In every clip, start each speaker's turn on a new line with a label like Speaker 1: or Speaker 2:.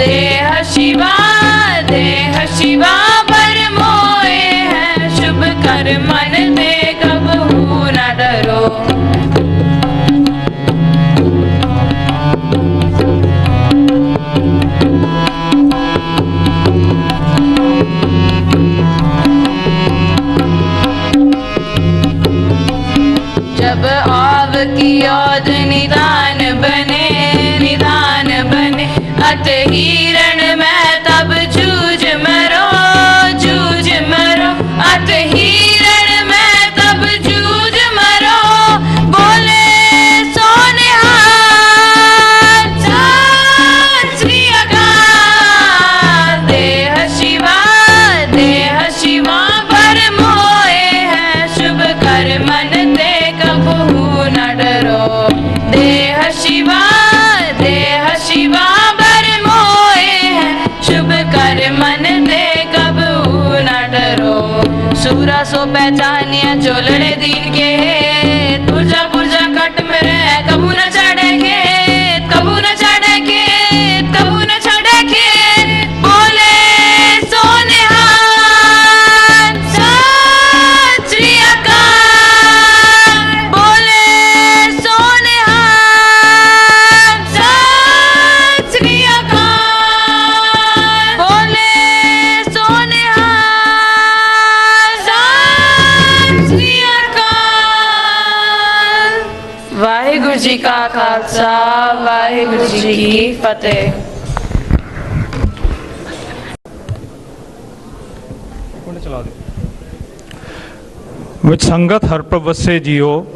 Speaker 1: देह शिवा पर मोए हैं शुभ कर मन दे कबहू न डरो। जब आव की ओद निदान बने अत हिरण में तब जूझ मरो अत हिरण में तब जूझ मरो। बोले सोनिहार सत श्री अकाल। देह शिवा पर मोए हैं शुभ कर मन दे कबहू न डरो। देह शिवा पर मोए हैं शुभ कर मन दे कबहू न डरो। सूरा सो पहचानिया चोलड़े दीन के पुरजा कट मेरे कबू न चढ़े खेत कबू न चढ़े खेत कबू न चढ़े खेत। बोले सोनिहार सत श्री अकाल। बोले सोनिहार सत श्री अकाल। बोले सोनिहार सत श्री अकाल। वाहिगुरु जी का खालसा वाहिगुरु जी की फतेह।
Speaker 2: विच संगत हर प्रभ वसे जियो।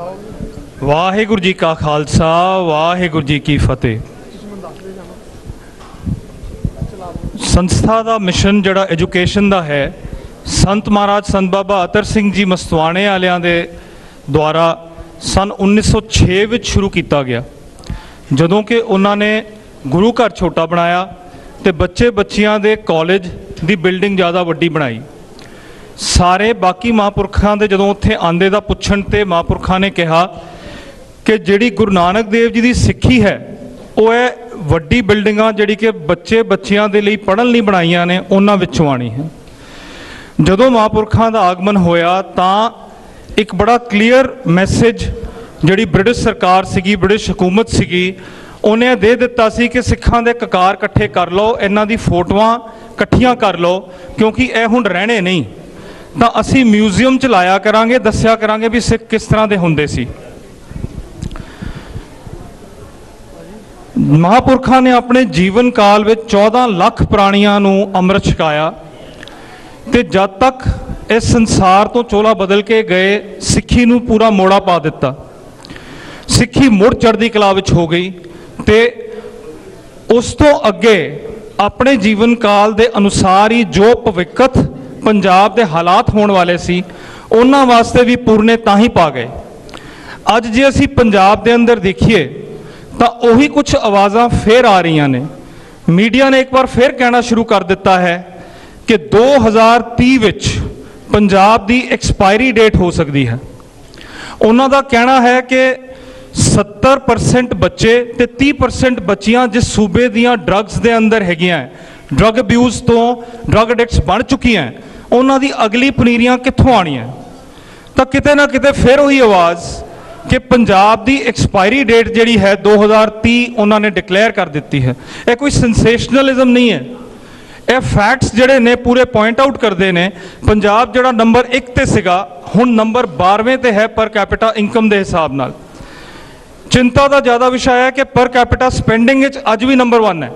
Speaker 2: वाहिगुरु जी का खालसा वाहिगुरु जी की फतेह। संस्था का मिशन जिहड़ा एजुकेशन का है संत महाराज संत बाबा अतर सिंह जी मस्तवाणे वालियां दे द्वारा सन 1906 विच शुरू किया गया। जदों कि उन्होंने गुरु घर छोटा बनाया तो बच्चे बच्चियां दे कॉलेज की बिल्डिंग ज़्यादा वड्डी बनाई। सारे बाकी महापुरखों के जदों उत्थे आंदे दा पुछण ते महापुरखों ने कहा कि जिहड़ी गुरु नानक देव जी की सिक्खी है वो है वड्डी बिल्डिंगां जिहड़ी कि बच्चे बच्चियां दे लई पढ़न लई बनाईयां ने उन्हां विचों आनी है। जदों महापुरखों का आगमन होया तां एक बड़ा क्लीयर मैसेज जिहड़ी ब्रिटिश सरकार सीगी ब्रिटिश हुकूमत सीगी उन्हें दे दिता सी कि सिखां दे ककार इकट्ठे कर लो, इन्हां दी फोटोआं इकट्ठियां कर लो क्योंकि यह हुण रहने नहीं तो असी म्यूजियम च लाया करांगे, दस्या करांगे भी सिख किस तरह के हुंदे सी। महापुरखों ने अपने जीवन काल में 14 लाख प्राणियों नूं अमृत छकाया ते जद तक इस संसार तो चोला बदल के गए सिक्खी नूं पूरा मोड़ा पा दिता। सिक्खी मुड़ चढ़दी कला विच हो गई ते उस तो अगे अपने जीवन काल के अनुसार ही जो भविष्यत पंजाब के हालात होने वाले सी उन्हां वास्ते भी पूरने तां ही पा गए। अज जे असी पंजाब के अंदर देखिए तो उही कुछ आवाज़ां फिर आ रही ने। मीडिया ने एक बार फिर कहना शुरू कर दिता है कि 2030 विच पंजाब की एक्सपायरी डेट हो सकती है। उन्हां दा कहना है कि 70% बच्चे ते 30% बच्चियां जिस सूबे दियां ड्रग्स दे अंदर हैगियां ड्रग अब्यूज़ तो ड्रग एडिक्ट्स बन चुकी हैं उन्हां दी अगली पनीरियां कित्थों आनियां। तो किते ना किते फिर वही आवाज़ कि पंजाब की एक्सपायरी डेट जिहड़ी है 2030 उन्होंने डिक्लेयर कर दी है। यह कोई सेंसेशनलिज्म नहीं है, यह फैक्ट्स जिहड़े ने पूरे पॉइंट आउट करते हैं। पंजाब जिहड़ा नंबर 1 ते सीगा हुण नंबर 12वें ते है पर कैपिटा इनकम के हिसाब नाल। चिंता का ज़्यादा विषय है कि पर कैपिटा स्पेंडिंग अज भी नंबर 1 है,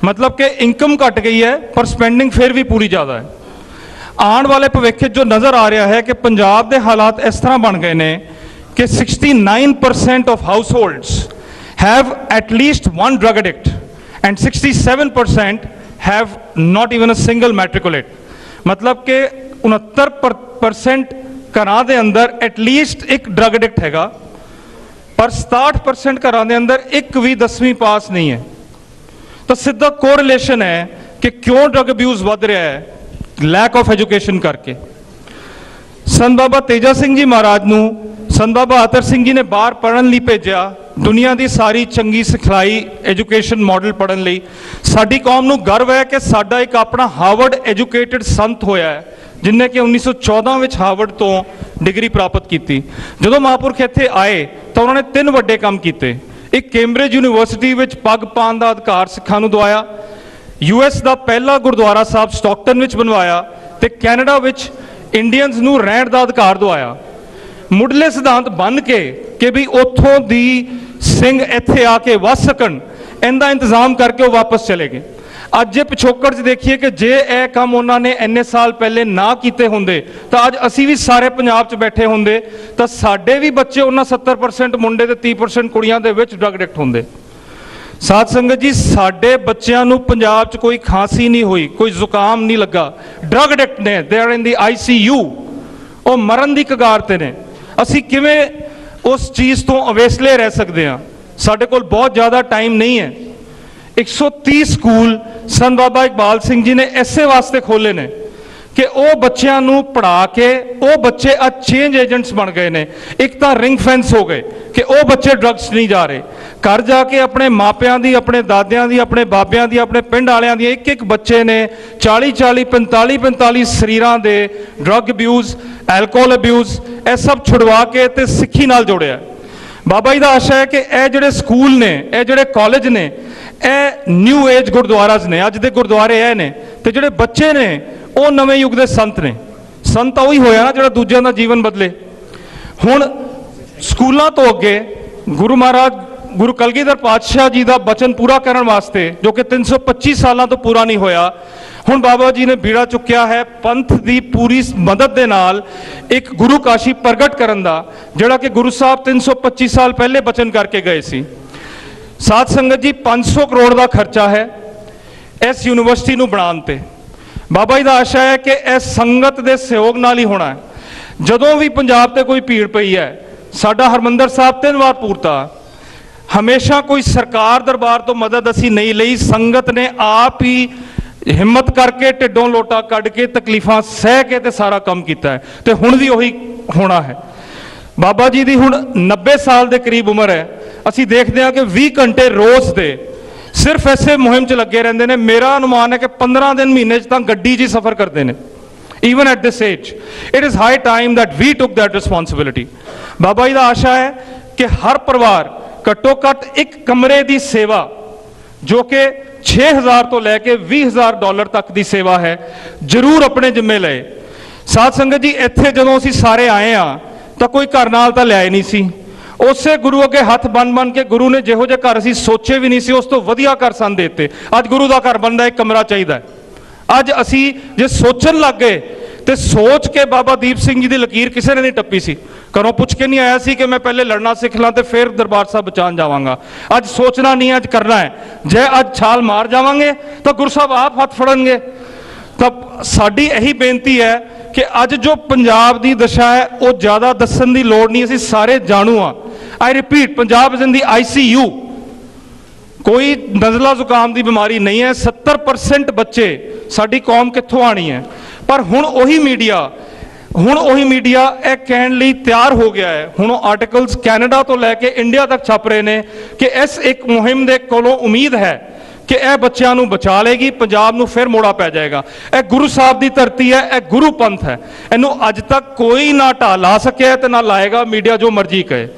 Speaker 2: मतलब कि इनकम घट गई है पर स्पेंडिंग फिर भी पूरी ज़्यादा है। आने वाले भविष्य जो नज़र आ रहा है कि पंजाब के हालात इस तरह बन गए हैं कि 69% of house holds have at least one drug addict and 67% have not even a single matriculate. मतलब कि 69% घरां दे अंदर एटलीस्ट एक ड्रग एडिक्ट हैगा पर 67% घरां दे अंदर एक भी 10वीं पास नहीं है। तो सीधा कोरिलेशन है कि क्यों ड्रग अब्यूज़ वध रहा है, लैक ऑफ एजुकेशन करके। संत बाबा तेजा सिंह जी महाराज नूं संत बाबा अतर सिंह जी ने बाहर पढ़न लई भेजा ਦੁਨੀਆ ਦੀ ਸਾਰੀ ਚੰਗੀ ਸਿਖਲਾਈ ਐਜੂਕੇਸ਼ਨ ਮਾਡਲ ਪੜ੍ਹਨ ਲਈ। ਸਾਡੀ ਕੌਮ ਨੂੰ ਗਰਵ ਹੈ ਕਿ ਸਾਡਾ ਇੱਕ ਆਪਣਾ ਹਾਰਵਰਡ ਐਜੂਕੇਟਡ ਸੰਤ ਹੋਇਆ ਹੈ, ਜਿਨਨੇ ਕਿ 1914 ਵਿੱਚ ਹਾਰਵਰਡ ਤੋਂ ਡਿਗਰੀ ਪ੍ਰਾਪਤ ਕੀਤੀ। ਜਦੋਂ ਮਹਾਂਪੁਰਖ ਇੱਥੇ ਆਏ ਤਾਂ ਉਹਨਾਂ ਨੇ 3 ਵੱਡੇ ਕੰਮ ਕੀਤੇ। ਇੱਕ, ਕੈਂਬਰਿਜ ਯੂਨੀਵਰਸਿਟੀ ਵਿੱਚ ਪੱਗ ਪਾਉਣ ਦਾ ਅਧਿਕਾਰ ਸਿੱਖਾਂ ਨੂੰ ਦਵਾਇਆ, US ਦਾ ਪਹਿਲਾ ਗੁਰਦੁਆਰਾ ਸਾਹਿਬ ਸਟਾਕਟਨ ਵਿੱਚ ਬਣਵਾਇਆ, ਤੇ ਕੈਨੇਡਾ ਵਿੱਚ ਇੰਡੀਅਨਸ ਨੂੰ ਰਹਿਣ ਦਾ ਅਧਿਕਾਰ ਦਵਾਇਆ। ਮੁੱਢਲੇ ਸਿਧਾਂਤ ਬਣ ਕੇ ਕਿ ਵੀ ਉੱਥੋਂ ਦੀ ਸਿੰਘ ਇੱਥੇ ਆ ਕੇ ਵਸ ਸਕਣ, ਇਹਦਾ ਇੰਤਜ਼ਾਮ ਕਰਕੇ ਉਹ ਵਾਪਸ ਚਲੇ ਗਏ। ਅੱਜ ਜੇ ਪਿਛੋਕੜ 'ਚ ਦੇਖੀਏ ਕਿ ਜੇ ਇਹ ਕੰਮ ਉਹਨਾਂ ਨੇ ਇੰਨੇ ਸਾਲ ਪਹਿਲੇ ਨਾ ਕੀਤੇ ਹੁੰਦੇ ਤਾਂ ਅੱਜ ਅਸੀਂ ਵੀ ਸਾਰੇ ਪੰਜਾਬ 'ਚ ਬੈਠੇ ਹੁੰਦੇ ਤਾਂ ਸਾਡੇ ਵੀ ਬੱਚੇ ਉਹਨਾਂ 70% ਮੁੰਡੇ ਤੇ 30% ਕੁੜੀਆਂ ਦੇ ਵਿੱਚ ਡਰੱਗ ਐਡਿਕਟ ਹੁੰਦੇ। ਸਾਧ ਸੰਗਤ ਜੀ, ਸਾਡੇ ਬੱਚਿਆਂ ਨੂੰ ਪੰਜਾਬ 'ਚ ਕੋਈ ਖਾਂਸੀ ਨਹੀਂ ਹੋਈ, ਕੋਈ ਜ਼ੁਕਾਮ ਨਹੀਂ ਲੱਗਾ, ਡਰੱਗ ਐਡਿਕਟ ਨੇ, they are in the ICU, ਉਹ ਮਰਨ ਦੀ ਕਗਾਰ ਤੇ ਨੇ। ਅਸੀਂ ਕਿਵੇਂ ਉਸ ਚੀਜ਼ ਤੋਂ ਅਵੇਸਲੇ ਰਹਿ ਸਕਦੇ ਹਾਂ? ਸਾਡੇ ਕੋਲ ਬਹੁਤ ਜ਼ਿਆਦਾ ਟਾਈਮ ਨਹੀਂ ਹੈ। 130 ਸਕੂਲ ਸੰਤ ਬਾਬਾ ਇਕਬਾਲ ਸਿੰਘ ਜੀ ਨੇ ਇਸੇ ਵਾਸਤੇ ਖੋਲ੍ਹੇ ਨੇ ਕਿ ਉਹ ਬੱਚਿਆਂ ਨੂੰ ਪੜ੍ਹਾ ਕੇ ਉਹ ਬੱਚੇ ਅੱਜ ਚੇਂਜ ਏਜੰਟਸ ਬਣ ਗਏ ਨੇ। ਇੱਕ ਤਾਂ ਰਿੰਗ ਫੈਂਸ ਹੋ ਗਏ ਕਿ ਉਹ ਬੱਚੇ ਡਰੱਗਸ ਨਹੀਂ ਜਾ ਰਹੇ, ਘਰ ਜਾ ਕੇ ਆਪਣੇ ਮਾਪਿਆਂ ਦੀ, ਆਪਣੇ ਦਾਦਿਆਂ ਦੀ, ਆਪਣੇ ਬਾਬਿਆਂ ਦੀ, ਆਪਣੇ ਪਿੰਡ ਵਾਲਿਆਂ ਦੀ ਇੱਕ ਬੱਚੇ ਨੇ 40-40, 45-45 ਸਰੀਰਾਂ ਦੇ ਡਰੱਗ ਅਬਿਊਜ਼, ਐਲਕੋਹਲ ਅਬਿਊਜ਼, ਇਹ ਸਭ ਛੁਡਵਾ ਕੇ ਤੇ ਸਿੱਖੀ ਨਾਲ ਜੋੜਿਆ। ਬਾਬਾ ਜੀ ਦਾ ਆਸ਼ਾ ਹੈ ਕਿ ਇਹ ਜਿਹੜੇ ਸਕੂਲ ਨੇ, ਇਹ ਜਿਹੜੇ ਕਾਲਜ ਨੇ, ਇਹ ਨਿਊ ਏਜ ਗੁਰਦੁਆਰਾਸ ਨੇ, ਅੱਜ ਦੇ ਗੁਰਦੁਆਰੇ ਇਹ ਨੇ, ਤੇ ਜਿਹੜੇ ਬੱਚੇ ਨੇ ਉਹ ਨਵੇਂ ਯੁੱਗ ਦੇ ਸੰਤ ਨੇ। ਸੰਤ ਉਹੀ ਹੋਇਆ ਨਾ ਜਿਹੜਾ ਦੂਜਿਆਂ ਦਾ ਜੀਵਨ ਬਦਲੇ। ਹੁਣ ਸਕੂਲਾਂ ਤੋਂ ਅੱਗੇ ਗੁਰੂ ਮਹਾਰਾਜ ਗੁਰੂ ਕਲਗੀਧਰ ਪਾਤਸ਼ਾਹ ਜੀ ਦਾ ਬਚਨ ਪੂਰਾ ਕਰਨ ਵਾਸਤੇ, ਜੋ ਕਿ 325 ਸਾਲਾਂ ਤੋਂ ਪੂਰਾ ਨਹੀਂ ਹੋਇਆ, ਹੁਣ ਬਾਬਾ ਜੀ ਨੇ ਬੀੜਾ ਚੁੱਕਿਆ ਹੈ ਪੰਥ ਦੀ ਪੂਰੀ ਮਦਦ ਦੇ ਨਾਲ ਇੱਕ ਗੁਰੂ ਕਾਸ਼ੀ ਪ੍ਰਗਟ ਕਰਨ ਦਾ, ਜਿਹੜਾ ਕਿ ਗੁਰੂ ਸਾਹਿਬ 325 ਸਾਲ ਪਹਿਲੇ ਬਚਨ ਕਰਕੇ ਗਏ ਸੀ। ਸਾਧ ਸੰਗਤ ਜੀ, 500 ਕਰੋੜ ਦਾ ਖਰਚਾ ਹੈ ਇਸ ਯੂਨੀਵਰਸਿਟੀ ਨੂੰ ਬਣਾਉਣ ਤੇ। ਬਾਬਾ ਜੀ ਦਾ ਆਸ਼ਾ ਹੈ ਕਿ ਇਹ ਸੰਗਤ ਦੇ ਸਹਿਯੋਗ ਨਾਲ ਹੀ ਹੋਣਾ ਹੈ। ਜਦੋਂ ਵੀ ਪੰਜਾਬ ਤੇ ਕੋਈ ਭੀੜ ਪਈ ਹੈ, ਸਾਡਾ ਹਰਮੰਦਰ ਸਾਹਿਬ 3 ਵਾਰ ਪੂਰਤਾ, ਹਮੇਸ਼ਾ ਕੋਈ ਸਰਕਾਰ ਦਰਬਾਰ ਤੋਂ ਮਦਦ ਅਸੀਂ ਨਹੀਂ ਲਈ, ਸੰਗਤ ਨੇ ਆਪ ਹੀ ਹਿੰਮਤ ਕਰਕੇ ਢਿੱਡੋਂ ਲੋਟਾ ਕੱਢ ਕੇ ਤਕਲੀਫਾਂ ਸਹਿ ਕੇ ਤੇ ਸਾਰਾ ਕੰਮ ਕੀਤਾ ਹੈ, ਤੇ ਹੁਣ ਵੀ ਉਹੀ ਹੋਣਾ ਹੈ। ਬਾਬਾ ਜੀ ਦੀ ਹੁਣ 90 ਸਾਲ ਦੇ ਕਰੀਬ ਉਮਰ ਹੈ। ਅਸੀਂ ਦੇਖਦੇ ਹਾਂ ਕਿ 20 ਘੰਟੇ ਰੋਜ਼ ਦੇ ਸਿਰਫ ਐਸੇ ਮੁਹਿੰਮ 'ਚ ਲੱਗੇ ਰਹਿੰਦੇ ਨੇ। ਮੇਰਾ ਅਨੁਮਾਨ ਹੈ ਕਿ 15 ਦਿਨ ਮਹੀਨੇ 'ਚ ਤਾਂ ਗੱਡੀ 'ਚ ਹੀ ਸਫ਼ਰ ਕਰਦੇ ਨੇ। Even at this age, it is high time that we took that responsibility. Baba ji ਦਾ ਆਸ਼ਾ ਹੈ ਕਿ ਹਰ ਪਰਿਵਾਰ ਘੱਟੋ ਘੱਟ ਇੱਕ ਕਮਰੇ ਦੀ ਸੇਵਾ, ਜੋ ਕਿ 6000 ਤੋਂ ਲੈ ਕੇ $20,000 ਤੱਕ ਦੀ ਸੇਵਾ ਹੈ, ਜ਼ਰੂਰ ਆਪਣੇ ਜ਼ਿੰਮੇ ਲਏ। ਸਾਧ ਸੰਗਤ ਜੀ, ਇੱਥੇ ਜਦੋਂ ਅਸੀਂ ਸਾਰੇ ਆਏ ਆ ਤਾਂ ਕੋਈ ਘਰ ਨਾਲ ਤਾਂ ਲਿਆਏ ਨਹੀਂ ਸੀ। ਉਸੇ ਗੁਰੂ ਅੱਗੇ ਹੱਥ ਬੰਨ ਕੇ ਗੁਰੂ ਨੇ ਜਿਹੋ ਜਿਹੇ ਘਰ ਅਸੀਂ ਸੋਚੇ ਵੀ ਨਹੀਂ ਸੀ, ਉਸ ਤੋਂ ਵਧੀਆ ਘਰ ਸਾਨੂੰ ਦੇ ਦਿੱਤੇ। ਅੱਜ ਗੁਰੂ ਦਾ ਘਰ ਬਣਦਾ, ਇੱਕ ਕਮਰਾ ਚਾਹੀਦਾ ਹੈ। ਅੱਜ ਅਸੀਂ ਜੇ ਸੋਚਣ ਲੱਗ ਗਏ ਤੇ ਸੋਚ ਕੇ ਬਾਬਾ ਦੀਪ ਸਿੰਘ ਜੀ ਦੀ ਲਕੀਰ ਕਿਸੇ ਨੇ ਨਹੀਂ ਟੱਪੀ ਸੀ। ਘਰੋਂ ਪੁੱਛ ਕੇ ਨਹੀਂ ਆਇਆ ਸੀ ਕਿ ਮੈਂ ਪਹਿਲੇ ਲੜਨਾ ਸਿੱਖ ਲਾਂ ਤੇ ਫਿਰ ਦਰਬਾਰ ਸਾਹਿਬ ਬਚਾਉਣ ਜਾਵਾਂਗਾ। ਅੱਜ ਸੋਚਣਾ ਨਹੀਂ, ਅੱਜ ਕਰਨਾ ਹੈ। ਜੇ ਅੱਜ ਛਾਲ ਮਾਰ ਜਾਵਾਂਗੇ ਤਾਂ ਗੁਰੂ ਸਾਹਿਬ ਆਪ ਹੱਥ ਫੜਨਗੇ। ਤਾਂ ਸਾਡੀ ਇਹੀ ਬੇਨਤੀ ਹੈ ਕਿ ਅੱਜ ਜੋ ਪੰਜਾਬ ਦੀ ਦਸ਼ਾ ਹੈ ਉਹ ਜ਼ਿਆਦਾ ਦੱਸਣ ਦੀ ਲੋੜ ਨਹੀਂ, ਅਸੀਂ ਸਾਰੇ ਜਾਣੂ ਆ। ਆਈ repeat, Punjab is in the ICU। ਕੋਈ ਨਜ਼ਲਾ ਜ਼ੁਕਾਮ ਦੀ ਬਿਮਾਰੀ ਨਹੀਂ ਹੈ। 70% ਬੱਚੇ ਸਾਡੀ ਕੌਮ ਕਿੱਥੋਂ ਆਣੀ ਹੈ? ਪਰ ਹੁਣ ਉਹੀ ਮੀਡੀਆ ਇਹ ਕਹਿਣ ਲਈ ਤਿਆਰ ਹੋ ਗਿਆ ਹੈ। ਹੁਣ ਉਹ ਆਰਟੀਕਲਸ ਕੈਨੇਡਾ ਤੋਂ ਲੈ ਕੇ ਇੰਡੀਆ ਤੱਕ ਛਪ ਰਹੇ ਨੇ ਕਿ ਇਸ ਇੱਕ ਮੁਹਿੰਮ ਦੇ ਕੋਲੋਂ ਉਮੀਦ ਹੈ ਕਿ ਇਹ ਬੱਚਿਆਂ ਨੂੰ ਬਚਾ ਲੇਗੀ, ਪੰਜਾਬ ਨੂੰ ਫਿਰ ਮੋੜਾ ਪੈ ਜਾਏਗਾ। ਇਹ ਗੁਰੂ ਸਾਹਿਬ ਦੀ ਧਰਤੀ ਹੈ, ਇਹ ਗੁਰੂ ਪੰਥ ਹੈ। ਇਹਨੂੰ ਅੱਜ ਤੱਕ ਕੋਈ ਨਾ ਢਾਹ ਲਾ ਸਕਿਆ ਤੇ ਨਾ ਲਾਏਗਾ, ਮੀਡੀਆ ਜੋ ਮਰਜ਼ੀ ਕਹੇ।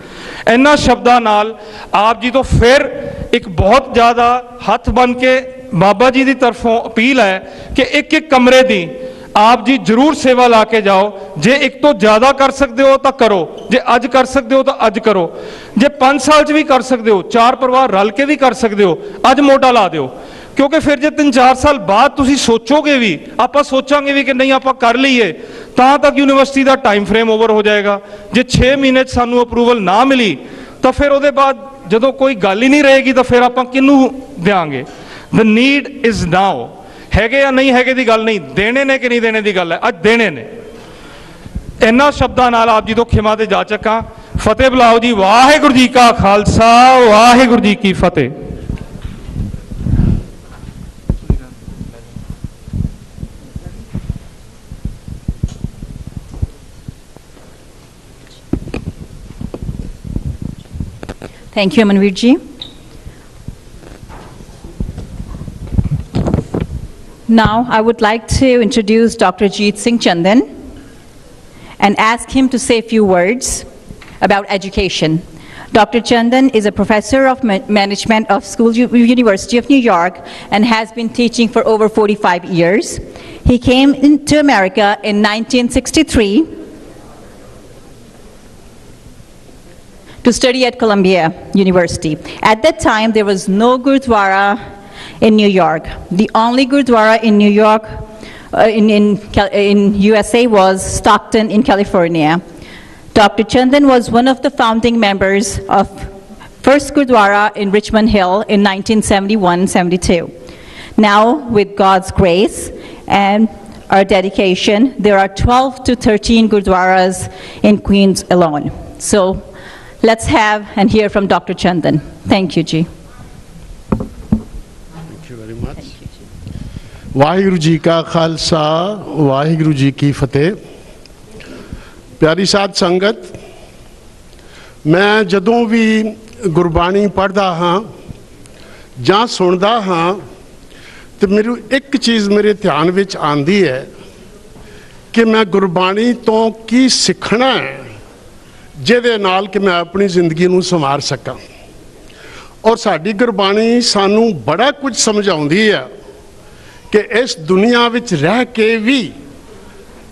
Speaker 2: ਇਹਨਾਂ ਸ਼ਬਦਾਂ ਨਾਲ ਆਪ ਜੀ ਤੋਂ ਫਿਰ ਇੱਕ ਬਹੁਤ ਜ਼ਿਆਦਾ ਹੱਥ ਬੰਨ ਕੇ ਬਾਬਾ ਜੀ ਦੀ ਤਰਫੋਂ ਅਪੀਲ ਹੈ ਕਿ ਇੱਕ ਕਮਰੇ ਦੀ ਆਪ ਜੀ ਜ਼ਰੂਰ ਸੇਵਾ ਲਾ ਕੇ ਜਾਓ। ਜੇ ਇੱਕ ਤੋਂ ਜ਼ਿਆਦਾ ਕਰ ਸਕਦੇ ਹੋ ਤਾਂ ਕਰੋ, ਜੇ ਅੱਜ ਕਰ ਸਕਦੇ ਹੋ ਤਾਂ ਅੱਜ ਕਰੋ, ਜੇ 5 ਸਾਲ 'ਚ ਵੀ ਕਰ ਸਕਦੇ ਹੋ, 4 ਪਰਿਵਾਰ ਰਲ ਕੇ ਵੀ ਕਰ ਸਕਦੇ ਹੋ, ਅੱਜ ਮੋਢਾ ਲਾ ਦਿਓ। ਕਿਉਂਕਿ ਫਿਰ ਜੇ 3-4 ਸਾਲ ਬਾਅਦ ਤੁਸੀਂ ਸੋਚੋਗੇ ਵੀ, ਆਪਾਂ ਸੋਚਾਂਗੇ ਵੀ ਕਿ ਨਹੀਂ ਆਪਾਂ ਕਰ ਲਈਏ, ਤਾਂ ਤੱਕ ਯੂਨੀਵਰਸਿਟੀ ਦਾ ਟਾਈਮ ਫਰੇਮ ਓਵਰ ਹੋ ਜਾਏਗਾ। ਜੇ 6 ਮਹੀਨੇ 'ਚ ਸਾਨੂੰ ਅਪਰੂਵਲ ਨਾ ਮਿਲੀ ਤਾਂ ਫਿਰ ਉਹਦੇ ਬਾਅਦ ਜਦੋਂ ਕੋਈ ਗੱਲ ਹੀ ਨਹੀਂ ਰਹੇਗੀ ਤਾਂ ਫਿਰ ਆਪਾਂ ਕਿਹਨੂੰ ਦਿਆਂਗੇ? ਦ ਨੀਡ ਇਜ਼ ਨਾਓ। ਹੈਗੇ ਜਾਂ ਨਹੀਂ ਹੈਗੇ ਦੀ ਗੱਲ ਨਹੀਂ, ਦੇਣੇ ਨੇ ਕਿ ਨਹੀਂ ਦੇਣੇ ਦੀ ਗੱਲ ਹੈ। ਅੱਜ ਦੇਣੇ ਨੇ। ਇਹਨਾਂ ਸ਼ਬਦਾਂ ਨਾਲ ਆਪ ਜੀ ਤੋਂ ਖਿਮਾ ਤੇ ਜਾ ਚੱਕਾਂ। ਫਤਿਹ ਬੁਲਾਓ ਜੀ। ਵਾਹਿਗੁਰੂ ਜੀ ਕਾ ਖਾਲਸਾ, ਵਾਹਿਗੁਰੂ ਜੀ ਕੀ ਫਤਿਹ।
Speaker 3: Thank you, Amanveer ji. Now, I would like to introduce Dr. Jeet Singh Chandan and ask him to say a few words about education. Dr. Chandan is a professor of management of University of New York and has been teaching for over 45 years. He came to America in 1963 to study at Columbia University. At that time, there was no Gurdwara in New York. The only Gurdwara in New York, in USA, was Stockton in California. Dr. Chandan was one of the founding members of First Gurdwara in Richmond Hill in 1971-72. Now, with God's grace and our dedication, there are 12 to 13 Gurdwaras in Queens alone. So let's have and hear from Dr. Chandan. Thank you, Ji.
Speaker 4: Thank you very much. Waheguru ji ਕਾ ਖਾਲਸਾ ਵਾਹਿਗੁਰੂ ਜੀ ਕੀ ਫਤਿਹ। ਪਿਆਰੀ ਸਾਧ ਸੰਗਤ, ਮੈਂ ਜਦੋਂ ਵੀ ਗੁਰਬਾਣੀ ਪੜ੍ਹਦਾ ਹਾਂ ਜਾਂ ਸੁਣਦਾ ਹਾਂ ਤੇ ਮੈਨੂੰ ਇੱਕ ਚੀਜ਼ ਮੇਰੇ ਧਿਆਨ ਵਿੱਚ ਆਉਂਦੀ ਹੈ ਕਿ ਮੈਂ ਗੁਰਬਾਣੀ ਤੋਂ ਕੀ ਸਿੱਖਣਾ ਹੈ ਜਿਹਦੇ ਨਾਲ ਕਿ ਮੈਂ ਆਪਣੀ ਜ਼ਿੰਦਗੀ ਨੂੰ ਸੰਵਾਰ ਸਕਾਂ। ਔਰ ਸਾਡੀ ਗੁਰਬਾਣੀ ਸਾਨੂੰ ਬੜਾ ਕੁਝ ਸਮਝਾਉਂਦੀ ਹੈ ਕਿ ਇਸ ਦੁਨੀਆ ਵਿੱਚ ਰਹਿ ਕੇ ਵੀ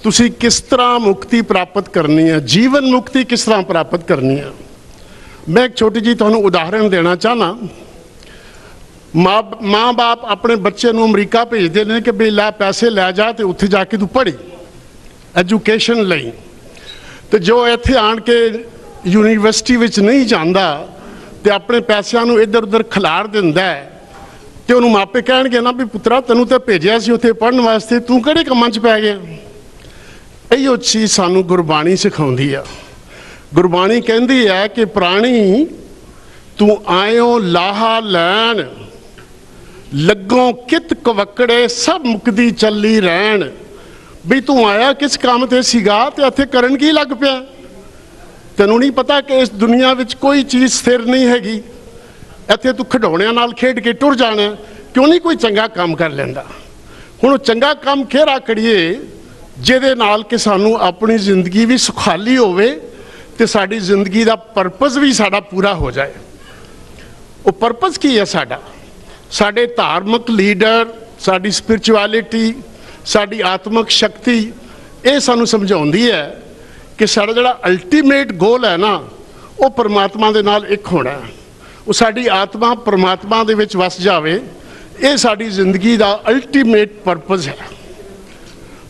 Speaker 4: ਤੁਸੀਂ ਕਿਸ ਤਰ੍ਹਾਂ ਮੁਕਤੀ ਪ੍ਰਾਪਤ ਕਰਨੀ ਹੈ, ਜੀਵਨ ਮੁਕਤੀ ਕਿਸ ਤਰ੍ਹਾਂ ਪ੍ਰਾਪਤ ਕਰਨੀ ਹੈ। ਮੈਂ ਇੱਕ ਛੋਟੀ ਜਿਹੀ ਤੁਹਾਨੂੰ ਉਦਾਹਰਣ ਦੇਣਾ ਚਾਹਨਾ। ਮਾਂ ਬਾਪ ਆਪਣੇ ਬੱਚੇ ਨੂੰ ਅਮਰੀਕਾ ਭੇਜਦੇ ਨੇ ਕਿ ਵੀ ਲੈ ਪੈਸੇ ਲੈ ਜਾ ਤੇ ਉੱਥੇ ਜਾ ਕੇ ਤੂੰ ਪੜ੍ਹੀ ਐਜੂਕੇਸ਼ਨ ਲਈ, ਤੇ ਜੋ ਇੱਥੇ ਆਣ ਕੇ ਯੂਨੀਵਰਸਿਟੀ ਵਿੱਚ ਨਹੀਂ ਜਾਂਦਾ ਤੇ ਆਪਣੇ ਪੈਸਿਆਂ ਨੂੰ ਇੱਧਰ ਉੱਧਰ ਖਿਲਾਰ ਦਿੰਦਾ ਹੈ ਤੇ ਉਹਨੂੰ ਮਾਪੇ ਕਹਿਣਗੇ ਨਾ ਵੀ ਪੁੱਤਰਾ ਤੈਨੂੰ ਤਾਂ ਭੇਜਿਆ ਸੀ ਉੱਥੇ ਪੜ੍ਹਨ ਵਾਸਤੇ, ਤੂੰ ਕਿਹੜੇ ਕੰਮਾਂ 'ਚ ਪੈ ਗਿਆ। ਇਹੋ ਚੀਜ਼ ਸਾਨੂੰ ਗੁਰਬਾਣੀ ਸਿਖਾਉਂਦੀ ਆ। ਗੁਰਬਾਣੀ ਕਹਿੰਦੀ ਹੈ ਕਿ ਪ੍ਰਾਣੀ ਤੂੰ ਆਇਓ ਲਾਹਾ ਲੈਣ, ਲੱਗੋਂ ਕਿਤ ਕਵਕੜੇ ਸਭ ਮੁਕਦੀ ਚੱਲੀ ਰਹਿਣ। ਵੀ ਤੂੰ ਆਇਆ ਕਿਸ ਕੰਮ ਤੇ ਸੀਗਾ ਤੇ ਇੱਥੇ ਕਰਨ ਕੀ ਲੱਗ ਪਿਆ। ਤੈਨੂੰ ਨਹੀਂ ਪਤਾ ਕਿ ਇਸ ਦੁਨੀਆ ਵਿੱਚ ਕੋਈ ਚੀਜ਼ ਸਥਿਰ ਨਹੀਂ ਹੈਗੀ। ਇੱਥੇ ਤੂੰ ਖਿਡੌਣਿਆਂ ਨਾਲ ਖੇਡ ਕੇ ਟੁਰ ਜਾਣਾ, ਕਿਉਂ ਨਹੀਂ ਕੋਈ ਚੰਗਾ ਕੰਮ ਕਰ ਲੈਂਦਾ। ਹੁਣ ਉਹ ਚੰਗਾ ਕੰਮ ਕਿਹੜਾ ਕਰੀਏ ਜਿਹਦੇ ਨਾਲ ਕਿ ਸਾਨੂੰ ਆਪਣੀ ਜ਼ਿੰਦਗੀ ਵੀ ਸੁਖਾਲੀ ਹੋਵੇ ਤੇ ਸਾਡੀ ਜ਼ਿੰਦਗੀ ਦਾ ਪਰਪਸ ਵੀ ਸਾਡਾ ਪੂਰਾ ਹੋ ਜਾਏ। ਉਹ ਪਰਪਸ ਕੀ ਹੈ ਸਾਡਾ? ਸਾਡੇ ਧਾਰਮਿਕ ਲੀਡਰ, ਸਾਡੀ ਸਪਿਰਚੁਅਲਿਟੀ, ਸਾਡੀ ਆਤਮਿਕ ਸ਼ਕਤੀ ਇਹ ਸਾਨੂੰ ਸਮਝਾਉਂਦੀ ਹੈ ਕਿ ਸਾਡਾ ਜਿਹੜਾ ਅਲਟੀਮੇਟ ਗੋਲ ਹੈ ਨਾ ਉਹ ਪਰਮਾਤਮਾ ਦੇ ਨਾਲ ਇੱਕ ਹੋਣਾ। ਉਹ ਸਾਡੀ ਆਤਮਾ ਪਰਮਾਤਮਾ ਦੇ ਵਿੱਚ ਵਸ ਜਾਵੇ, ਇਹ ਸਾਡੀ ਜ਼ਿੰਦਗੀ ਦਾ ਅਲਟੀਮੇਟ ਪਰਪਸ ਹੈ।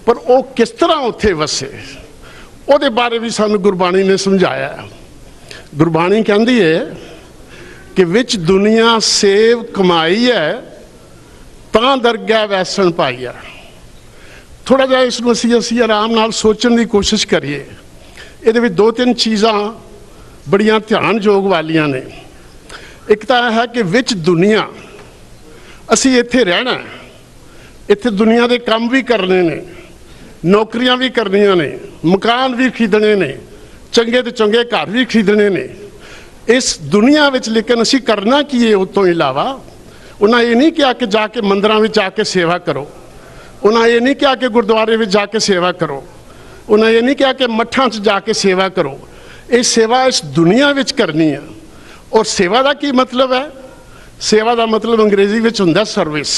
Speaker 4: ਪਰ ਉਹ ਕਿਸ ਤਰ੍ਹਾਂ ਉੱਥੇ ਵਸੇ ਉਹਦੇ ਬਾਰੇ ਵੀ ਸਾਨੂੰ ਗੁਰਬਾਣੀ ਨੇ ਸਮਝਾਇਆ। ਗੁਰਬਾਣੀ ਕਹਿੰਦੀ ਹੈ ਕਿ ਵਿੱਚ ਦੁਨੀਆ ਸੇਵ ਕਮਾਈ ਹੈ ਤਾਂ ਦਰਗਾਹ ਵੈਸਣ ਪਾਈ ਹੈ। ਥੋੜ੍ਹਾ ਜਿਹਾ ਇਸ ਨੂੰ ਅਸੀਂ ਆਰਾਮ ਨਾਲ ਸੋਚਣ ਦੀ ਕੋਸ਼ਿਸ਼ ਕਰੀਏ। ਇਹਦੇ ਵਿੱਚ ਦੋ ਤਿੰਨ ਚੀਜ਼ਾਂ ਬੜੀਆਂ ਧਿਆਨਯੋਗ ਵਾਲੀਆਂ ਨੇ। ਇੱਕ ਤਾਂ ਹੈ ਕਿ ਵਿੱਚ ਦੁਨੀਆ ਅਸੀਂ ਇੱਥੇ ਰਹਿਣਾ, ਇੱਥੇ ਦੁਨੀਆ ਦੇ ਕੰਮ ਵੀ ਕਰਨੇ ਨੇ, ਨੌਕਰੀਆਂ ਵੀ ਕਰਨੀਆਂ ਨੇ, ਮਕਾਨ ਵੀ ਖਰੀਦਣੇ ਨੇ, ਚੰਗੇ ਤੋਂ ਚੰਗੇ ਘਰ ਵੀ ਖਰੀਦਣੇ ਨੇ ਇਸ ਦੁਨੀਆ ਵਿੱਚ। ਲੇਕਿਨ ਅਸੀਂ ਕਰਨਾ ਕੀ ਹੈ ਉਸ ਤੋਂ ਇਲਾਵਾ? ਉਹਨਾਂ ਇਹ ਨਹੀਂ ਕਿਹਾ ਕਿ ਜਾ ਕੇ ਮੰਦਰਾਂ ਵਿੱਚ ਜਾ ਕੇ ਸੇਵਾ ਕਰੋ, ਉਹਨਾਂ ਇਹ ਨਹੀਂ ਕਿਹਾ ਕਿ ਗੁਰਦੁਆਰੇ ਵਿੱਚ ਜਾ ਕੇ ਸੇਵਾ ਕਰੋ, ਉਹਨਾਂ ਇਹ ਨਹੀਂ ਕਿਹਾ ਕਿ ਮੱਠਾਂ 'ਚ ਜਾ ਕੇ ਸੇਵਾ ਕਰੋ। ਇਹ ਸੇਵਾ ਇਸ ਦੁਨੀਆ ਵਿੱਚ ਕਰਨੀ ਹੈ। ਔਰ ਸੇਵਾ ਦਾ ਕੀ ਮਤਲਬ ਹੈ? ਸੇਵਾ ਦਾ ਮਤਲਬ ਅੰਗਰੇਜ਼ੀ ਵਿੱਚ ਹੁੰਦਾ ਸਰਵਿਸ।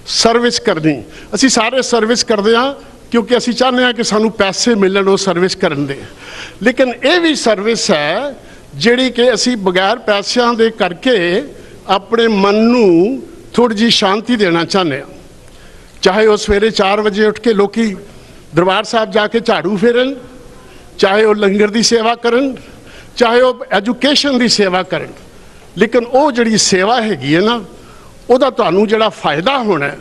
Speaker 4: ਸਰਵਿਸ ਕਰਨੀ। ਅਸੀਂ ਸਾਰੇ ਸਰਵਿਸ ਕਰਦੇ ਹਾਂ ਕਿਉਂਕਿ ਅਸੀਂ ਚਾਹੁੰਦੇ ਹਾਂ ਕਿ ਸਾਨੂੰ ਪੈਸੇ ਮਿਲਣ ਉਹ ਸਰਵਿਸ ਕਰਨ ਦੇ। ਲੇਕਿਨ ਇਹ ਵੀ ਸਰਵਿਸ ਹੈ ਜਿਹੜੀ ਕਿ ਅਸੀਂ ਬਗੈਰ ਪੈਸਿਆਂ ਦੇ ਕਰਕੇ ਆਪਣੇ ਮਨ ਨੂੰ ਥੋੜ੍ਹੀ ਜਿਹੀ ਸ਼ਾਂਤੀ ਦੇਣਾ ਚਾਹੁੰਦੇ ਹਾਂ। ਚਾਹੇ ਉਹ ਸਵੇਰੇ 4 ਵਜੇ ਉੱਠ ਕੇ ਲੋਕੀ ਦਰਬਾਰ ਸਾਹਿਬ ਜਾ ਕੇ ਝਾੜੂ ਫੇਰਨ, ਚਾਹੇ ਉਹ ਲੰਗਰ ਦੀ ਸੇਵਾ ਕਰਨ, ਚਾਹੇ ਉਹ ਐਜੂਕੇਸ਼ਨ ਦੀ ਸੇਵਾ ਕਰਨ। ਲੇਕਿਨ ਉਹ ਜਿਹੜੀ ਸੇਵਾ ਹੈਗੀ ਹੈ ਨਾ ਉਹਦਾ ਤੁਹਾਨੂੰ ਜਿਹੜਾ ਫਾਇਦਾ ਹੋਣਾ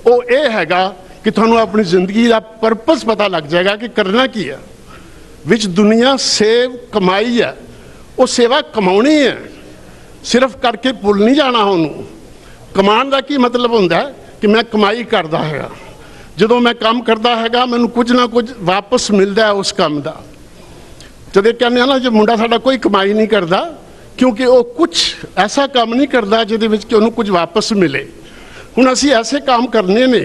Speaker 4: ਉਹ ਇਹ ਹੈਗਾ ਕਿ ਤੁਹਾਨੂੰ ਆਪਣੀ ਜ਼ਿੰਦਗੀ ਦਾ ਪਰਪਸ ਪਤਾ ਲੱਗ ਜਾਏਗਾ ਕਿ ਕਰਨਾ ਕੀ ਹੈ। ਵਿੱਚ ਦੁਨੀਆ ਸੇਵ ਕਮਾਈ ਹੈ, ਉਹ ਸੇਵਾ ਕਮਾਉਣੀ ਹੈ, ਸਿਰਫ ਕਰਕੇ ਭੁੱਲ ਨਹੀਂ ਜਾਣਾ ਉਹਨੂੰ। ਕਮਾਉਣ ਦਾ ਕੀ ਮਤਲਬ ਹੁੰਦਾ ਕਿ ਮੈਂ ਕਮਾਈ ਕਰਦਾ ਹੈਗਾ, ਜਦੋਂ ਮੈਂ ਕੰਮ ਕਰਦਾ ਹੈਗਾ ਮੈਨੂੰ ਕੁਝ ਨਾ ਕੁਝ ਵਾਪਸ ਮਿਲਦਾ ਉਸ ਕੰਮ ਦਾ। ਜਦੋਂ ਕਹਿੰਦੇ ਆ ਨਾ ਜੇ ਮੁੰਡਾ ਸਾਡਾ ਕੋਈ ਕਮਾਈ ਨਹੀਂ ਕਰਦਾ क्योंकि वो कुछ ऐसा काम नहीं करता जिहदे विच कि उन्होंने कुछ वापस मिले। हुण असीं ऐसे काम करने ने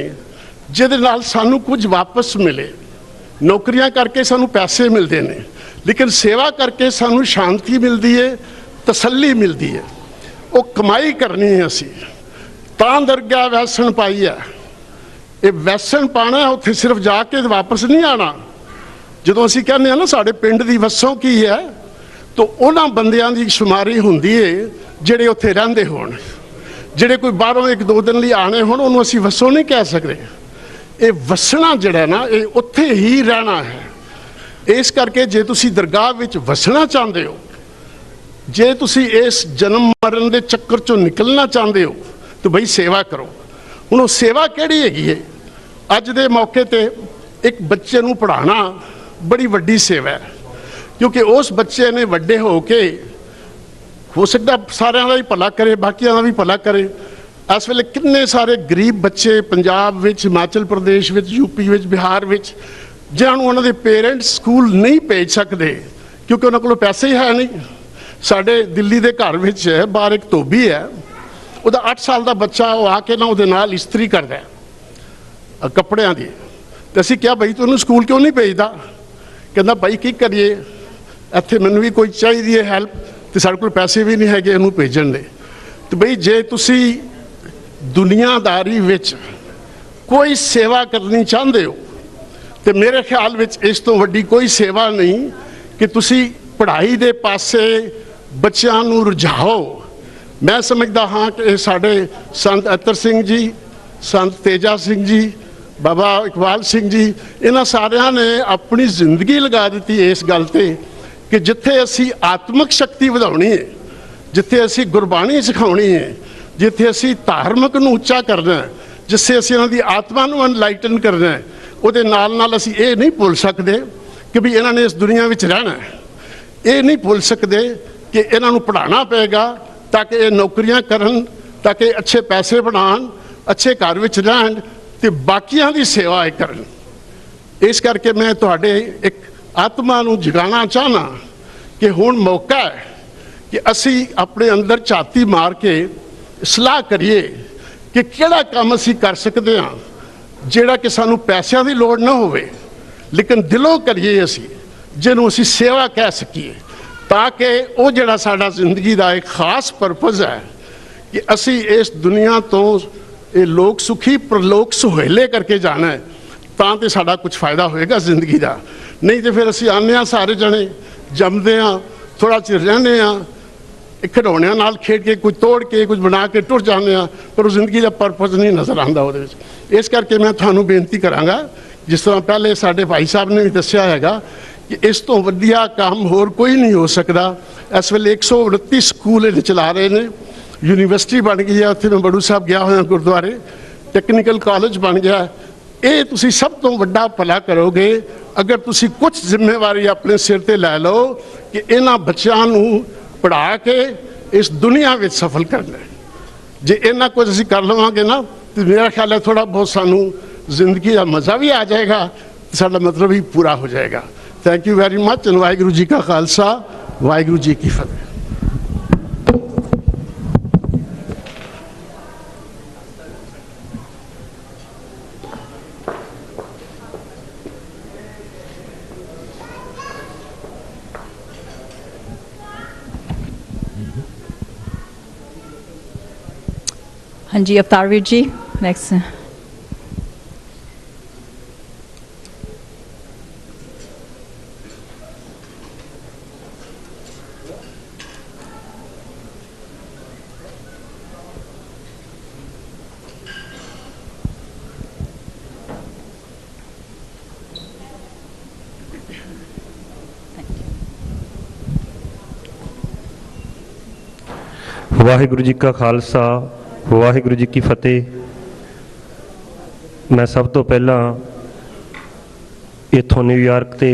Speaker 4: जिहदे नाल सानूं कुछ वापस मिले। नौकरियां करके सानूं पैसे मिलते हैं, लेकिन सेवा करके सानूं शांति मिलती है, तसल्ली मिलती है। वो कमाई करनी है असीं तां दरगाह वैसन पाई है। ये वैसन पाना है, उत्थे सिर्फ जाके वापस नहीं आना। ਜਦੋਂ ਅਸੀਂ ਕਹਿੰਦੇ ਹਾਂ ਨਾ ਸਾਡੇ ਪਿੰਡ ਦੀ ਵਸੋਂ ਕੀ ਹੈ, ਤਾਂ ਉਹਨਾਂ ਬੰਦਿਆਂ ਦੀ ਸ਼ੁਮਾਰੀ ਹੁੰਦੀ ਹੈ ਜਿਹੜੇ ਉੱਥੇ ਰਹਿੰਦੇ ਹੋਣ। ਜਿਹੜੇ ਕੋਈ ਬਾਹਰੋਂ ਇੱਕ ਦੋ ਦਿਨ ਲਈ ਆਣੇ ਹੋਣ ਉਹਨੂੰ ਅਸੀਂ ਵਸੋਂ ਨਹੀਂ ਕਹਿ ਸਕਦੇ। ਇਹ ਵਸਣਾ ਜਿਹੜਾ ਨਾ ਇਹ ਉੱਥੇ ਹੀ ਰਹਿਣਾ ਹੈ। ਇਸ ਕਰਕੇ ਜੇ ਤੁਸੀਂ ਦਰਗਾਹ ਵਿੱਚ ਵਸਣਾ ਚਾਹੁੰਦੇ ਹੋ, ਜੇ ਤੁਸੀਂ ਇਸ ਜਨਮ ਮਰਨ ਦੇ ਚੱਕਰ ਚੋਂ ਨਿਕਲਣਾ ਚਾਹੁੰਦੇ ਹੋ ਤਾਂ ਬਈ ਸੇਵਾ ਕਰੋ। ਹੁਣ ਉਹ ਸੇਵਾ ਕਿਹੜੀ ਹੈਗੀ ਹੈ? ਅੱਜ ਦੇ ਮੌਕੇ ਤੇ ਇੱਕ ਬੱਚੇ ਨੂੰ ਪੜ੍ਹਾਉਣਾ बड़ी वड्डी सेवा है, क्योंकि उस बच्चे ने वड्डे होके हो सकता सारे का ही भला करे, बाकियों का भी भला करे। इस वेले कितने सारे गरीब बच्चे पंजाब विच, हिमाचल प्रदेश विच, यूपी विच, बिहार विच जिन्होंने उन्होंने पेरेंट्स स्कूल नहीं भेज सकते क्योंकि उन्होंने कोल पैसे ही है नहीं। साढ़े दिल्ली के घर विच बाहर एक धोबी है, वह 8 साल का बच्चा वो आके ना वो नाल इस्त्री करता है कपड़िया की। तो असीं क्या बई तू स्कूल क्यों नहीं भेजता? कहना भाई की करिए, इत्थे मैनूं भी कोई चाहिए है हैल्प, तो साढ़े कोल पैसे भी नहीं है इहनूं भेजण दे। तो बई जे तुसीं दुनियादारी विच कोई सेवा करनी चाहते हो तो मेरे ख्याल विच इस तो वड्डी कोई सेवा नहीं कि तुसीं पढ़ाई दे पासे बच्चों नूं रुझाओ। मैं समझदा हाँ कि साडे संत अतर सिंह जी, संत तेजा सिंह जी, बाबा इकबाल सिंह जी, इन्हां सारियां ने अपनी जिंदगी लगा दी इस गल ते कि जिथे असी आत्मक शक्ति वधाउणी है, जिथे असी गुरबाणी सिखाउणी है, जिथे असी धार्मिक नूं उच्चा करना है, जिससे असी इन्हां दी आत्मा नूं अनलाइटन करना है, उहदे नाल नाल असी ये नहीं भुल सकते कि भी इन्हां ने इस दुनिया विच रहना है। ये नहीं भुल सकते कि इन्हां नूं पढ़ाना पेगा ताकि ये नौकरियां करन, ताकि अच्छे पैसे बनाउण, अच्छे घर विच रहण ते बाकियां दी सेवा करन। इस करके मैं तुहाडे एक आत्मा नूं जगाना चाहना कि हुण मौका है कि असी अपने अंदर झाती मार के सलाह करिए कि किहड़ा काम असी कर सकते हाँ जिहड़ा कि सानूं पैसों की लोड़ ना होवे, लेकिन दिलों करिए असी जिहनूं असी सेवा कह सकीए, ताकि वो जिहड़ा साडा जिंदगी का एक खास परपज़ है कि असी इस दुनिया तो ये लोग सुखी परलोक सुहेले करके जाना है, तां ते साडा कुछ फायदा होएगा जिंदगी का। नहीं तो फिर असी आने हाँ सारे जने जमदे हाँ, थोड़ा चिर रहने हाँ, खिडौणियां नाल खेड के कुछ तोड़ के कुछ बना के टुर जाने हाँ, पर उस जिंदगी का परपज़ नहीं नज़र आता उहदे विच। इस करके मैं तुहानूं बेनती करांगा, जिस तरह पहले साडे भाई साहब ने भी दस्सिया हैगा कि इस तो वधिया काम होर कोई नहीं हो सकता। इस वेले 129 स्कूल चला रहे हैं, यूनीवर्सिटी बन गई है, उत्थे मैं बड़ू साहब गया होया गुरुद्वारे, टेक्निकल कॉलेज बन गया। ये तुसी सब तो वड्डा भला करोगे अगर तुसी कुछ जिम्मेवारी अपने सिर ते लै लो कि इन्हां बच्चों नूं पढ़ा के इस दुनिया में सफल करना है। जे इन्ना कुछ असीं कर लवांगे ना तो मेरा ख्याल है थोड़ा बहुत सानू जिंदगी का मज़ा भी आ जाएगा, साडा मतलब ही पूरा हो जाएगा। Thank you very much. Waheguru ji का खालसा, वाहिगुरू जी की फतेह।
Speaker 3: हाँ जी, अवतारवीर जी नेक्स्ट।
Speaker 5: वाहिगुरू जी का खालसा, वाहिगुरू जी की फतेह। मैं सब तो पहला इत्थों न्यूयॉर्क के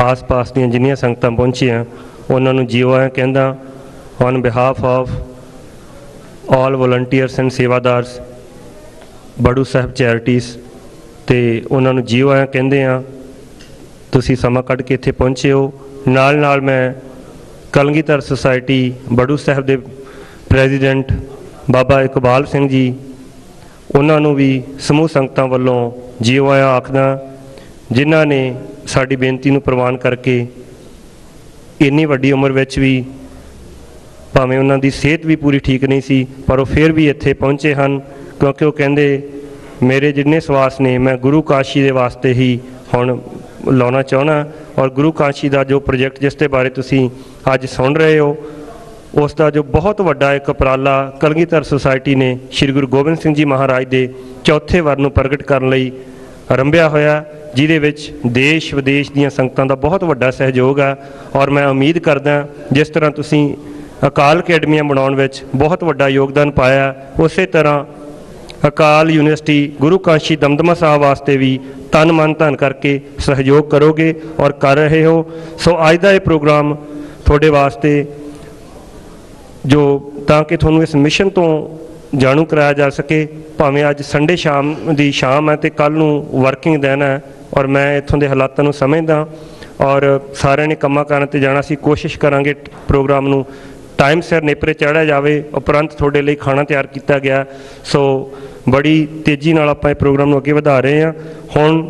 Speaker 5: आस पास दी जिन्नियां संगतां पहुंचियां उन्होंने जीओ आया कहंदा on behalf of all volunteers and सेवादार्स बड़ू साहब चैरिटीज़ ते उन्होंने जीओ आया कहंदे आ तुसीं समा कढ़ के इत्थे पहुंचे हो। नाल नाल मैं ਕਲਗੀਧਰ ਸੁਸਾਇਟੀ ਬੜੂ ਸਾਹਿਬ ਦੇ ਪ੍ਰੈਜ਼ੀਡੈਂਟ ਬਾਬਾ ਇਕਬਾਲ ਸਿੰਘ ਜੀ, ਉਹਨਾਂ ਨੂੰ ਵੀ ਸਮੂਹ ਸੰਗਤਾਂ ਵੱਲੋਂ ਜੀਓ ਆਇਆ ਆਖਦਾ, ਜਿਨ੍ਹਾਂ ਨੇ ਸਾਡੀ ਬੇਨਤੀ ਨੂੰ ਪ੍ਰਵਾਨ ਕਰਕੇ ਇੰਨੀ ਵੱਡੀ ਉਮਰ ਵਿੱਚ ਵੀ, ਭਾਵੇਂ ਉਹਨਾਂ ਦੀ ਸਿਹਤ ਵੀ ਪੂਰੀ ਠੀਕ ਨਹੀਂ ਸੀ, ਪਰ ਉਹ ਫਿਰ ਵੀ ਇੱਥੇ ਪਹੁੰਚੇ ਹਨ, ਕਿਉਂਕਿ ਉਹ ਕਹਿੰਦੇ ਮੇਰੇ ਜਿੰਨੇ ਸਵਾਸ ਨੇ ਮੈਂ ਗੁਰੂ ਕਾਸ਼ੀ ਦੇ ਵਾਸਤੇ ਹੀ ਹੁਣ ਲਾਉਣਾ ਚਾਹੁੰਦਾ। ਔਰ ਗੁਰੂ ਕਾਸ਼ੀ ਦਾ ਜੋ ਪ੍ਰੋਜੈਕਟ ਜਿਸ ਦੇ ਬਾਰੇ ਤੁਸੀਂ ਅੱਜ ਸੁਣ ਰਹੇ ਹੋ, ਉਸ ਦਾ ਜੋ ਬਹੁਤ ਵੱਡਾ ਇੱਕ ਉਪਰਾਲਾ ਕਲਗੀਧਰ ਸੁਸਾਇਟੀ ਨੇ ਸ਼੍ਰੀ ਗੁਰੂ ਗੋਬਿੰਦ ਸਿੰਘ ਜੀ ਮਹਾਰਾਜ ਦੇ ਚੌਥੇ ਵਰ ਨੂੰ ਪ੍ਰਗਟ ਕਰਨ ਲਈ ਆਰੰਭਿਆ ਹੋਇਆ, ਜਿਹਦੇ ਵਿੱਚ ਦੇਸ਼ ਵਿਦੇਸ਼ ਦੀਆਂ ਸੰਗਤਾਂ ਦਾ ਬਹੁਤ ਵੱਡਾ ਸਹਿਯੋਗ ਹੈ। ਔਰ ਮੈਂ ਉਮੀਦ ਕਰਦਾ ਜਿਸ ਤਰ੍ਹਾਂ ਤੁਸੀਂ ਅਕਾਲ ਅਕੈਡਮੀਆਂ ਬਣਾਉਣ ਵਿੱਚ ਬਹੁਤ ਵੱਡਾ ਯੋਗਦਾਨ ਪਾਇਆ, ਉਸੇ ਤਰ੍ਹਾਂ ਅਕਾਲ ਯੂਨੀਵਰਸਿਟੀ ਗੁਰੂ ਕਾਸ਼ੀ ਦਮਦਮਾ ਸਾਹਿਬ ਵਾਸਤੇ ਵੀ ਤਨ ਮਨ ਧਨ ਕਰਕੇ ਸਹਿਯੋਗ ਕਰੋਗੇ ਔਰ ਕਰ ਰਹੇ ਹੋ। ਸੋ ਅੱਜ ਦਾ ਇਹ ਪ੍ਰੋਗਰਾਮ ਤੁਹਾਡੇ ਵਾਸਤੇ ਜੋ ਤਾਂ ਕਿ ਤੁਹਾਨੂੰ ਇਸ ਮਿਸ਼ਨ ਤੋਂ ਜਾਣੂ ਕਰਾਇਆ ਜਾ ਸਕੇ। ਭਾਵੇਂ ਅੱਜ ਸੰਡੇ ਸ਼ਾਮ ਦੀ ਸ਼ਾਮ ਹੈ ਅਤੇ ਕੱਲ੍ਹ ਨੂੰ ਵਰਕਿੰਗ ਦਿਨ ਹੈ, ਔਰ ਮੈਂ ਇੱਥੋਂ ਦੇ ਹਾਲਾਤਾਂ ਨੂੰ ਸਮਝਦਾ ਔਰ ਸਾਰਿਆਂ ਨੇ ਕੰਮਾਂ ਕਾਰਾਂ 'ਤੇ ਜਾਣਾ ਸੀ। ਕੋਸ਼ਿਸ਼ ਕਰਾਂਗੇ ਪ੍ਰੋਗਰਾਮ ਨੂੰ ਟਾਈਮ ਸਿਰ ਨੇਪਰੇ ਚਾੜ੍ਹਿਆ ਜਾਵੇ, ਉਪਰੰਤ ਤੁਹਾਡੇ ਲਈ ਖਾਣਾ ਤਿਆਰ ਕੀਤਾ ਗਿਆ। ਸੋ ਬੜੀ ਤੇਜ਼ੀ ਨਾਲ ਆਪਾਂ ਇਹ ਪ੍ਰੋਗਰਾਮ ਨੂੰ ਅੱਗੇ ਵਧਾ ਰਹੇ ਹਾਂ। ਹੁਣ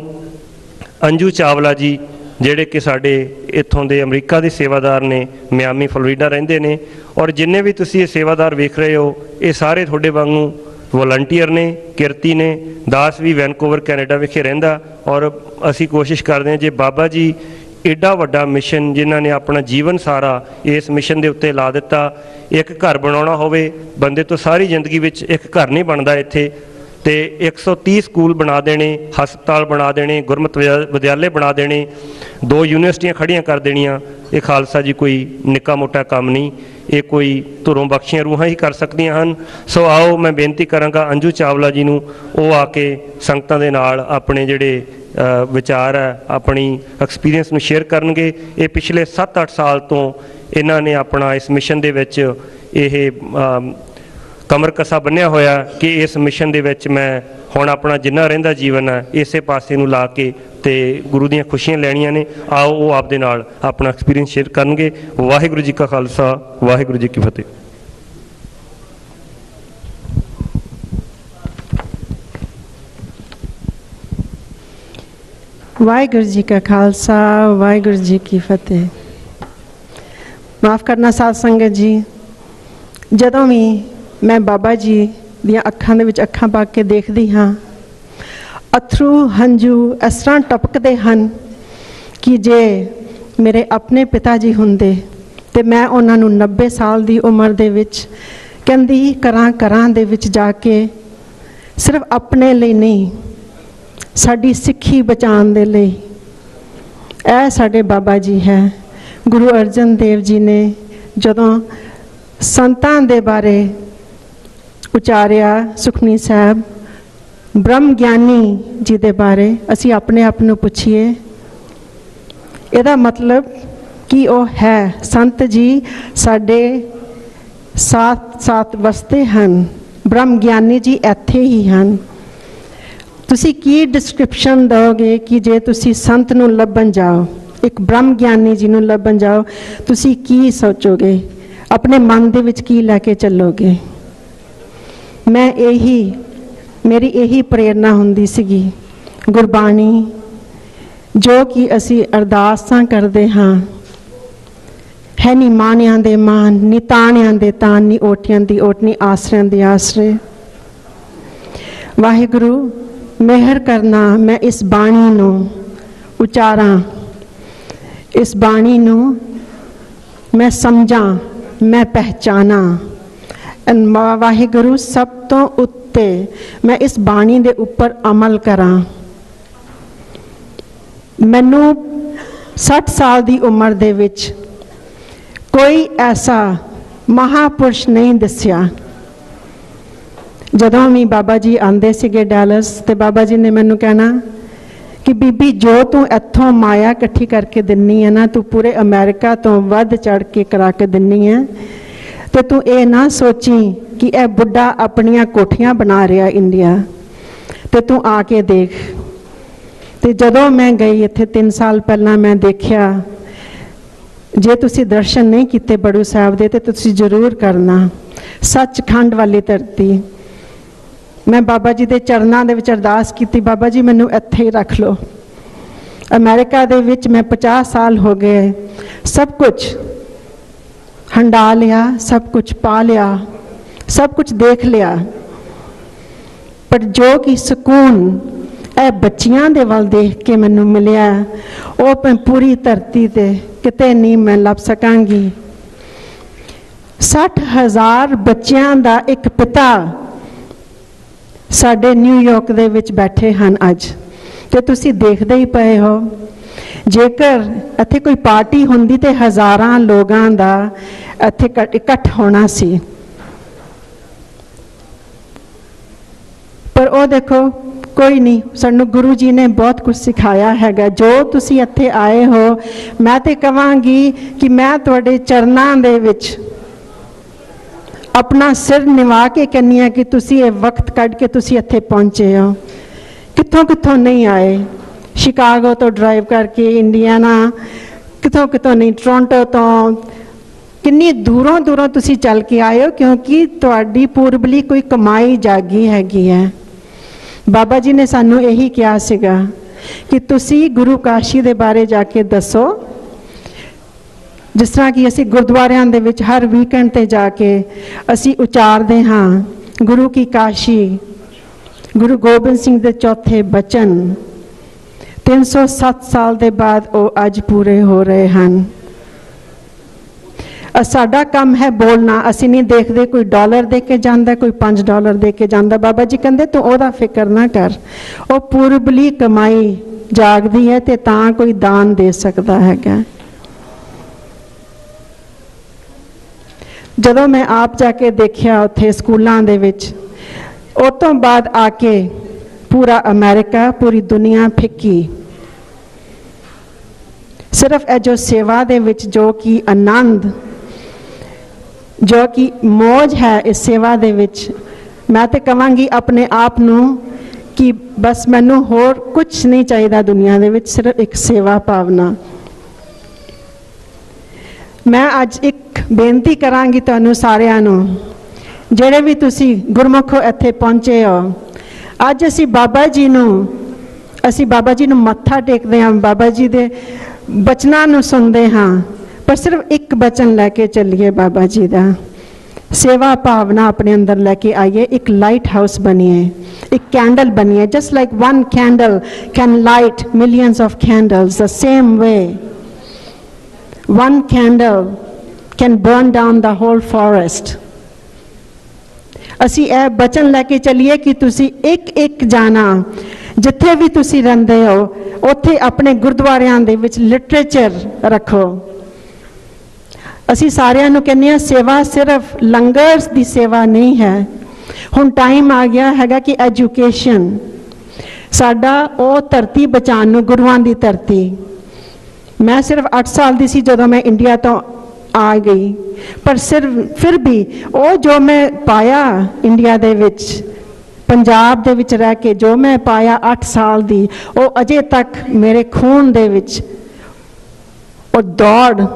Speaker 5: ਅੰਜੂ ਚਾਵਲਾ ਜੀ, ਜਿਹੜੇ ਕਿ ਸਾਡੇ ਇੱਥੋਂ ਦੇ ਅਮਰੀਕਾ ਦੇ ਸੇਵਾਦਾਰ ਨੇ, ਮਿਆਮੀ ਫਲੋਰੀਡਾ ਰਹਿੰਦੇ ਨੇ, ਔਰ ਜਿੰਨੇ ਵੀ ਤੁਸੀਂ ਇਹ ਸੇਵਾਦਾਰ ਵੇਖ ਰਹੇ ਹੋ, ਇਹ ਸਾਰੇ ਤੁਹਾਡੇ ਵਾਂਗੂ ਵਲੰਟੀਅਰ ਨੇ, ਕਿਰਤੀ ਨੇ। ਦਾਸ ਵੀ ਵੈਨਕੂਵਰ ਕੈਨੇਡਾ ਵਿਖੇ ਰਹਿੰਦਾ, ਔਰ ਅਸੀਂ ਕੋਸ਼ਿਸ਼ ਕਰਦੇ ਹਾਂ ਜੇ ਬਾਬਾ ਜੀ ਐਡਾ ਵੱਡਾ ਮਿਸ਼ਨ, ਜਿਨ੍ਹਾਂ ਨੇ ਆਪਣਾ ਜੀਵਨ ਸਾਰਾ ਇਸ ਮਿਸ਼ਨ ਦੇ ਉੱਤੇ ਲਾ ਦਿੱਤਾ, ਇੱਕ ਘਰ ਬਣਾਉਣਾ ਹੋਵੇ ਬੰਦੇ ਤੋਂ ਸਾਰੀ ਜ਼ਿੰਦਗੀ ਵਿੱਚ ਇੱਕ ਘਰ ਨਹੀਂ ਬਣਦਾ ਇੱਥੇ, ਤੇ 130 ਸਕੂਲ ਬਣਾ ਦੇਣੇ, ਹਸਪਤਾਲ ਬਣਾ ਦੇਣੇ, ਗੁਰਮਤਿ ਵਿਦਿਆਲੇ ਬਣਾ ਦੇਣੇ, 2 ਯੂਨੀਵਰਸਿਟੀਆਂ ਖੜ੍ਹੀਆਂ ਕਰ ਦੇਣੀਆਂ, ਇਹ ਖਾਲਸਾ ਜੀ ਕੋਈ ਨਿੱਕਾ ਮੋਟਾ ਕੰਮ ਨਹੀਂ, ਇਹ ਕੋਈ ਧੁਰੋਂ ਬਖਸ਼ੀਆਂ ਰੂਹਾਂ ਹੀ ਕਰ ਸਕਦੀਆਂ ਹਨ। ਸੋ ਆਓ ਮੈਂ ਬੇਨਤੀ ਕਰਾਂਗਾ ਅੰਜੂ ਚਾਵਲਾ ਜੀ ਨੂੰ, ਉਹ ਆ ਕੇ ਸੰਗਤਾਂ ਦੇ ਨਾਲ ਆਪਣੇ ਜਿਹੜੇ ਵਿਚਾਰ ਹੈ, ਆਪਣੀ ਐਕਸਪੀਰੀਅੰਸ ਨੂੰ ਸ਼ੇਅਰ ਕਰਨਗੇ। ਇਹ ਪਿਛਲੇ 7-8 ਸਾਲ ਤੋਂ ਇਹਨਾਂ ਨੇ ਆਪਣਾ ਇਸ ਮਿਸ਼ਨ ਦੇ ਵਿੱਚ ਇਹ ਕਮਰ ਕਸਾ ਬੰਨਿਆ ਹੋਇਆ ਕਿ ਇਸ ਮਿਸ਼ਨ ਦੇ ਵਿੱਚ ਮੈਂ ਹੁਣ ਆਪਣਾ ਜਿੰਨਾ ਰਹਿੰਦਾ ਜੀਵਨ ਹੈ ਇਸੇ ਪਾਸੇ ਨੂੰ ਲਾ ਕੇ ਤੇ ਗੁਰੂ ਦੀਆਂ ਖੁਸ਼ੀਆਂ ਲੈਣੀਆਂ ਨੇ। ਆਓ ਉਹ ਆਪ ਦੇ ਨਾਲ ਆਪਣਾ ਐਕਸਪੀਰੀਅੰਸ ਸ਼ੇਅਰ ਕਰਨਗੇ। ਵਾਹਿਗੁਰੂ ਜੀ ਕਾ ਖਾਲਸਾ, ਵਾਹਿਗੁਰੂ ਜੀ ਕੀ ਫਤਿਹ।
Speaker 6: ਵਾਹਿਗੁਰੂ ਜੀ ਕਾ ਖਾਲਸਾ, ਵਾਹਿਗੁਰੂ ਜੀ ਕੀ ਫਤਿਹ। ਮਾਫ ਕਰਨਾ ਸਾਧ ਸੰਗਤ ਜੀ, ਜਦੋਂ ਵੀ ਮੈਂ ਬਾਬਾ ਜੀ ਦੀਆਂ ਅੱਖਾਂ ਦੇ ਵਿੱਚ ਅੱਖਾਂ ਪਾ ਕੇ ਦੇਖਦੀ ਹਾਂ, ਅਥਰੂ ਹੰਝੂ ਇਸ ਤਰ੍ਹਾਂ ਟਪਕਦੇ ਹਨ ਕਿ ਜੇ ਮੇਰੇ ਆਪਣੇ ਪਿਤਾ ਜੀ ਹੁੰਦੇ ਤੇ ਮੈਂ ਉਹਨਾਂ ਨੂੰ 90 ਸਾਲ ਦੀ ਉਮਰ ਦੇ ਵਿੱਚ ਕਹਿੰਦੀ ਘਰਾਂ ਦੇ ਵਿੱਚ ਜਾ ਕੇ ਸਿਰਫ ਆਪਣੇ ਲਈ ਨਹੀਂ, ਸਾਡੀ ਸਿੱਖੀ ਬਚਾਉਣ ਦੇ ਲਈ, ਇਹ ਸਾਡੇ ਬਾਬਾ ਜੀ ਹੈ। ਗੁਰੂ ਅਰਜਨ ਦੇਵ ਜੀ ਨੇ ਜਦੋਂ ਸੰਤਾਂ ਦੇ ਬਾਰੇ ਉਚਾਰਿਆ, ਸੁਖਮਨੀ ਸਾਹਿਬ, ਬ੍ਰਹਮ ਗਿਆਨੀ ਜੀ ਦੇ ਬਾਰੇ ਅਸੀਂ ਆਪਣੇ ਆਪ ਨੂੰ ਪੁੱਛੀਏ, ਇਹਦਾ ਮਤਲਬ ਕੀ ਉਹ ਹੈ? ਸੰਤ ਜੀ ਸਾਡੇ ਸਾਥ ਵਸਦੇ ਹਨ, ਬ੍ਰਹਮ ਗਿਆਨੀ ਜੀ ਇੱਥੇ ਹੀ ਹਨ। ਤੁਸੀਂ ਕੀ ਡਿਸਕ੍ਰਿਪਸ਼ਨ ਦਿਓਗੇ ਕਿ ਜੇ ਤੁਸੀਂ ਸੰਤ ਨੂੰ ਲੱਭਣ ਜਾਓ, ਇੱਕ ਬ੍ਰਹਮ ਗਿਆਨੀ ਜੀ ਨੂੰ ਲੱਭਣ ਜਾਓ, ਤੁਸੀਂ ਕੀ ਸੋਚੋਗੇ? ਆਪਣੇ ਮਨ ਦੇ ਵਿੱਚ ਕੀ ਲੈ ਕੇ ਚੱਲੋਗੇ? ਮੇਰੀ ਇਹੀ ਪ੍ਰੇਰਨਾ ਹੁੰਦੀ ਸੀਗੀ। ਗੁਰਬਾਣੀ ਜੋ ਕਿ ਅਸੀਂ ਅਰਦਾਸਾਂ ਕਰਦੇ ਹਾਂ, ਹੈ ਨੀ ਮਾਨਿਆਂ ਦੇ ਮਾਨ, ਨੀ ਤਾਣਿਆਂ ਦੇ ਤਾਣ, ਨੀ ਓਟਿਆਂ ਦੀ ਓਟ, ਨੀ ਆਸਰਿਆਂ ਦੇ ਆਸਰੇ। ਵਾਹਿਗੁਰੂ ਮਿਹਰ ਕਰਨਾ ਮੈਂ ਇਸ ਬਾਣੀ ਨੂੰ ਉਚਾਰਾਂ, ਇਸ ਬਾਣੀ ਨੂੰ ਮੈਂ ਸਮਝਾਂ, ਮੈਂ ਪਹਿਚਾਨਾਂ। ਵਾਹਿਗੁਰੂ ਸਭ ਤੋਂ ਉੱਤੇ ਮੈਂ ਇਸ ਬਾਣੀ ਦੇ ਉੱਪਰ ਅਮਲ ਕਰਾਂ। ਮੈਨੂੰ 60 ਸਾਲ ਦੀ ਉਮਰ ਦੇ ਵਿੱਚ ਕੋਈ ਐਸਾ ਮਹਾਪੁਰਸ਼ ਨਹੀਂ ਦੱਸਿਆ। ਜਦੋਂ ਵੀ ਬਾਬਾ ਜੀ ਆਉਂਦੇ ਸੀਗੇ ਡੈਲਸ, ਤੇ ਬਾਬਾ ਜੀ ਨੇ ਮੈਨੂੰ ਕਹਿਣਾ ਕਿ ਬੀਬੀ ਜੋ ਤੂੰ ਇੱਥੋਂ ਮਾਇਆ ਇਕੱਠੀ ਕਰਕੇ ਦਿੰਨੀ ਹੈ ਨਾ, ਤੂੰ ਪੂਰੇ ਅਮਰੀਕਾ ਤੋਂ ਵੱਧ ਚੜ੍ਹ ਕੇ ਕਰਾ ਕੇ ਦਿੰਨੀ ਹੈ, ਤੇ ਤੂੰ ਇਹ ਨਾ ਸੋਚੀ ਕਿ ਇਹ ਬੁੱਢਾ ਆਪਣੀਆਂ ਕੋਠੀਆਂ ਬਣਾ ਰਿਹਾ ਇੰਡੀਆ, ਤੇ ਤੂੰ ਆ ਕੇ ਦੇਖ। ਤੇ ਜਦੋਂ ਮੈਂ ਗਈ ਇੱਥੇ 3 ਸਾਲ ਪਹਿਲਾਂ, ਮੈਂ ਦੇਖਿਆ ਜੇ ਤੁਸੀਂ ਦਰਸ਼ਨ ਨਹੀਂ ਕੀਤੇ ਬੜੂ ਸਾਹਿਬ ਦੇ ਤੇ ਤੁਸੀਂ ਜ਼ਰੂਰ ਕਰਨਾ। ਸੱਚਖੰਡ ਵਾਲੀ ਧਰਤੀ। ਮੈਂ ਬਾਬਾ ਜੀ ਦੇ ਚਰਨਾਂ ਦੇ ਵਿੱਚ ਅਰਦਾਸ ਕੀਤੀ, ਬਾਬਾ ਜੀ ਮੈਨੂੰ ਇੱਥੇ ਹੀ ਰੱਖ ਲਓ। ਅਮਰੀਕਾ ਦੇ ਵਿੱਚ ਮੈਂ 50 ਸਾਲ ਹੋ ਗਏ, ਸਭ ਕੁਝ ਹੰਡਾ ਲਿਆ, ਸਭ ਕੁਝ ਪਾ ਲਿਆ, ਸਭ ਕੁਝ ਦੇਖ ਲਿਆ, ਪਰ ਜੋ ਕਿ ਸਕੂਨ ਇਹ ਬੱਚਿਆਂ ਦੇ ਵੱਲ ਦੇਖ ਕੇ ਮੈਨੂੰ ਮਿਲਿਆ, ਉਹ ਮੈਂ ਪੂਰੀ ਧਰਤੀ ਤੇ ਕਿਤੇ ਨਹੀਂ ਮੈਂ ਲੱਭ ਸਕਾਂਗੀ। 60,000 ਬੱਚਿਆਂ ਦਾ ਇੱਕ ਪਿਤਾ ਸਾਡੇ ਨਿਊਯਾਰਕ ਦੇ ਵਿੱਚ ਬੈਠੇ ਹਨ ਅੱਜ, ਤੇ ਤੁਸੀਂ ਦੇਖਦੇ ਹੀ ਪਏ ਹੋ। ਜੇਕਰ ਇੱਥੇ ਕੋਈ ਪਾਰਟੀ ਹੁੰਦੀ ਤੇ ਹਜ਼ਾਰਾਂ ਲੋਕਾਂ ਦਾ ਇੱਥੇ ਇਕੱਠ ਹੋਣਾ ਸੀ, ਪਰ ਉਹ ਦੇਖੋ ਕੋਈ ਨਹੀਂ। ਸਾਨੂੰ ਗੁਰੂ ਜੀ ਨੇ ਬਹੁਤ ਕੁਝ ਸਿਖਾਇਆ ਹੈਗਾ। ਜੋ ਤੁਸੀਂ ਇੱਥੇ ਆਏ ਹੋ, ਮੈਂ ਤੇ ਕਹਾਂਗੀ ਕਿ ਮੈਂ ਤੁਹਾਡੇ ਚਰਨਾਂ ਦੇ ਵਿੱਚ ਆਪਣਾ ਸਿਰ ਨਿਵਾ ਕੇ ਕਹਿੰਦੀ ਹਾਂ ਕਿ ਤੁਸੀਂ ਇਹ ਵਕਤ ਕੱਢ ਕੇ ਤੁਸੀਂ ਇੱਥੇ ਪਹੁੰਚੇ ਹੋ। ਕਿੱਥੋਂ ਕਿੱਥੋਂ ਨਹੀਂ ਆਏ, ਸ਼ਿਕਾਗੋ ਤੋਂ ਡਰਾਈਵ ਕਰਕੇ, ਇੰਡੀਆਨਾ, ਕਿੱਥੋਂ ਕਿੱਥੋਂ ਨਹੀਂ, ਟੋਰਾਂਟੋ ਤੋਂ, ਕਿੰਨੀ ਦੂਰੋਂ ਦੂਰੋਂ ਤੁਸੀਂ ਚੱਲ ਕੇ ਆਏ ਹੋ, ਕਿਉਂਕਿ ਤੁਹਾਡੀ ਪੂਰਬਲੀ ਕੋਈ ਕਮਾਈ ਜਾਗੀ ਹੈਗੀ ਹੈ। ਬਾਬਾ ਜੀ ਨੇ ਸਾਨੂੰ ਇਹੀ ਕਿਹਾ ਸੀਗਾ ਕਿ ਤੁਸੀਂ ਗੁਰੂ ਕਾਸ਼ੀ ਦੇ ਬਾਰੇ ਜਾ ਕੇ ਦੱਸੋ। ਜਿਸ ਤਰ੍ਹਾਂ ਕਿ ਅਸੀਂ ਗੁਰਦੁਆਰਿਆਂ ਦੇ ਵਿੱਚ ਹਰ ਵੀਕਐਂਡ ਤੇ ਜਾ ਕੇ ਅਸੀਂ ਉਚਾਰਦੇ ਹਾਂ ਗੁਰੂ ਕੀ ਕਾਸ਼ੀ, ਗੁਰੂ ਗੋਬਿੰਦ ਸਿੰਘ ਦੇ ਚੌਥੇ ਬਚਨ। 307 ਸਾਲ ਦੇ ਬਾਅਦ ਉਹ ਅੱਜ ਪੂਰੇ ਹੋ ਰਹੇ ਹਨ। ਸਾਡਾ ਕੰਮ ਹੈ ਬੋਲਣਾ। ਅਸੀਂ ਨਹੀਂ ਦੇਖਦੇ ਕੋਈ ਡਾਲਰ ਦੇ ਕੇ ਜਾਂਦਾ, ਕੋਈ $5 ਦੇ ਕੇ ਜਾਂਦਾ। ਬਾਬਾ ਜੀ ਕਹਿੰਦੇ ਤੂੰ ਉਹਦਾ ਫਿਕਰ ਨਾ ਕਰ, ਉਹ ਪੂਰਬਲੀ ਕਮਾਈ ਜਾਗਦੀ ਹੈ ਤੇ ਤਾਂ ਕੋਈ ਦਾਨ ਦੇ ਸਕਦਾ ਹੈਗਾ। ਜਦੋਂ ਮੈਂ ਆਪ ਜਾ ਕੇ ਦੇਖਿਆ ਉੱਥੇ ਸਕੂਲਾਂ ਦੇ ਵਿੱਚ, ਉਹ ਤੋਂ ਬਾਅਦ ਆ ਕੇ ਪੂਰਾ ਅਮਰੀਕਾ, ਪੂਰੀ ਦੁਨੀਆ ਫਿੱਕੀ। ਸਿਰਫ ਇਹ ਜੋ ਸੇਵਾ ਦੇ ਵਿੱਚ ਜੋ ਕਿ ਆਨੰਦ, ਜੋ ਕਿ ਮੌਜ ਹੈ ਇਸ ਸੇਵਾ ਦੇ ਵਿੱਚ, ਮੈਂ ਤੇ ਕਹਾਂਗੀ ਆਪਣੇ ਆਪ ਨੂੰ ਕਿ ਬਸ ਮੈਨੂੰ ਹੋਰ ਕੁਝ ਨਹੀਂ ਚਾਹੀਦਾ ਦੁਨੀਆ ਦੇ ਵਿੱਚ, ਸਿਰਫ ਇੱਕ ਸੇਵਾ ਭਾਵਨਾ। ਮੈਂ ਅੱਜ ਇੱਕ ਬੇਨਤੀ ਕਰਾਂਗੀ ਤੁਹਾਨੂੰ ਸਾਰਿਆਂ ਨੂੰ, ਜਿਹੜੇ ਵੀ ਤੁਸੀਂ ਗੁਰਮੁਖੋ ਇੱਥੇ ਪਹੁੰਚੇ ਹੋ। ਅੱਜ ਅਸੀਂ ਬਾਬਾ ਜੀ ਨੂੰ ਮੱਥਾ ਟੇਕਦੇ ਹਾਂ, ਬਾਬਾ ਜੀ ਦੇ ਬਚਨਾਂ ਨੂੰ ਸੁਣਦੇ ਹਾਂ, ਪਰ ਸਿਰਫ ਇੱਕ ਬਚਨ ਲੈ ਕੇ ਚੱਲੀਏ ਬਾਬਾ ਜੀ ਦਾ। ਸੇਵਾ ਭਾਵਨਾ ਆਪਣੇ ਅੰਦਰ ਲੈ ਕੇ ਆਈਏ, ਇੱਕ ਲਾਈਟ ਹਾਊਸ ਬਣੀਏ, ਇੱਕ ਕੈਂਡਲ ਬਣੀਏ। Just like one candle can light millions of candles, the same way one candle can burn down the whole forest। ਅਸੀਂ ਇਹ ਬਚਨ ਲੈ ਕੇ ਚੱਲੀਏ ਕਿ ਤੁਸੀਂ ਇੱਕ ਜਾਣਾ ਜਿੱਥੇ ਵੀ ਤੁਸੀਂ ਰਹਿੰਦੇ ਹੋ, ਉੱਥੇ ਆਪਣੇ ਗੁਰਦੁਆਰਿਆਂ ਦੇ ਵਿੱਚ ਲਿਟਰੇਚਰ ਰੱਖੋ। ਅਸੀਂ ਸਾਰਿਆਂ ਨੂੰ ਕਹਿੰਦੇ ਹਾਂ ਸੇਵਾ ਸਿਰਫ ਲੰਗਰ ਦੀ ਸੇਵਾ ਨਹੀਂ ਹੈ। ਹੁਣ ਟਾਈਮ ਆ ਗਿਆ ਹੈਗਾ ਕਿ ਐਜੂਕੇਸ਼ਨ, ਸਾਡਾ ਉਹ ਧਰਤੀ ਬਚਾਉਣ ਨੂੰ, ਗੁਰੂਆਂ ਦੀ ਧਰਤੀ। ਮੈਂ ਸਿਰਫ 8 ਸਾਲ ਦੀ ਸੀ ਜਦੋਂ ਮੈਂ ਇੰਡੀਆ ਤੋਂ ਆ ਗਈ, ਪਰ ਫਿਰ ਵੀ ਉਹ ਜੋ ਮੈਂ ਪਾਇਆ ਇੰਡੀਆ ਦੇ ਵਿੱਚ, ਪੰਜਾਬ ਦੇ ਵਿੱਚ ਰਹਿ ਕੇ ਜੋ ਮੈਂ ਪਾਇਆ 8 ਸਾਲ ਦੀ, ਉਹ ਅਜੇ ਤੱਕ ਮੇਰੇ ਖੂਨ ਦੇ ਵਿੱਚ ਉਹ ਦੌੜ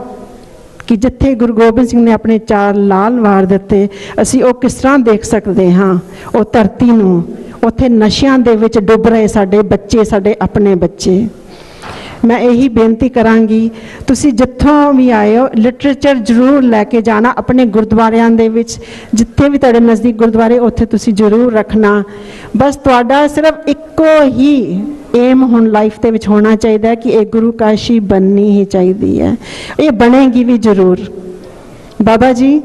Speaker 6: ਕਿ ਜਿੱਥੇ ਗੁਰੂ ਗੋਬਿੰਦ ਸਿੰਘ ਨੇ ਆਪਣੇ 4 ਲਾਲ ਵਾਰ ਦਿੱਤੇ, ਅਸੀਂ ਉਹ ਕਿਸ ਤਰ੍ਹਾਂ ਦੇਖ ਸਕਦੇ ਹਾਂ ਉਹ ਧਰਤੀ ਨੂੰ। ਉੱਥੇ ਨਸ਼ਿਆਂ ਦੇ ਵਿੱਚ ਡੁੱਬ ਰਹੇ ਸਾਡੇ ਬੱਚੇ, ਸਾਡੇ ਆਪਣੇ ਬੱਚੇ। ਮੈਂ ਇਹੀ ਬੇਨਤੀ ਕਰਾਂਗੀ, ਤੁਸੀਂ ਜਿੱਥੋਂ ਵੀ ਆਏ ਹੋ ਲਿਟਰੇਚਰ ਜ਼ਰੂਰ ਲੈ ਕੇ ਜਾਣਾ ਆਪਣੇ ਗੁਰਦੁਆਰਿਆਂ ਦੇ ਵਿੱਚ। ਜਿੱਥੇ ਵੀ ਤੁਹਾਡੇ ਨਜ਼ਦੀਕ ਗੁਰਦੁਆਰੇ, ਉੱਥੇ ਤੁਸੀਂ ਜ਼ਰੂਰ ਰੱਖਣਾ। ਬਸ ਤੁਹਾਡਾ ਸਿਰਫ ਇੱਕੋ ਹੀ ਏਮ ਹੁਣ ਲਾਈਫ ਦੇ ਵਿੱਚ ਹੋਣਾ ਚਾਹੀਦਾ ਹੈ ਕਿ ਇਹ ਗੁਰੂ ਕਾਸ਼ੀ ਬਣਨੀ ਹੀ ਚਾਹੀਦੀ ਹੈ। ਇਹ ਬਣੇਗੀ ਵੀ ਜ਼ਰੂਰ ਬਾਬਾ ਜੀ,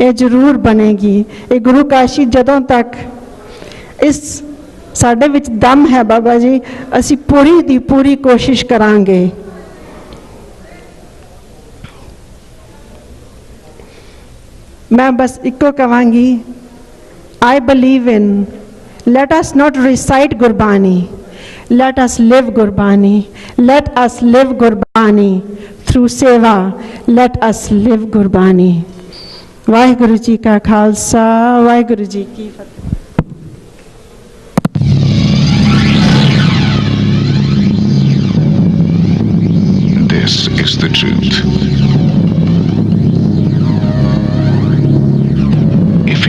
Speaker 6: ਇਹ ਜ਼ਰੂਰ ਬਣੇਗੀ। ਇਹ ਗੁਰੂ ਕਾਸ਼ੀ ਜਦੋਂ ਤੱਕ ਇਸ ਸਾਡੇ ਵਿੱਚ ਦਮ ਹੈ ਬਾਬਾ ਜੀ, ਅਸੀਂ ਪੂਰੀ ਦੀ ਪੂਰੀ ਕੋਸ਼ਿਸ਼ ਕਰਾਂਗੇ। ਮੈਂ ਬਸ ਇੱਕੋ ਕਹਾਂਗੀ, I believe in, let us not recite Gurbani, let us live Gurbani, let us live Gurbani through seva, let us live Gurbani। Waheguru ji ਕਾ ਖਾਲਸਾ, ਵਾਹਿਗੁਰੂ ਜੀ ਕੀ ਫਤਿਹ।
Speaker 7: This is the truth.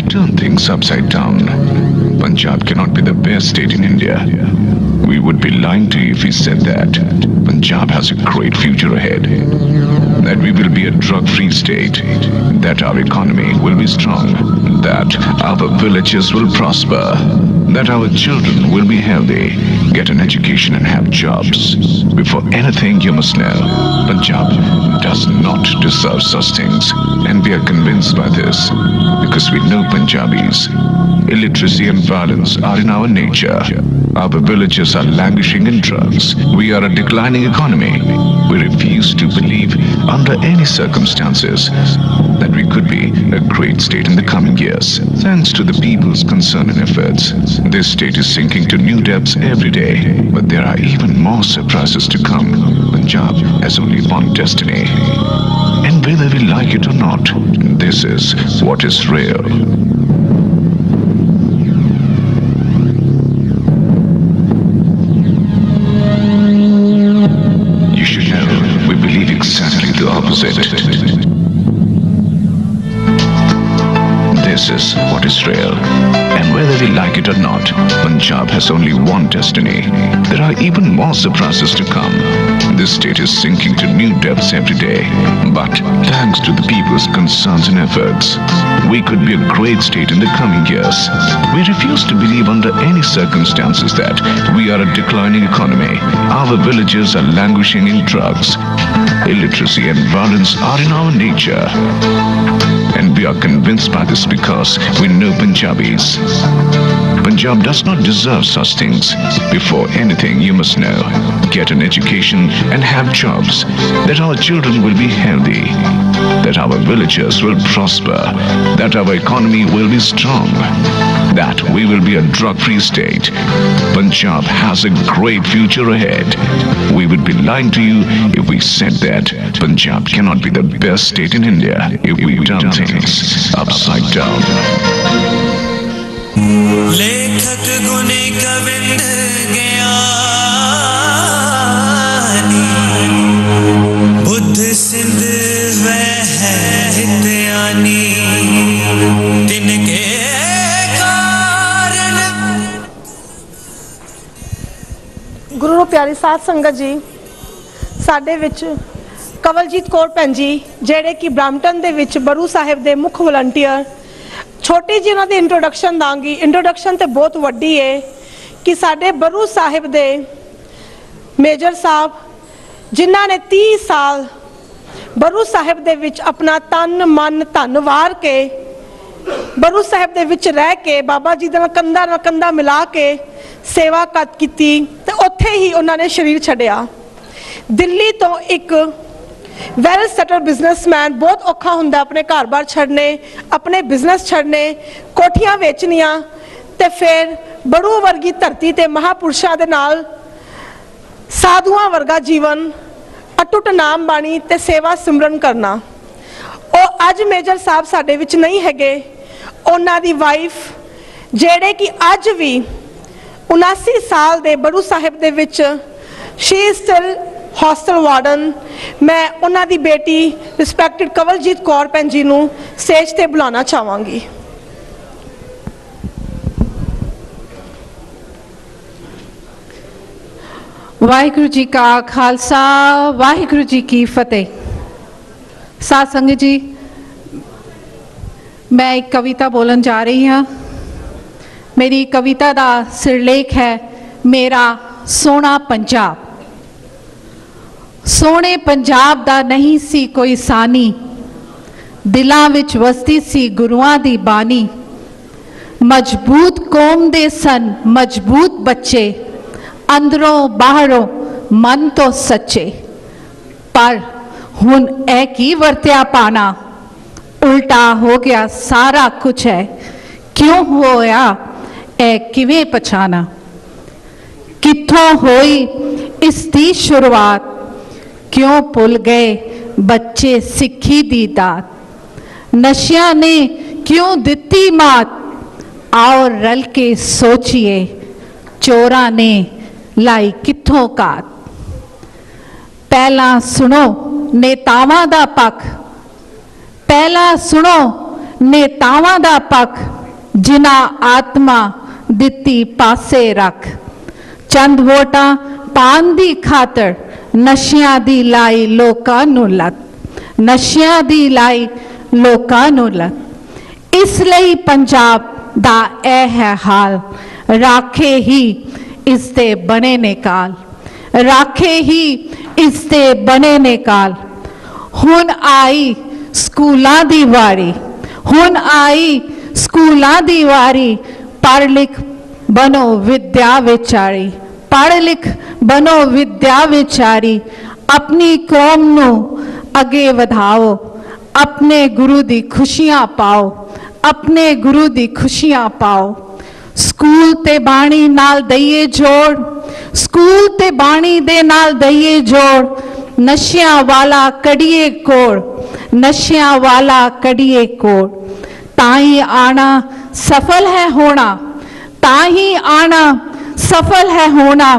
Speaker 7: turn things upside down. Punjab cannot be the best state in India. We would be lying to you if we said that. Punjab has a great future ahead. That we will be a drug-free state. That our economy will be strong. That our villages will prosper. That our children will be healthy, get an education and have jobs. Before anything, you must know, Punjab does not deserve such things. And we are convinced by this because we know Punjabis. Illiteracy and violence are in our nature. Our villages are languishing in drugs. We are a declining economy. We refuse to believe under any circumstances that we could be a great state in the coming years. Thanks to the people's concern and efforts, this state is sinking to new depths every day. But there are even more surprises to come. Punjab has only one destiny. And whether we like it or not, this is what is real. You should know, we believe exactly the opposite. This is what is real. And whether we like it or not, Punjab has only one destiny. There are even more surprises to come. This state is sinking to new depths every day. But thanks to the people's concerns and efforts, we could be a great state in the coming years. We refuse to believe under any circumstances that we are a declining economy. Our villages are languishing in drugs. Illiteracy and violence are in our nature. And we are convinced by this because we know Punjabis. Punjab does not deserve such things. Before anything, you must know, get an education and have jobs, that our children will be healthy, that our villages will prosper, that our economy will be strong, that we will be a drug-free state. Punjab has a great future ahead. We would be lying to you if we said that Punjab cannot be the best state in India if we turn things upside down.
Speaker 8: लेखक गुने कविंद ज्ञानी बुद्ध सिंध वह हितयानी तिनके कारण।
Speaker 9: ਗੁਰੂ ਨੂੰ ਪਿਆਰੀ ਸਾਧ ਸੰਗਤ ਜੀ, ਸਾਡੇ ਵਿੱਚ ਕਵਲਜੀਤ ਕੌਰ ਭੈਣ ਜੀ ਜਿਹੜੇ ਕਿ ਬ੍ਰਾਂਪਟਨ ਦੇ ਵਿੱਚ ਬਰੂ ਸਾਹਿਬ ਦੇ ਮੁੱਖ ਵਲੰਟੀਅਰ, ਛੋਟੀ ਜਿਹੀ ਉਹਨਾਂ ਦੀ ਇੰਟਰੋਡਕਸ਼ਨ ਦਾਂਗੀ। ਇੰਟਰੋਡਕਸ਼ਨ ਤੇ ਬਹੁਤ ਵੱਡੀ ਹੈ ਕਿ ਸਾਡੇ ਬਰੂ ਸਾਹਿਬ ਦੇ ਮੇਜਰ ਸਾਹਿਬ ਜਿਨ੍ਹਾਂ ਨੇ 30 ਸਾਲ ਬਰੂ ਸਾਹਿਬ ਦੇ ਵਿੱਚ ਆਪਣਾ ਤਨ ਮਨ ਧਨ ਵਾਰ ਕੇ ਬਰੂ ਸਾਹਿਬ ਦੇ ਵਿੱਚ ਰਹਿ ਕੇ ਬਾਬਾ ਜੀ ਦੇ ਨਾਲ ਕੰਧਾ ਮਿਲਾ ਕੇ ਸੇਵਾ ਕੀਤੀ ਤੇ ਉੱਥੇ ਹੀ ਉਹਨਾਂ ਨੇ ਸਰੀਰ ਛੱਡਿਆ। ਦਿੱਲੀ ਤੋਂ ਇੱਕ ਵੈਲ ਸੈਟਲ ਬਿਜ਼ਨਸਮੈਨ ਬਹੁਤ ਔਖਾ ਹੁੰਦਾ ਆਪਣੇ ਘਰ-ਬਾਰ ਛੱਡਨੇ, ਆਪਣੇ ਬਿਜ਼ਨਸ ਛੱਡਨੇ, ਕੋਠੀਆਂ ਵੇਚਣੀਆਂ ਤੇ ਫਿਰ ਬੜੂ ਵਰਗੀ ਧਰਤੀ ਤੇ ਮਹਾਪੁਰਸ਼ਾਂ ਦੇ ਨਾਲ ਸਾਧੂਆਂ ਵਰਗਾ ਜੀਵਨ, ਅਟੁੱਟ ਨਾਮ ਬਾਣੀ ਤੇ ਸੇਵਾ ਸਿਮਰਨ ਕਰਨਾ। ਉਹ ਅੱਜ ਮੇਜਰ ਸਾਹਿਬ ਸਾਡੇ ਵਿੱਚ ਨਹੀਂ ਹੈਗੇ। ਉਹਨਾਂ ਦੀ ਵਾਈਫ ਜਿਹੜੇ ਕਿ ਅੱਜ ਵੀ 79 ਸਾਲ ਦੇ ਬੜੂ ਸਾਹਿਬ ਦੇ ਵਿੱਚ she is still hostel warden. मैं उन्हां दी बेटी रिस्पैक्टेड कवलजीत कौर भैन जी नूं स्टेज ते बुलाना चाहांगी।
Speaker 10: वाहिगुरु जी का खालसा, वाहिगुरु जी की फतेह। साध संगत जी, मैं एक कविता बोलन जा रही हाँ। मेरी कविता का सिरलेख है मेरा सोहना पंजाब। सोहने पंजाब दा नहीं सी कोई सानी, दिलां विच वसदी सी गुरुआं दी बानी। मजबूत कौम दे सन मजबूत बच्चे, अंदरों बाहरों मन तो सच्चे। पर हुण ऐ की वरत्या पाना, उल्टा हो गया सारा कुछ है। क्यों होया ऐ किवें पछाना, कित्थों होई इस दी शुरुआत। क्यों भुल गए बच्चे सिक्खी दी दात, नशिया ने क्यों दिती मात। आओ रल के सोचिए चोरा ने लाई कित्थों कात। पहला सुनो नेतावां दा पक्ष, पहला सुनो नेतावां दा पक्ष। ਜਿਨ੍ਹਾਂ ਆਤਮਾ ਦਿੱਤੀ ਪਾਸੇ ਰੱਖ। ਚੰਦ ਵੋਟਾਂ ਪਾਉਣ ਦੀ ਖਾਤਰ ਨਸ਼ਿਆਂ ਦੀ ਲਾਈ ਲੋਕਾਂ ਨੂੰ ਲੱਤ, ਨਸ਼ਿਆਂ ਦੀ ਲਾਈ ਲੋਕਾਂ ਨੂੰ ਲੱਤ। ਇਸ ਲਈ ਪੰਜਾਬ ਦਾ ਇਹ ਹੈ ਹਾਲ, ਰਾਖੇ ਹੀ ਇਸ ਦੇ ਬਣੇ ਨੇ ਕਾਲ, ਰਾਖੇ ਹੀ ਇਸ ਦੇ ਬਣੇ ਨੇ ਕਾਲ। ਹੁਣ ਆਈ ਸਕੂਲਾਂ ਦੀ ਵਾਰੀ, ਹੁਣ ਆਈ ਸਕੂਲਾਂ ਦੀ ਵਾਰੀ, ਪੜ੍ਹ ਲਿਖ ਬਣੋ ਵਿਦਿਆ ਵਿਚਾਰੀ, ਪੜ੍ਹ ਲਿਖ ਬਣੋ ਵਿਦਿਆ ਵਿਚਾਰੀ। ਆਪਣੀ ਕੌਮ ਨੂੰ ਅੱਗੇ ਵਧਾਓ, ਆਪਣੇ ਗੁਰੂ ਦੀ ਖੁਸ਼ੀਆਂ ਪਾਓ, ਆਪਣੇ ਗੁਰੂ ਦੀ ਖੁਸ਼ੀਆਂ ਪਾਓ। ਸਕੂਲ ਤੇ ਬਾਣੀ ਨਾਲ ਦਈਏ ਜੋੜ, ਸਕੂਲ ਤੇ ਬਾਣੀ ਦੇ ਨਾਲ ਦਈਏ ਜੋੜ। ਨਸ਼ਿਆਂ ਵਾਲਾ ਕੜੀਏ ਕੋੜ, ਨਸ਼ਿਆਂ ਵਾਲਾ ਕੜੀਏ ਕੋੜ। ਤਾਂ ਹੀ ਆਣਾ ਸਫਲ ਹੈ ਹੋਣਾ, ਤਾਂ ਹੀ ਆਣਾ ਸਫਲ ਹੈ ਹੋਣਾ।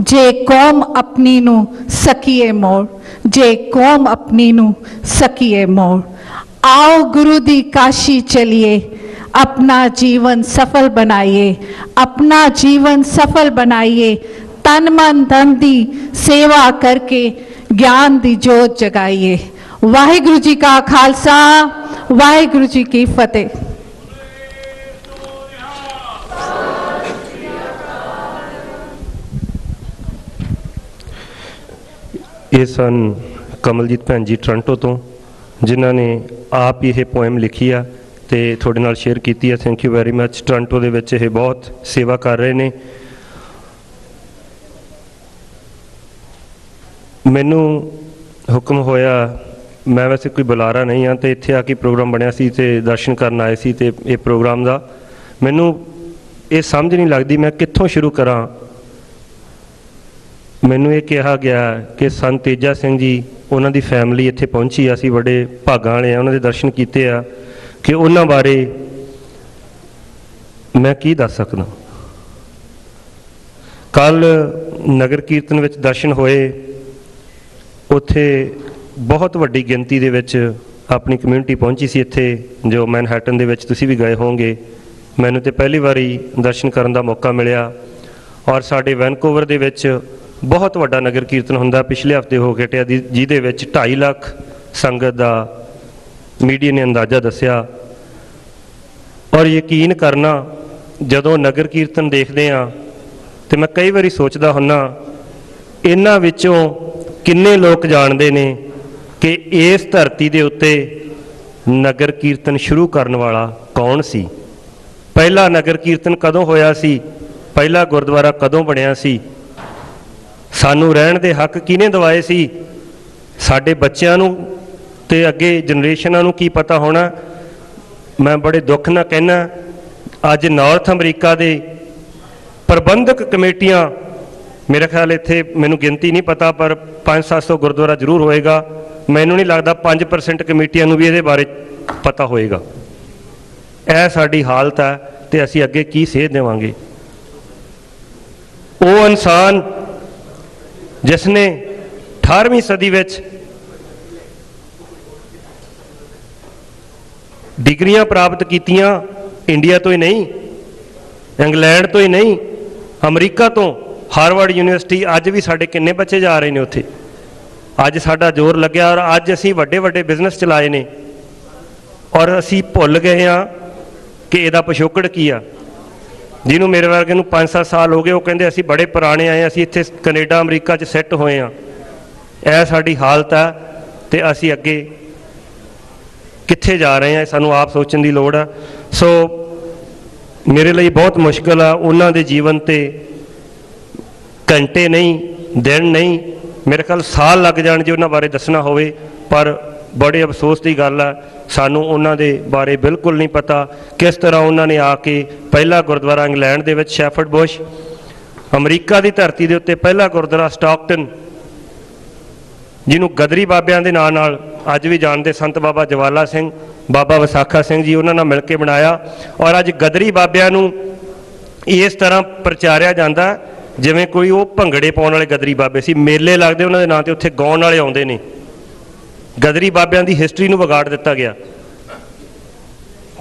Speaker 10: ਜੇ ਕੌਮ ਆਪਣੀ ਨੂੰ ਸਕੀਏ ਮੋੜ, ਜੇ ਕੌਮ ਆਪਣੀ ਨੂੰ ਸਕੀਏ ਮੋੜ। आओ गुरु दी काशी चलिए, अपना जीवन सफल बनाइए, अपना जीवन सफल बनाइए। तन मन धन दी सेवा करके ज्ञान दी जोत जगाइए। वाहिगुरु जी का खालसा, वाहिगुरु जी की फतेह।
Speaker 5: ये सन कमलजीत भैन जी टोरंटो तो, जिन्हों ने आप ही ये पोएम लिखी आ ते थोड़े नाल शेयर की है। Thank you very much. Toronto दे विच ये बहुत सेवा कर रहे ने। मैनू हुक्म होया, मैं वैसे कोई बुलारा नहीं हाँ, तो इत्थे आके प्रोग्राम बनया सी ते दर्शन करन आए सी ते ये प्रोग्राम दा मैनू ये समझ नहीं लगती मैं कित्थों शुरू करा। मैनू ये कहा गया कि संत तेजा सिंह जी उन्हों की फैमिली इत्थे पहुंची, असी बड़े भागां वाले उन्होंने दर्शन किए आ कि उन्होंने बारे मैं की दस सकदा। कल नगर कीर्तन विच दर्शन होए, उत्थे बहुत वड्डी गिनती दे विच अपनी कम्यूनिटी पहुंची सी इत्थे, जो मैनहैटन दे विच तुसीं भी गए होंगे। मैनूं ते पहली वारी दर्शन करन दा मौका मिलिया। और साडे वैनकूवर दे विच बहुत वड्डा नगर कीर्तन हुंदा, पिछले हफ्ते हो के हटिया, जिहदे विच 2.5 लाख संगत दा मीडिया ने अंदाज़ा दस्सिया। और यकीन करना, जदों नगर कीर्तन देखदे आ ते मैं कई बारी सोचदा हुन्ना, इन्हां विचों किन्ने लोग जानते ने कि इस धरती दे उत्ते नगर कीर्तन शुरू करने वाला कौन सी, पहला नगर कीर्तन कदों होया सी, पहला गुरुद्वारा कदों बनिया सी, सानू रहन दे हक किने दवाए सी, साडे बच्चिआं नूं ते अगे जनरेशनां नूं की पता होना। मैं बड़े दुख नाल कहना, अज नॉर्थ अमरीका दे प्रबंधक कमेटियां, मेरा ख्याल इत्थे मैनूं गिनती नहीं पता पर 500-700 गुरुद्वारा जरूर होएगा, मैनूं नहीं लगदा 5% कमेटियां नूं भी इहदे बारे पता होएगा। यह साडी हालत है ते असीं अगे की सेध देवांगे। वो इंसान जिसने 18वीं सदी विच डिग्रियां प्राप्त कीतियां, इंडिया तो ही नहीं, इंग्लैंड तो ही नहीं, अमरीका तो, हार्वर्ड यूनिवर्सिटी। अज भी साडे किन्ने बच्चे जा रहे हैं उत्थे, अज साडा जोर लग्या और अज असीं वड्डे वड्डे बिजनेस चलाए ने और असीं भुल गए हाँ कि इहदा पिछोकड़ की आ। जिन्हों मेरे वर्गे नूं 5-7 साल हो गए, वो कहते असीं बड़े पुराने आए, असीं इत्थे कनेडा अमरीका च सैट होए हाँ। यह साडी हालत है ते असीं अगे कित्थे जा रहे हैं, सानूं आप सोचण दी लोड़ है। सो मेरे लिए बहुत मुश्किल आ, उन्हां दे जीवन ते घंटे नहीं, दिन नहीं, मेरे ख्याल साल लग जाण जे उन्हां बारे दसना होवे। पर बड़े अफसोस की गल है, सानू उन्हां दे बारे बिल्कुल नहीं पता किस तरह उन्होंने आके पहला गुरुद्वारा इंग्लैंड दे विच शैफर्ड बुश, अमरीका की धरती के उत्ते पहला गुरुद्वारा स्टॉकटन, जिन्हों गदरी बाबियां दे नाम नाल अज भी जानते, संत बाबा जवाला सिंह, बाबा विसाखा सिंह जी, उन्होंने मिल के बनाया। और अज गदरी बाबियां नूं इस तरह प्रचारिया जाता जिवें कोई वो भंगड़े पाउण वाले गदरी बाबे सी, मेले लगते उन्होंने नाम ते उत्थे गाउण वाले आउंदे ने। गदरी बाबियां दी हिस्टरी नूं विगाड़ दिता गया।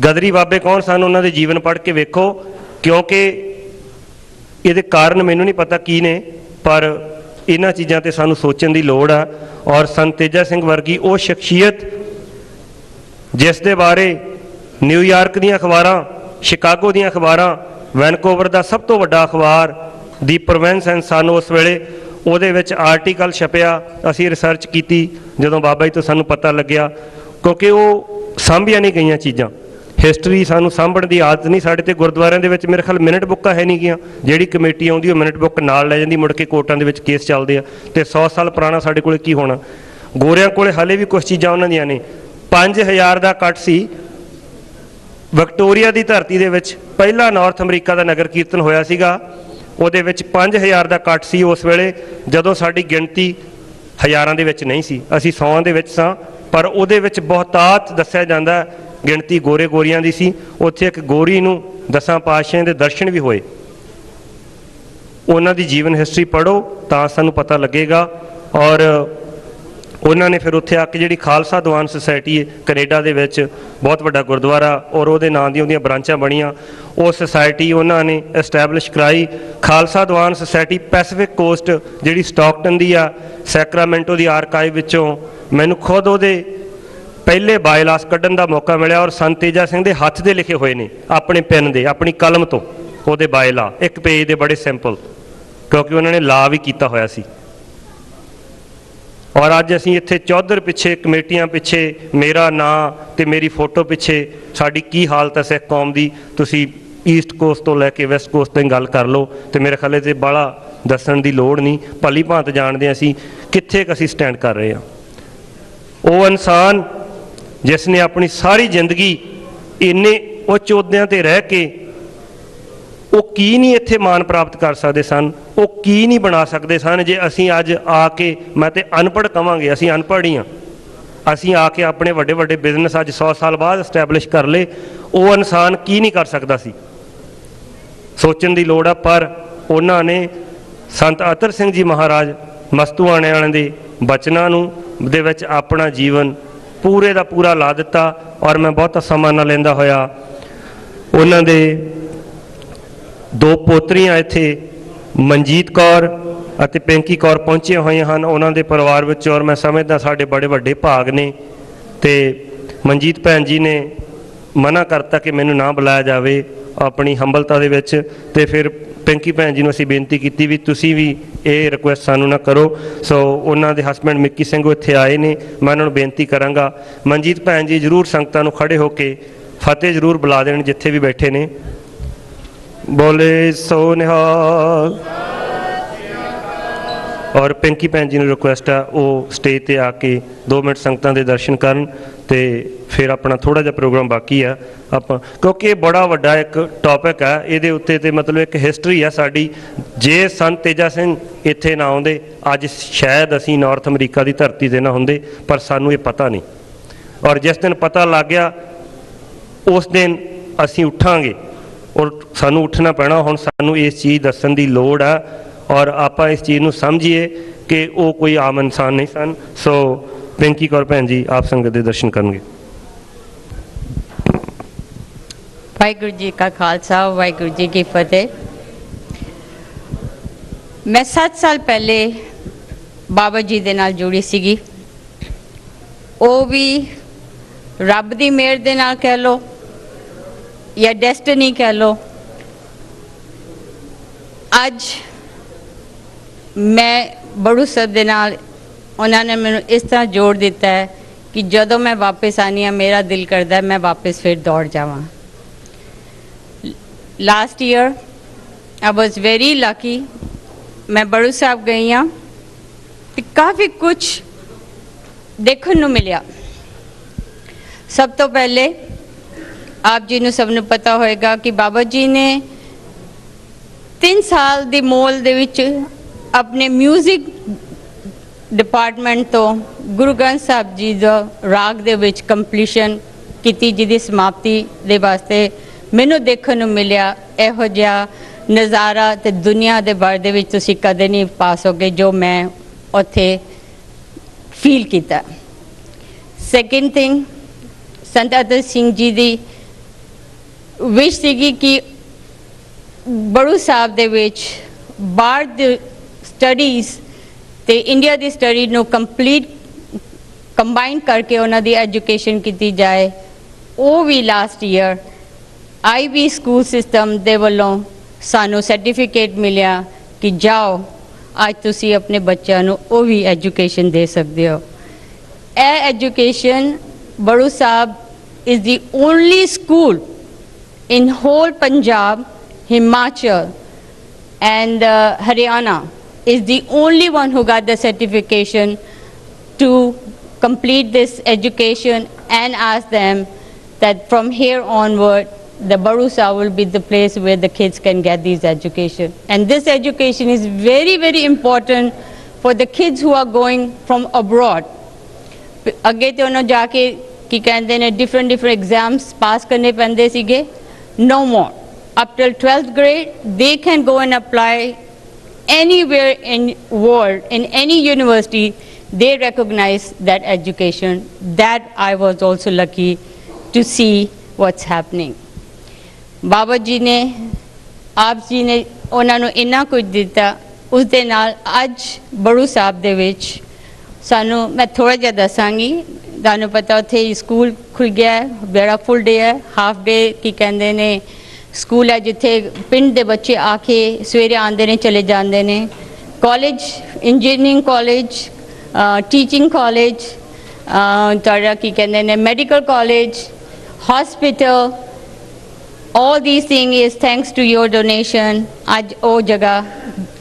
Speaker 5: ਗਦਰੀ ਬਾਬੇ ਕੌਣ ਸਨ, ਉਹਨਾਂ ਦੇ ਜੀਵਨ ਪੜ੍ਹ ਕੇ ਵੇਖੋ, ਕਿਉਂਕਿ ਇਹਦੇ ਕਾਰਨ ਮੈਨੂੰ ਨਹੀਂ ਪਤਾ ਕੀ ਨੇ, ਪਰ ਇਹਨਾਂ ਚੀਜ਼ਾਂ ਤੇ ਸਾਨੂੰ ਸੋਚਣ ਦੀ ਲੋੜ ਆ। ਔਰ ਸੰਤ ਤੇਜਾ ਸਿੰਘ ਵਰਗੀ ਉਹ ਸ਼ਖਸੀਅਤ ਜਿਸ ਦੇ ਬਾਰੇ ਨਿਊਯਾਰਕ ਦੀਆਂ ਅਖਬਾਰਾਂ, ਸ਼ਿਕਾਗੋ ਦੀਆਂ ਅਖਬਾਰਾਂ, ਵੈਨਕੂਵਰ ਦਾ ਸਭ ਤੋਂ ਵੱਡਾ ਅਖਬਾਰ ਦੀ ਪ੍ਰੋਵਿੰਸ ਐਂਡ ਸਨ, ਉਸ ਵੇਲੇ ਉਹਦੇ ਵਿੱਚ ਆਰਟੀਕਲ ਛਪਿਆ। ਅਸੀਂ ਰਿਸਰਚ ਕੀਤੀ ਜਦੋਂ ਬਾਬਾ ਜੀ ਤੋਂ ਸਾਨੂੰ ਪਤਾ ਲੱਗਿਆ, ਕਿਉਂਕਿ ਉਹ ਸਾਂਭੀਆਂ ਨਹੀਂ ਗਈਆਂ ਚੀਜ਼ਾਂ। ਹਿਸਟਰੀ ਸਾਨੂੰ ਸਾਂਭਣ ਦੀ ਆਦਤ ਨਹੀਂ। ਸਾਡੇ ਤੇ ਗੁਰਦੁਆਰਿਆਂ ਦੇ ਵਿੱਚ ਮੇਰੇ ਖਿਆਲ ਮਿੰਟ ਬੁੱਕਾਂ ਹੈ ਨਹੀਂ ਗੀਆਂ। ਜਿਹੜੀ ਕਮੇਟੀ ਆਉਂਦੀ ਉਹ ਮਿੰਟ ਬੁੱਕ ਨਾਲ ਲੈ ਜਾਂਦੀ, ਮੁੜ ਕੇ ਕੋਰਟਾਂ ਦੇ ਵਿੱਚ ਕੇਸ ਚੱਲਦੇ ਆ। ਤੇ 100 ਸਾਲ ਪੁਰਾਣਾ ਸਾਡੇ ਕੋਲ ਕੀ ਹੋਣਾ। ਗੋਰਿਆਂ ਕੋਲੇ ਹਾਲੇ ਵੀ ਕੁਝ ਚੀਜ਼ਾਂ ਉਹਨਾਂ ਦੀਆਂ ਨੇ। 5000 ਦਾ ਕੱਟ ਸੀ ਵਿਕਟੋਰੀਆ ਦੀ ਧਰਤੀ ਦੇ ਵਿੱਚ, ਪਹਿਲਾ ਨਾਰਥ ਅਮਰੀਕਾ ਦਾ ਨਗਰ ਕੀਰਤਨ ਹੋਇਆ ਸੀਗਾ, ਉਹਦੇ ਵਿੱਚ 5000 ਦਾ ਕੱਟ ਸੀ ਉਸ ਵੇਲੇ, ਜਦੋਂ ਸਾਡੀ ਗਿਣਤੀ ਹਜ਼ਾਰਾਂ ਦੇ ਵਿੱਚ ਨਹੀਂ ਸੀ, ਅਸੀਂ 100 ਦੇ ਵਿੱਚ ਸਾਂ। ਪਰ ਉਹਦੇ ਵਿੱਚ ਬਹੁਤਾਤ ਦੱਸਿਆ ਜਾਂਦਾ ਗਿਣਤੀ ਗੋਰੇ ਗੋਰੀਆਂ ਦੀ ਸੀ। ਉੱਥੇ ਇੱਕ ਗੋਰੀ ਨੂੰ 10 ਪਾਤਸ਼ਾਹਾਂ ਦੇ ਦਰਸ਼ਨ ਵੀ ਹੋਏ। ਉਹਨਾਂ ਦੀ ਜੀਵਨ ਹਿਸਟਰੀ ਪੜ੍ਹੋ ਤਾਂ ਸਾਨੂੰ ਪਤਾ ਲੱਗੇਗਾ। ਔਰ ਉਹਨਾਂ ਨੇ ਫਿਰ ਉੱਥੇ ਆ ਕੇ ਜਿਹੜੀ ਖਾਲਸਾ ਦੀਵਾਨ ਸੁਸਾਇਟੀ ਹੈ ਕੈਨੇਡਾ ਦੇ ਵਿੱਚ, ਬਹੁਤ ਵੱਡਾ ਗੁਰਦੁਆਰਾ, ਔਰ ਉਹਦੇ ਨਾਂ ਦੀਆਂ ਉਹਦੀਆਂ ਬ੍ਰਾਂਚਾਂ ਬਣੀਆਂ। ਉਹ ਸੁਸਾਇਟੀ ਉਹਨਾਂ ਨੇ ਐਸਟੈਬਲਿਸ਼ ਕਰਾਈ, Khalsa Diwan society Pacific cost, ਜਿਹੜੀ ਸਟਾਕਟਨ ਦੀ ਆ, ਸੈਕਰਾਮੈਂਟੋ ਦੀ ਆਰਕਾਈਵ ਵਿੱਚੋਂ ਮੈਨੂੰ ਖੁਦ ਉਹਦੇ ਪਹਿਲੇ ਬਾਇਲਾਸ ਕੱਢਣ ਦਾ ਮੌਕਾ ਮਿਲਿਆ। ਔਰ ਸੰਤ ਤੇਜਾ ਸਿੰਘ ਦੇ ਹੱਥ ਦੇ ਲਿਖੇ ਹੋਏ ਨੇ, ਆਪਣੇ ਪੈਨ ਦੇ, ਆਪਣੀ ਕਲਮ ਤੋਂ ਉਹਦੇ ਬਾਇਲਾ, ਇੱਕ ਪੇਜ ਦੇ, ਬੜੇ ਸਿੰਪਲ, ਕਿਉਂਕਿ ਉਹਨਾਂ ਨੇ ਲਾ ਵੀ ਕੀਤਾ ਹੋਇਆ ਸੀ। ਔਰ ਅੱਜ ਅਸੀਂ ਇੱਥੇ ਚੌਧਰ ਪਿੱਛੇ, ਕਮੇਟੀਆਂ ਪਿੱਛੇ, ਮੇਰਾ ਨਾਂ ਤੇ ਮੇਰੀ ਫੋਟੋ ਪਿੱਛੇ ਸਾਡੀ ਕੀ ਹਾਲਤ ਹੈ ਸਿੱਖ ਕੌਮ ਦੀ। ਤੁਸੀਂ ਈਸਟ ਕੋਸਟ ਤੋਂ ਲੈ ਕੇ ਵੈਸਟ ਕੋਸਟ ਤਾਈਂ ਗੱਲ ਕਰ ਲਓ, ਤੇ ਮੇਰੇ ਖਿਆਲ 'ਤੇ ਬਾਹਲਾ ਦੱਸਣ ਦੀ ਲੋੜ ਨਹੀਂ, ਭਲੀ ਭਾਂਤ ਜਾਣਦੇ ਹਾਂ ਅਸੀਂ ਕਿੱਥੇ ਕੁ ਅਸੀਂ ਸਟੈਂਡ ਕਰ ਰਹੇ ਹਾਂ। ਉਹ ਇਨਸਾਨ ਜਿਸ ਨੇ ਆਪਣੀ ਸਾਰੀ ਜ਼ਿੰਦਗੀ ਇੰਨੇ ਉੱਚ ਅਹੁਦਿਆਂ 'ਤੇ ਰਹਿ ਕੇ, ਉਹ ਕੀ ਨਹੀਂ ਇੱਥੇ ਮਾਣ ਪ੍ਰਾਪਤ ਕਰ ਸਕਦੇ ਸਨ, ਉਹ ਕੀ ਨਹੀਂ ਬਣਾ ਸਕਦੇ ਸਨ, ਜੇ ਅਸੀਂ ਅੱਜ ਆ ਕੇ, ਮੈਂ ਤੇ ਅਨਪੜ੍ਹ ਕਵਾਂਗੇ, ਅਸੀਂ ਅਨਪੜ੍ਹ ਹੀ ਹਾਂ, ਅਸੀਂ ਆ ਕੇ ਆਪਣੇ ਵੱਡੇ ਵੱਡੇ ਬਿਜ਼ਨਸ ਅੱਜ 100 ਸਾਲ ਬਾਅਦ ਇਸਟੈਬਲਿਸ਼ ਕਰ ਲਏ, ਉਹ ਇਨਸਾਨ ਕੀ ਨਹੀਂ ਕਰ ਸਕਦਾ ਸੀ। ਸੋਚਣ ਦੀ ਲੋੜ ਆ। ਪਰ ਉਹਨਾਂ ਨੇ ਸੰਤ ਅਤਰ ਸਿੰਘ ਜੀ ਮਹਾਰਾਜ ਮਸਤੂਆਣੇ ਵਾਲਿਆਂ ਦੇ ਬਚਨਾਂ ਨੂੰ ਦੇ ਵਿੱਚ ਆਪਣਾ ਜੀਵਨ ਪੂਰੇ ਦਾ ਪੂਰਾ ਲਾ ਦਿੱਤਾ। ਔਰ ਮੈਂ ਬਹੁਤਾ ਸਮਾਂ ਨਾ ਲੈਂਦਾ ਹੋਇਆ, ਉਹਨਾਂ ਦੇ 2 ਪੋਤਰੀਆਂ ਇੱਥੇ ਮਨਜੀਤ ਕੌਰ ਅਤੇ ਪਿੰਕੀ ਕੌਰ ਪਹੁੰਚੀਆਂ ਹੋਈਆਂ ਹਨ ਉਹਨਾਂ ਦੇ ਪਰਿਵਾਰ ਵਿੱਚ। ਔਰ ਮੈਂ ਸਮਝਦਾ ਸਾਡੇ ਬੜੇ ਵੱਡੇ ਭਾਗ ਨੇ। ਤੇ ਮਨਜੀਤ ਭੈਣ ਜੀ ਨੇ ਮਨਾ ਕਰਤਾ ਕਿ ਮੈਨੂੰ ਨਾ ਬੁਲਾਇਆ ਜਾਵੇ ਆਪਣੀ ਹੰਬਲਤਾ ਦੇ ਵਿੱਚ। ਤੇ ਫਿਰ ਪਿੰਕੀ ਭੈਣ ਜੀ ਨੂੰ ਅਸੀਂ ਬੇਨਤੀ ਕੀਤੀ ਵੀ ਤੁਸੀਂ ਵੀ ਇਹ ਰਿਕੁਐਸਟ ਸਾਨੂੰ ਨਾ ਕਰੋ। ਸੋ ਉਹਨਾਂ ਦੇ ਹਸਬੈਂਡ ਮਿੱਕੀ ਸਿੰਘ ਇੱਥੇ ਆਏ ਨੇ, ਮੈਂ ਉਹਨਾਂ ਨੂੰ ਬੇਨਤੀ ਕਰਾਂਗਾ ਮਨਜੀਤ ਭੈਣ ਜੀ ਜ਼ਰੂਰ ਸੰਗਤਾਂ ਨੂੰ ਖੜੇ ਹੋ ਕੇ ਫਤਿਹ ਜ਼ਰੂਰ ਬੁਲਾ ਦੇਣ ਜਿੱਥੇ ਵੀ ਬੈਠੇ ਨੇ। ਬੋਲੇ ਸੋ ਨਿਹਾਲ। ਔਰ ਪਿੰਕੀ ਭੈਣ ਜੀ ਨੂੰ ਰਿਕੁਐਸਟ ਆ ਉਹ ਸਟੇਜ 'ਤੇ ਆ ਕੇ 2 ਮਿੰਟ ਸੰਗਤਾਂ ਦੇ ਦਰਸ਼ਨ ਕਰਨ, ਤੇ ਫਿਰ ਆਪਣਾ ਥੋੜ੍ਹਾ ਜਿਹਾ ਪ੍ਰੋਗਰਾਮ ਬਾਕੀ ਆ ਆਪਾਂ, ਕਿਉਂਕਿ ਇਹ ਬੜਾ ਵੱਡਾ ਇੱਕ ਟੌਪਿਕ ਹੈ, ਇਹਦੇ ਉੱਤੇ ਤੇ ਮਤਲਬ ਇੱਕ ਹਿਸਟਰੀ ਆ ਸਾਡੀ। ਜੇ ਸੰਤ ਤੇਜਾ ਸਿੰਘ ਇੱਥੇ ਨਾ ਆਉਂਦੇ ਅੱਜ ਸ਼ਾਇਦ ਅਸੀਂ ਨਾਰਥ ਅਮਰੀਕਾ ਦੀ ਧਰਤੀ 'ਤੇ ਨਾ ਹੁੰਦੇ, ਪਰ ਸਾਨੂੰ ਇਹ ਪਤਾ ਨਹੀਂ। ਔਰ ਜਿਸ ਦਿਨ ਪਤਾ ਲੱਗ ਗਿਆ ਉਸ ਦਿਨ ਅਸੀਂ ਉੱਠਾਂਗੇ, ਔਰ ਸਾਨੂੰ ਉੱਠਣਾ ਪੈਣਾ। ਹੁਣ ਸਾਨੂੰ ਇਸ ਚੀਜ਼ ਦੱਸਣ ਦੀ ਲੋੜ ਆ, ਔਰ ਆਪਾਂ ਇਸ ਚੀਜ਼ ਨੂੰ ਸਮਝੀਏ ਕਿ ਉਹ ਕੋਈ ਆਮ ਇਨਸਾਨ ਨਹੀਂ ਸਨ। ਸੋ ਪਿੰਕੀ ਕੌਰ ਭੈਣ ਜੀ ਆਪ ਸੰਗਤ ਦੇ ਦਰਸ਼ਨ ਕਰਨਗੇ।
Speaker 11: ਵਾਹਿਗੁਰੂ ਜੀ ਕਾ ਖਾਲਸਾ, ਵਾਹਿਗੁਰੂ ਜੀ ਕੀ ਫਤਿਹ। ਮੈਂ 7 ਸਾਲ ਪਹਿਲੇ ਬਾਬਾ ਜੀ ਦੇ ਨਾਲ ਜੁੜੀ ਸੀਗੀ, ਉਹ ਵੀ ਰੱਬ ਦੀ ਮਿਹਰ ਦੇ ਨਾਲ ਕਹਿ ਲਓ ਜਾਂ ਡੈਸਟਨੀ ਕਹਿ ਲਓ। ਅੱਜ ਮੈਂ ਬੜੂ ਸਾਹਿਬ ਦੇ ਨਾਲ, ਉਹਨਾਂ ਨੇ ਮੈਨੂੰ ਇਸ ਤਰ੍ਹਾਂ ਜੋੜ ਦਿੱਤਾ ਹੈ ਕਿ ਜਦੋਂ ਮੈਂ ਵਾਪਸ ਆਨੀ ਹਾਂ ਮੇਰਾ ਦਿਲ ਕਰਦਾ ਮੈਂ ਵਾਪਸ ਫਿਰ ਦੌੜ ਜਾਵਾਂ। ਲਾਸਟ ਈਅਰ ਆਈ ਵਾਜ਼ ਵੈਰੀ ਲੱਕੀ, ਮੈਂ ਬੜੂ ਸਾਹਿਬ ਗਈ ਹਾਂ ਤੇ ਕਾਫੀ ਕੁਝ ਦੇਖਣ ਨੂੰ ਮਿਲਿਆ। ਸਭ ਤੋਂ ਪਹਿਲੇ ਆਪ ਜੀ ਨੂੰ ਸਭ ਨੂੰ ਪਤਾ ਹੋਏਗਾ ਕਿ ਬਾਬਾ ਜੀ ਨੇ 3 ਸਾਲ ਦੀ ਮੋਲ ਦੇ ਵਿੱਚ ਆਪਣੇ ਮਿਊਜ਼ਿਕ ਡਿਪਾਰਟਮੈਂਟ ਤੋਂ ਗੁਰੂ ਗ੍ਰੰਥ ਸਾਹਿਬ ਜੀ ਦਾ ਰਾਗ ਦੇ ਵਿੱਚ ਕੰਪਲੀਸ਼ਨ ਕੀਤੀ, ਜਿਹਦੀ ਸਮਾਪਤੀ ਦੇ ਵਾਸਤੇ ਮੈਨੂੰ ਦੇਖਣ ਨੂੰ ਮਿਲਿਆ ਇਹੋ ਜਿਹਾ ਨਜ਼ਾਰਾ ਤੇ ਦੁਨੀਆ ਦੇ ਬਾਰੇ ਦੇ ਵਿੱਚ ਤੁਸੀਂ ਕਦੇ ਨਹੀਂ ਪਾ ਸਕੋਗੇ ਜੋ ਮੈਂ ਉੱਥੇ ਫੀਲ ਕੀਤਾ। ਸੈਕਿੰਡ ਥਿੰਗ, ਸੰਤ ਅਤਰ ਸਿੰਘ ਜੀ ਦੀ ਵਿਸ਼ ਸੀਗੀ ਕਿ ਬੜੂ ਸਾਹਿਬ ਦੇ ਵਿੱਚ ਬਾਹਰ ਦੇ ਸਟੱਡੀਜ਼ ਤੇ ਇੰਡੀਆ ਦੀ ਸਟੱਡੀ ਨੂੰ ਕੰਪਲੀਟ ਕੰਬਾਈਨ ਕਰਕੇ ਉਹਨਾਂ ਦੀ ਐਜੂਕੇਸ਼ਨ ਕੀਤੀ ਜਾਏ। ਉਹ ਵੀ last year IB school system ਦੇ ਵੱਲੋਂ ਸਾਨੂੰ ਸਰਟੀਫਿਕੇਟ ਮਿਲਿਆ ਕਿ ਜਾਓ ਅੱਜ ਤੁਸੀਂ ਆਪਣੇ ਬੱਚਿਆਂ ਨੂੰ ਉਹ ਵੀ ਐਜੂਕੇਸ਼ਨ ਦੇ ਸਕਦੇ ਹੋ। ਇਹ education Baru Sahib is the only school in whole Punjab, Himachal and Haryana is the only one who got the certification to complete this education and ask them that from here onward the Badu Sahib will be the place where the kids can get these education. And this education is very, very important for the kids who are going from abroad. ਅੱਗੇ ਤੇ ਉਹਨਾਂ ਜਾ ਕੇ ਕੀ ਕਹਿੰਦੇ ਨੇ different exams pass ਕਰਨੇ ਪੈਂਦੇ ਸੀਗੇ। No more. Up till 12th grade, they can go and apply anywhere in world, in any university. They recognize that education. That I was also lucky to see what's happening. Baba ji ਨੇ ਆਪ ਜੀ ਨੇ ਉਹਨਾਂ ਨੂੰ ਇੰਨਾ ਕੁਝ ਦਿੱਤਾ, ਉਸ ਦੇ ਨਾਲ ਅੱਜ ਬੜੂ ਸਾਹਿਬ ਦੇ ਵਿੱਚ ਸਾਨੂੰ ਮੈਂ ਥੋੜ੍ਹਾ ਜਿਹਾ ਦੱਸਾਂਗੀ। ਤੁਹਾਨੂੰ ਪਤਾ ਉੱਥੇ ਸਕੂਲ ਖੁੱਲ੍ਹ ਗਿਆ ਹੈ, ਬੜਾ ਫੁੱਲ ਡੇ ਹੈ, ਹਾਫ ਡੇ ਕੀ ਕਹਿੰਦੇ ਨੇ ਸਕੂਲ ਹੈ ਜਿੱਥੇ ਪਿੰਡ ਦੇ ਬੱਚੇ ਆ ਕੇ ਸਵੇਰੇ ਆਉਂਦੇ ਨੇ ਚਲੇ ਜਾਂਦੇ ਨੇ। College, engineering college, teaching college, ਤੁਹਾਡਾ ਕੀ ਕਹਿੰਦੇ ਨੇ medical college, hospital, all these things is thanks to your donation। ਅੱਜ ਉਹ ਜਗ੍ਹਾ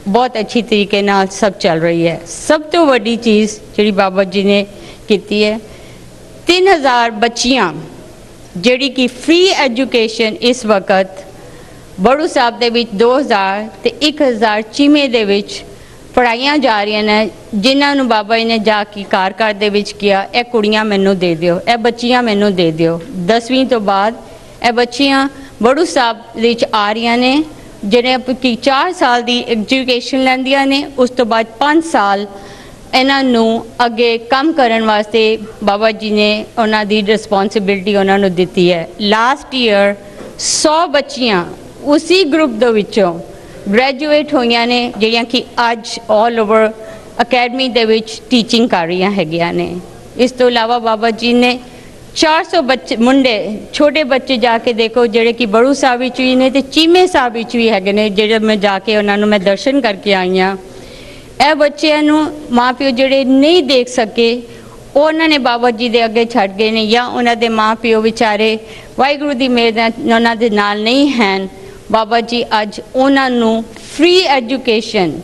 Speaker 11: ਬਹੁਤ ਅੱਛੀ ਤਰੀਕੇ ਨਾਲ ਸਭ ਚੱਲ ਰਹੀ ਹੈ। ਸਭ ਤੋਂ ਵੱਡੀ ਚੀਜ਼ ਜਿਹੜੀ ਬਾਬਾ ਜੀ ਨੇ ਕੀਤੀ ਹੈ, 3000 ਬੱਚੀਆਂ ਜਿਹੜੀ ਕਿ ਫ੍ਰੀ ਐਜੂਕੇਸ਼ਨ ਇਸ ਵਕਤ ਬੜੂ ਸਾਹਿਬ ਦੇ ਵਿੱਚ 2000 ਤੇ 1000 ਚੀਮੇ ਦੇ ਵਿੱਚ ਪੜ੍ਹਾਈਆਂ ਜਾ ਰਹੀਆਂ ਨੇ, ਜਿਨ੍ਹਾਂ ਨੂੰ ਬਾਬਾ ਜੀ ਨੇ ਜਾ ਕੇ ਘਰ ਦੇ ਵਿੱਚ ਕਿਹਾ ਇਹ ਕੁੜੀਆਂ ਮੈਨੂੰ ਦੇ ਦਿਓ, ਇਹ ਬੱਚੀਆਂ ਮੈਨੂੰ ਦੇ ਦਿਓ। 10ਵੀਂ ਤੋਂ ਬਾਅਦ ਇਹ ਬੱਚੀਆਂ ਬੜੂ ਸਾਹਿਬ ਦੇ ਵਿੱਚ ਆ ਰਹੀਆਂ ਨੇ, ਜਿਹੜੇ ਕਿ 4 ਸਾਲ ਦੀ ਐਜੂਕੇਸ਼ਨ ਲੈਂਦੀਆਂ ਨੇ। ਉਸ ਤੋਂ ਬਾਅਦ 5 ਸਾਲ ਇਹਨਾਂ ਨੂੰ ਅੱਗੇ ਕੰਮ ਕਰਨ ਵਾਸਤੇ ਬਾਬਾ ਜੀ ਨੇ ਉਹਨਾਂ ਦੀ ਰਿਸਪੌਂਸਿਬਿਲਟੀ ਉਹਨਾਂ ਨੂੰ ਦਿੱਤੀ ਹੈ। ਲਾਸਟ ਈਅਰ 100 ਬੱਚੀਆਂ ਉਸੇ ਗਰੁੱਪ ਦੇ ਵਿੱਚੋਂ ਗ੍ਰੈਜੂਏਟ ਹੋਈਆਂ ਨੇ, ਜਿਹੜੀਆਂ ਕਿ ਅੱਜ ਆਲ ਓਵਰ ਅਕੈਡਮੀ ਦੇ ਵਿੱਚ ਟੀਚਿੰਗ ਕਰ ਰਹੀਆਂ ਹੈਗੀਆਂ ਨੇ। ਇਸ ਤੋਂ ਇਲਾਵਾ ਬਾਬਾ ਜੀ ਨੇ 400 ਬੱਚੇ ਮੁੰਡੇ ਛੋਟੇ ਬੱਚੇ ਜਾ ਕੇ ਦੇਖੋ ਜਿਹੜੇ ਕਿ ਬੜੂ ਸਾਹਿਬ ਵਿੱਚ ਵੀ ਨੇ ਤੇ ਚੀਮੇ ਸਾਹਿਬ ਵਿੱਚ ਵੀ ਹੈਗੇ ਨੇ, ਜਿਹੜੇ ਮੈਂ ਜਾ ਕੇ ਉਹਨਾਂ ਨੂੰ ਮੈਂ ਦਰਸ਼ਨ ਕਰਕੇ ਆਈ ਹਾਂ। ਇਹ ਬੱਚਿਆਂ ਨੂੰ ਮਾਂ ਪਿਓ ਜਿਹੜੇ ਨਹੀਂ ਦੇਖ ਸਕੇ ਉਹਨਾਂ ਨੇ ਬਾਬਾ ਜੀ ਦੇ ਅੱਗੇ ਛੱਡ ਗਏ ਨੇ, ਜਾਂ ਉਹਨਾਂ ਦੇ ਮਾਂ ਪਿਓ ਵਿਚਾਰੇ ਵਾਹਿਗੁਰੂ ਦੀ ਮਿਹਰ ਨਾਲ ਉਹਨਾਂ ਦੇ ਨਾਲ ਨਹੀਂ ਹਨ। ਬਾਬਾ ਜੀ ਅੱਜ ਉਹਨਾਂ ਨੂੰ ਫ੍ਰੀ ਐਜੂਕੇਸ਼ਨ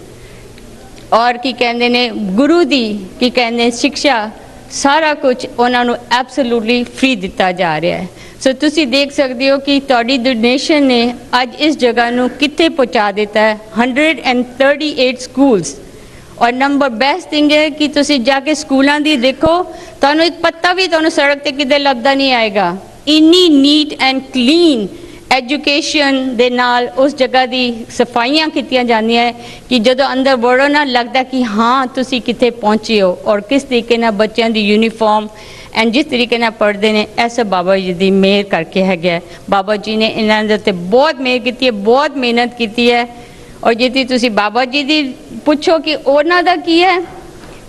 Speaker 11: ਔਰ ਕੀ ਕਹਿੰਦੇ ਨੇ ਗੁਰੂ ਦੀ ਕੀ ਕਹਿੰਦੇ ਸਿੱਖਿਆ ਸਾਰਾ ਕੁਝ ਉਹਨਾਂ ਨੂੰ ਐਬਸੋਲੂਟਲੀ ਫ੍ਰੀ ਦਿੱਤਾ ਜਾ ਰਿਹਾ ਹੈ। ਸੋ ਤੁਸੀਂ ਦੇਖ ਸਕਦੇ ਹੋ ਕਿ ਤੁਹਾਡੀ ਡੋਨੇਸ਼ਨ ਨੇ ਅੱਜ ਇਸ ਜਗ੍ਹਾ ਨੂੰ ਕਿੱਥੇ ਪਹੁੰਚਾ ਦਿੱਤਾ ਹੈ। 138 ਸਕੂਲਸ ਔਰ ਨੰਬਰ ਬੈਸਟ ਥਿੰਗ ਹੈ ਕਿ ਤੁਸੀਂ ਜਾ ਕੇ ਸਕੂਲਾਂ ਦੀ ਦੇਖੋ, ਤੁਹਾਨੂੰ ਇੱਕ ਪੱਤਾ ਵੀ ਤੁਹਾਨੂੰ ਸੜਕ ਤੇ ਕਿਤੇ ਲੱਭਦਾ ਨਹੀਂ ਆਏਗਾ। ਇੰਨੀ ਨੀਟ ਐਂਡ ਕਲੀਨ ਐਜੂਕੇਸ਼ਨ ਦੇ ਨਾਲ ਉਸ ਜਗ੍ਹਾ ਦੀ ਸਫਾਈਆਂ ਕੀਤੀਆਂ ਜਾਂਦੀਆਂ ਕਿ ਜਦੋਂ ਅੰਦਰ ਵੜੋ ਨਾ ਲੱਗਦਾ ਕਿ ਹਾਂ ਤੁਸੀਂ ਕਿੱਥੇ ਪਹੁੰਚੇ ਹੋ। ਔਰ ਕਿਸ ਤਰੀਕੇ ਨਾਲ ਬੱਚਿਆਂ ਦੀ ਯੂਨੀਫਾਰਮ ਐਂਡ ਜਿਸ ਤਰੀਕੇ ਨਾਲ ਪੜ੍ਹਦੇ ਨੇ, ਐਸਾ ਬਾਬਾ ਜੀ ਦੀ ਮਿਹਰ ਕਰਕੇ ਹੈਗਾ। ਬਾਬਾ ਜੀ ਨੇ ਇਹਨਾਂ ਦੇ ਉੱਤੇ ਬਹੁਤ ਮਿਹਰ ਕੀਤੀ ਹੈ, ਬਹੁਤ ਮਿਹਨਤ ਕੀਤੀ ਹੈ। ਔਰ ਜੇ ਤੁਸੀਂ ਬਾਬਾ ਜੀ ਦੀ ਪੁੱਛੋ ਕਿ ਉਹਨਾਂ ਦਾ ਕੀ ਹੈ,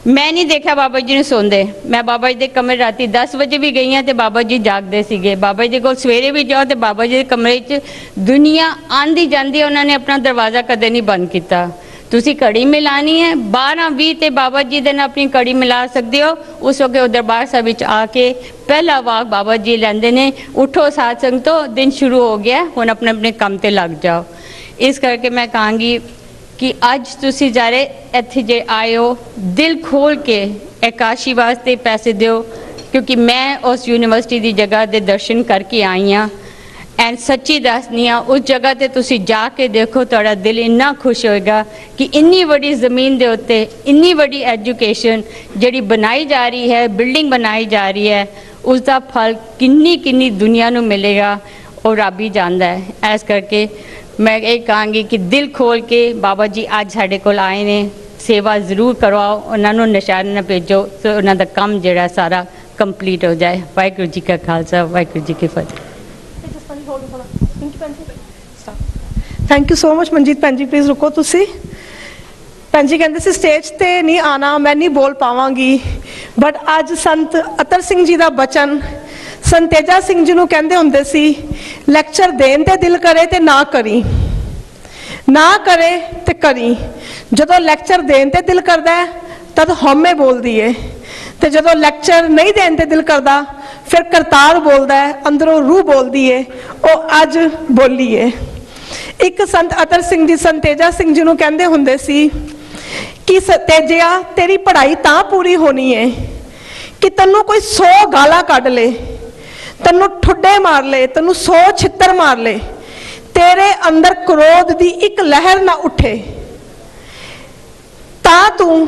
Speaker 11: ਮੈਂ ਨਹੀਂ ਦੇਖਿਆ ਬਾਬਾ ਜੀ ਨੂੰ ਸੌਂਦੇ। ਮੈਂ ਬਾਬਾ ਜੀ ਦੇ ਕਮਰੇ ਰਾਤੀ 10 ਵਜੇ ਵੀ ਗਈ ਹਾਂ ਤੇ ਬਾਬਾ ਜੀ ਜਾਗਦੇ ਸੀਗੇ। ਬਾਬਾ ਜੀ ਕੋਲ ਸਵੇਰੇ ਵੀ ਜਾਓ ਤੇ ਬਾਬਾ ਜੀ ਦੇ ਕਮਰੇ 'ਚ ਦੁਨੀਆ ਆਂਦੀ ਜਾਂਦੀ, ਉਹਨਾਂ ਨੇ ਆਪਣਾ ਦਰਵਾਜ਼ਾ ਕਦੇ ਨਹੀਂ ਬੰਦ ਕੀਤਾ। ਤੁਸੀਂ ਘੜੀ ਮਿਲਾਣੀ ਹੈ 12:20 ਤੇ ਬਾਬਾ ਜੀ ਦੇ ਨਾਲ ਆਪਣੀ ਘੜੀ ਮਿਲਾ ਸਕਦੇ ਹੋ। ਉਸ ਵਕਤ ਉਹ ਦਰਬਾਰ ਸਾਹਿਬ ਵਿੱਚ ਆ ਕੇ ਪਹਿਲਾ ਵਾਕ ਬਾਬਾ ਜੀ ਲੈਂਦੇ ਨੇ, ਉੱਠੋ ਸਾਧ ਸੰਗਤੋ ਦਿਨ ਸ਼ੁਰੂ ਹੋ ਗਿਆ, ਹੁਣ ਆਪਣੇ ਆਪਣੇ ਕੰਮ ਤੇ ਲੱਗ ਜਾਓ। ਇਸ ਕਰਕੇ ਮੈਂ ਕਹਾਂਗੀ ਕਿ ਅੱਜ ਤੁਸੀਂ ਜਾਰੇ ਇੱਥੇ ਜੇ ਆਏ ਹੋ ਦਿਲ ਖੋਲ ਕੇ ਕਾਸ਼ੀ ਵਾਸਤੇ ਪੈਸੇ ਦਿਓ, ਕਿਉਂਕਿ ਮੈਂ ਉਸ ਯੂਨੀਵਰਸਿਟੀ ਦੀ ਜਗ੍ਹਾ ਦੇ ਦਰਸ਼ਨ ਕਰਕੇ ਆਈ ਹਾਂ। ਐਂਡ ਸੱਚੀ ਦੱਸਦੀ ਹਾਂ, ਉਸ ਜਗ੍ਹਾ ਤੇ ਤੁਸੀਂ ਜਾ ਕੇ ਦੇਖੋ, ਤੁਹਾਡਾ ਦਿਲ ਇੰਨਾ ਖੁਸ਼ ਹੋਏਗਾ ਕਿ ਇੰਨੀ ਵੱਡੀ ਜ਼ਮੀਨ ਦੇ ਉੱਤੇ ਇੰਨੀ ਵੱਡੀ ਐਜੂਕੇਸ਼ਨ ਜਿਹੜੀ ਬਣਾਈ ਜਾ ਰਹੀ ਹੈ, ਬਿਲਡਿੰਗ ਬਣਾਈ ਜਾ ਰਹੀ ਹੈ, ਉਸ ਦਾ ਫਲ ਕਿੰਨੀ ਦੁਨੀਆ ਨੂੰ ਮਿਲੇਗਾ ਉਹ ਰੱਬ ਹੀ ਜਾਣਦਾ ਹੈ। ਇਸ ਕਰਕੇ ਮੈਂ ਇਹ ਕਹਾਂਗੀ ਕਿ ਦਿਲ ਖੋਲ ਕੇ ਬਾਬਾ ਜੀ ਅੱਜ ਸਾਡੇ ਕੋਲ ਆਏ ਨੇ, ਸੇਵਾ ਜ਼ਰੂਰ ਕਰਵਾਓ, ਉਹਨਾਂ ਨੂੰ ਨਿਸ਼ਾਨ ਨਾ ਭੇਜੋ ਤੇ ਉਹਨਾਂ ਦਾ ਕੰਮ ਜਿਹੜਾ ਸਾਰਾ ਕੰਪਲੀਟ ਹੋ ਜਾਏ। ਵਾਹਿਗੁਰੂ ਜੀ ਕਾ ਖਾਲਸਾ, ਵਾਹਿਗੁਰੂ ਜੀ ਕੀ ਫਤਿਹ।
Speaker 9: Thank you so much Manjeet ਭੈਣ ਜੀ, ਪਲੀਜ਼ ਰੁਕੋ ਤੁਸੀਂ। ਭੈਣ ਜੀ ਕਹਿੰਦੇ ਸੀ ਸਟੇਜ ਤੇ ਨਹੀਂ ਆਣਾ, ਮੈਂ ਨਹੀਂ ਬੋਲ ਪਾਵਾਂਗੀ, ਬਟ ਅੱਜ ਸੰਤ ਅਤਰ ਸਿੰਘ ਜੀ ਦਾ ਬਚਨ ਸੰਤ ਤੇਜਾ ਸਿੰਘ ਜੀ ਨੂੰ ਕਹਿੰਦੇ ਹੁੰਦੇ ਸੀ, ਲੈਕਚਰ ਦੇਣ ਤੇ ਦਿਲ ਕਰੇ ਤੇ ਨਾ ਕਰੀ, ਨਾ ਕਰੇ ਤੇ ਕਰੀ। ਜਦੋਂ ਲੈਕਚਰ ਦੇਣ ਤੇ ਦਿਲ ਕਰਦਾ ਹੈ ਤਦ ਹਉਮੈ ਬੋਲਦੀ ਏ, ਤੇ ਜਦੋਂ ਲੈਕਚਰ ਨਹੀਂ ਦੇਣ ਤੇ ਦਿਲ ਕਰਦਾ ਫਿਰ ਕਰਤਾਰ ਬੋਲਦਾ ਹੈ, ਅੰਦਰੋਂ ਰੂਹ ਬੋਲਦੀ ਏ, ਉਹ ਅੱਜ ਬੋਲੀ ਏ। ਇੱਕ ਸੰਤ ਅਤਰ ਸਿੰਘ ਜੀ ਸੰਤ ਤੇਜਾ ਸਿੰਘ ਜੀ ਨੂੰ ਕਹਿੰਦੇ ਹੁੰਦੇ ਸੀ ਕਿ ਤੇਜਿਆ ਤੇਰੀ ਪੜ੍ਹਾਈ ਤਾਂ ਪੂਰੀ ਹੋਣੀ ਏ ਕਿ ਤੈਨੂੰ ਕੋਈ 100 ਗਾਲਾਂ ਕੱਢ ਲੇ, ਤੈਨੂੰ ਠੁੱਡੇ ਮਾਰ ਲੇ, ਤੈਨੂੰ 100 ਛਿੱਤਰ ਮਾਰ ਲੇ, ਤੇਰੇ ਅੰਦਰ ਕ੍ਰੋਧ ਦੀ ਇੱਕ ਲਹਿਰ ਨਾ ਉੱਠੇ ਤਾਂ ਤੂੰ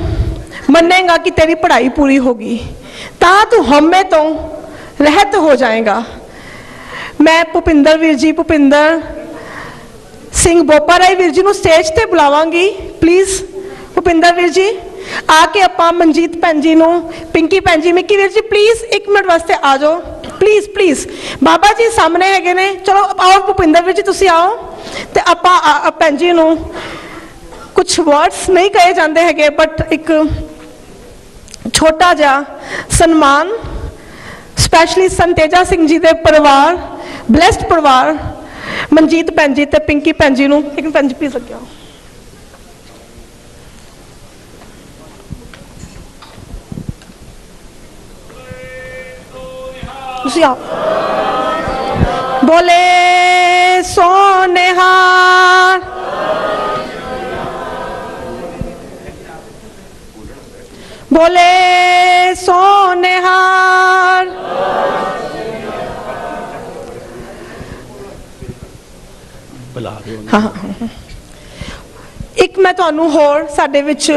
Speaker 9: ਮੰਨੇਗਾ ਕਿ ਤੇਰੀ ਪੜ੍ਹਾਈ ਪੂਰੀ ਹੋਗੀ, ਤਾਂ ਤੂੰ ਹਉਮੈ ਤੋਂ ਰਹਿਤ ਹੋ ਜਾਏਗਾ। ਮੈਂ ਭੁਪਿੰਦਰ ਵੀਰ ਜੀ, ਭੁਪਿੰਦਰ ਸਿੰਘ ਬੋਪਾ ਰਾਏ ਵੀਰ ਜੀ ਨੂੰ ਸਟੇਜ ਤੇ ਬੁਲਾਵਾਂਗੀ। ਪਲੀਜ਼ ਭੁਪਿੰਦਰ ਵੀਰ ਜੀ ਆ ਕੇ ਆਪਾਂ ਮਨਜੀਤ ਭੈਣ ਜੀ ਨੂੰ, ਪਿੰਕੀ ਭੈਣ ਜੀ, Mickey Veer ji please 1 minute ਵਾਸਤੇ ਆ ਜਾਓ, ਪਲੀਜ਼ ਪਲੀਜ਼। ਬਾਬਾ ਜੀ ਸਾਹਮਣੇ ਹੈਗੇ ਨੇ, ਚਲੋ ਆਓ ਭੁਪਿੰਦਰ ਵੀਰ ਜੀ ਤੁਸੀਂ ਆਓ, ਤੇ ਆਪਾਂ ਭੈਣ ਜੀ ਨੂੰ ਕੁਝ ਵਰਡਸ ਨਹੀਂ ਕਹੇ ਜਾਂਦੇ ਹੈਗੇ, ਬਟ ਇੱਕ ਛੋਟਾ ਜਿਹਾ ਸਨਮਾਨ ਸਪੈਸ਼ਲੀ ਸੰਤ ਤੇਜਾ ਸਿੰਘ ਜੀ ਦੇ ਪਰਿਵਾਰ, ਬਲੈਸਡ ਪਰਿਵਾਰ, ਮਨਜੀਤ ਭੈਣ ਜੀ ਤੇ ਪਿੰਕੀ ਭੈਣ ਜੀ ਨੂੰ। ਇੱਕ ਭੈਣ ਜੀ ਪਲੀਜ਼ ਅੱਗੇ ਆਓ। ਤੁਸੀਂ ਆਓ। ਬੋਲੇ ਸੋਨੇਹਾਰ, ਬੋਲੇ ਸੋਨੇਹਾਰ। ਹਾਂ, ਇੱਕ ਮੈਂ ਤੁਹਾਨੂੰ ਹੋਰ, ਸਾਡੇ ਵਿੱਚ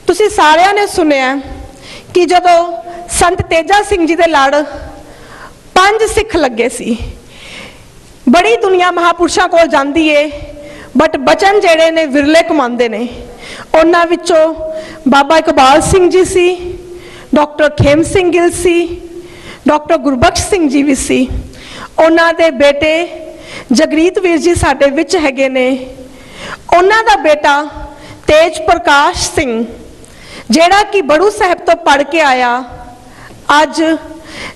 Speaker 9: ਤੁਸੀਂ ਸਾਰਿਆਂ ਨੇ ਸੁਣਿਆ ਕਿ ਜਦੋਂ ਸੰਤ ਤੇਜਾ ਸਿੰਘ ਜੀ ਦੇ ਲੜ 5 ਸਿੱਖ ਲੱਗੇ ਸੀ, ਬੜੀ ਦੁਨੀਆ ਮਹਾਪੁਰਸ਼ਾਂ ਕੋਲ ਜਾਂਦੀ ਏ, ਬਟ ਬਚਨ ਜਿਹੜੇ ਨੇ ਵਿਰਲੇ ਕਮਾਉਂਦੇ ਨੇ। ਉਹਨਾਂ ਵਿੱਚੋਂ ਬਾਬਾ ਇਕਬਾਲ ਸਿੰਘ ਜੀ ਸੀ, ਡਾਕਟਰ ਖੇਮ ਸਿੰਘ ਗਿੱਲ ਸੀ, ਡਾਕਟਰ ਗੁਰਬਖਸ਼ ਸਿੰਘ ਜੀ ਵੀ ਸੀ, ਉਹਨਾਂ ਦੇ ਬੇਟੇ ਜਗਰੀਤ ਵੀਰ ਜੀ ਸਾਡੇ ਵਿੱਚ ਹੈਗੇ ਨੇ, ਉਹਨਾਂ ਦਾ ਬੇਟਾ ਤੇਜ ਪ੍ਰਕਾਸ਼ ਸਿੰਘ ਜਿਹੜਾ ਕਿ ਬੜੂ ਸਾਹਿਬ ਤੋਂ ਪੜ੍ਹ ਕੇ ਆਇਆ, ਅੱਜ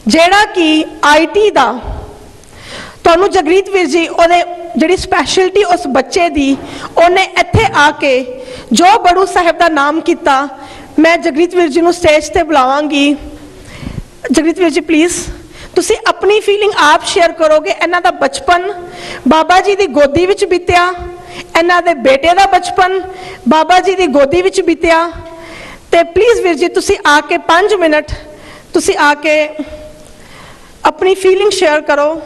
Speaker 9: ਜਿਹੜਾ ਕਿ IT ਦਾ, ਤੁਹਾਨੂੰ ਜਗਰੀਤ ਵੀਰ ਜੀ ਉਹਦੇ ਜਿਹੜੀ ਸਪੈਸ਼ਲਿਟੀ ਉਸ ਬੱਚੇ ਦੀ, ਉਹਨੇ ਇੱਥੇ ਆ ਕੇ ਜੋ ਬੜੂ ਸਾਹਿਬ ਦਾ ਨਾਮ ਕੀਤਾ। ਮੈਂ ਜਗਰੀਤ ਵੀਰ ਜੀ ਨੂੰ ਸਟੇਜ ਤੇ ਬੁਲਾਵਾਂਗੀ। ਜਗਰੀਤ ਵੀਰ ਜੀ ਪਲੀਜ਼ ਤੁਸੀਂ ਆਪਣੀ ਫੀਲਿੰਗ ਆਪ ਸ਼ੇਅਰ ਕਰੋਗੇ। ਇਹਨਾਂ ਦਾ ਬਚਪਨ ਬਾਬਾ ਜੀ ਦੀ ਗੋਦੀ ਵਿੱਚ ਬੀਤਿਆ, ਇਹਨਾਂ ਦੇ ਬੇਟੇ ਦਾ ਬਚਪਨ ਬਾਬਾ ਜੀ ਦੀ ਗੋਦੀ ਵਿੱਚ ਬੀਤਿਆ, ਤੇ ਪਲੀਜ਼ ਵੀਰ ਜੀ ਤੁਸੀਂ ਆ ਕੇ 5 ਮਿੰਟ ਤੁਸੀਂ ਆ ਕੇ ਆਪਣੀ ਫੀਲਿੰਗ ਸ਼ੇਅਰ ਕਰੋ।